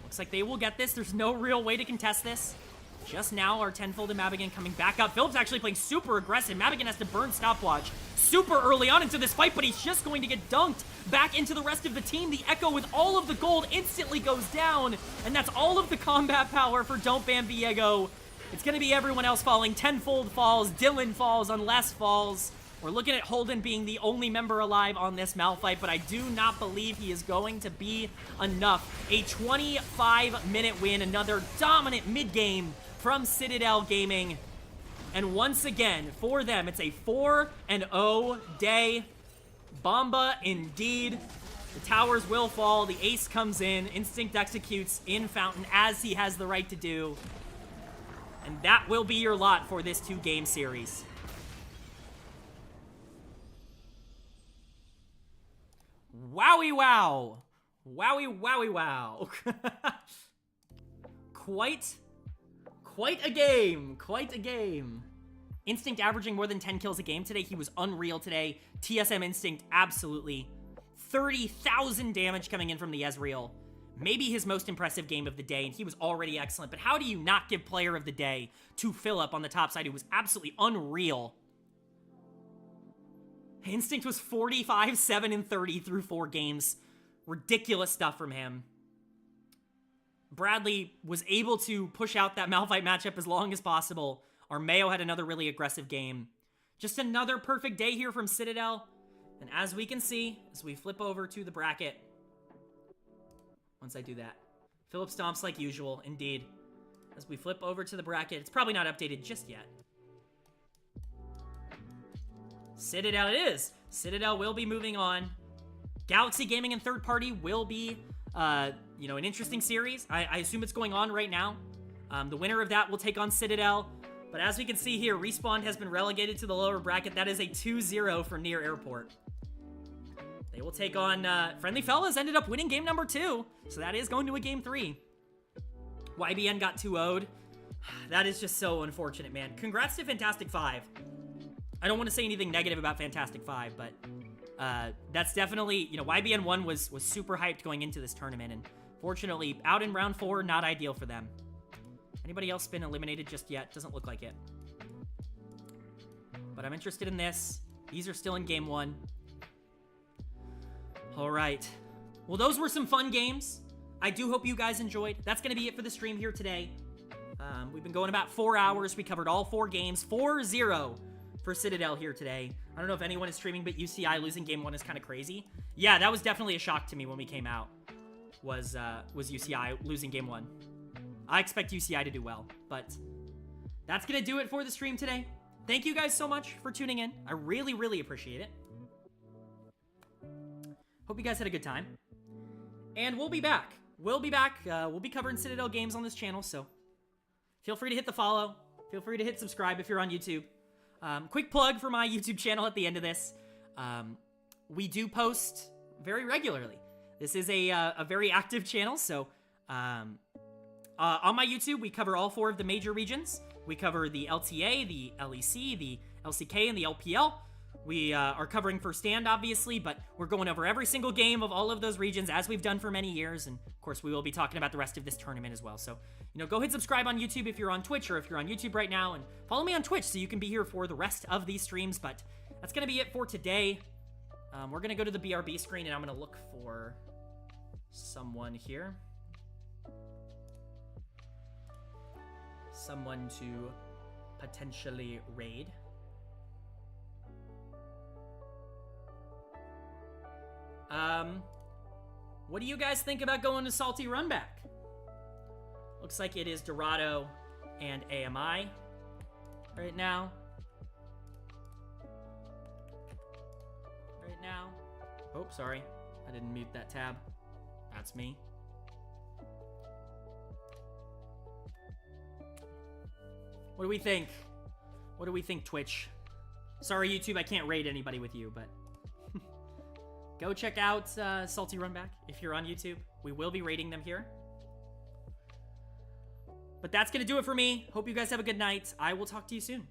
Looks like they will get this. There's no real way to contest this. Just now, our Tenfold and Madigan coming back up. Philip's actually playing super aggressive. Madigan has to burn stopwatch super early on into this fight, but he's just going to get dunked back into the rest of the team. The Echo with all of the gold instantly goes down, and that's all of the combat power for Don't Ban Viego. It's going to be everyone else falling. Tenfold falls, Dylan falls, Unless falls. We're looking at Holden being the only member alive on this Malphite, but I do not believe he is going to be enough. A 25-minute win, another dominant mid-game from Citadel Gaming. And once again, for them, it's a 4-0 day. Bomba indeed. The towers will fall. The ace comes in. Instinct executes in Fountain as he has the right to do. And that will be your lot for this 2-game series. Wowie wow. Wowie wowie wow. Quite a game. Quite a game. Instinct averaging more than 10 kills a game today. He was unreal today. TSM Instinct, absolutely. 30,000 damage coming in from the Ezreal. Maybe his most impressive game of the day, and he was already excellent. But how do you not give player of the day to Philip on the top side, who was absolutely unreal? Instinct was 45, 7, and 30 through 4 games. Ridiculous stuff from him. Bradley was able to push out that Malphite matchup as long as possible. Armeo had another really aggressive game. Just another perfect day here from Citadel. And as we can see, as we flip over to the bracket, once I do that, Philip stomps like usual, indeed. As we flip over to the bracket, it's probably not updated just yet. Citadel it is. Citadel will be moving on. Galaxy Gaming and Third Party will be, an interesting series. I assume it's going on right now. The winner of that will take on Citadel. But as we can see here, Respawn has been relegated to the lower bracket. That is a 2-0 for Near Airport. They will take on Friendly Fellas. Ended up winning game number 2. So that is going to a game 3. YBN got 2-0'd. That is just so unfortunate, man. Congrats to Fantastic 5. I don't want to say anything negative about Fantastic 5, but that's definitely, YBN 1 was super hyped going into this tournament, and fortunately, out in round 4, not ideal for them. Anybody else been eliminated just yet? Doesn't look like it. But I'm interested in this. These are still in game 1. All right. Well, those were some fun games. I do hope you guys enjoyed. That's going to be it for the stream here today. We've been going about 4 hours. We covered all 4 games. 4-0 for Citadel here today. I don't know if anyone is streaming, but UCI losing game 1 is kind of crazy. Yeah, that was definitely a shock to me when we came out, was UCI losing game 1. I expect UCI to do well, but that's gonna do it for the stream today. Thank you guys so much for tuning in. I really, really appreciate it. Hope you guys had a good time. And we'll be back. We'll be back. We'll be covering Citadel games on this channel, so feel free to hit the follow. Feel free to hit subscribe if you're on YouTube. Quick plug for my YouTube channel at the end of this. We do post very regularly. This is a very active channel, so on my YouTube, we cover all 4 of the major regions. We cover the LTA, the LEC, the LCK, and the LPL. We are covering First Stand, obviously, but we're going over every single game of all of those regions, as we've done for many years, and of course, we will be talking about the rest of this tournament as well. So, go hit subscribe on YouTube if you're on Twitch, or if you're on YouTube right now, and follow me on Twitch so you can be here for the rest of these streams, but that's going to be it for today. We're going to go to the BRB screen, and I'm going to look for someone here. Someone to potentially raid. What do you guys think about going to Salty Runback? Looks like it is Dorado and AMI right now. Oh, sorry. I didn't mute that tab. That's me. What do we think? What do we think, Twitch? Sorry, YouTube, I can't raid anybody with you, but go check out Salty Runback if you're on YouTube. We will be raiding them here. But that's going to do it for me. Hope you guys have a good night. I will talk to you soon.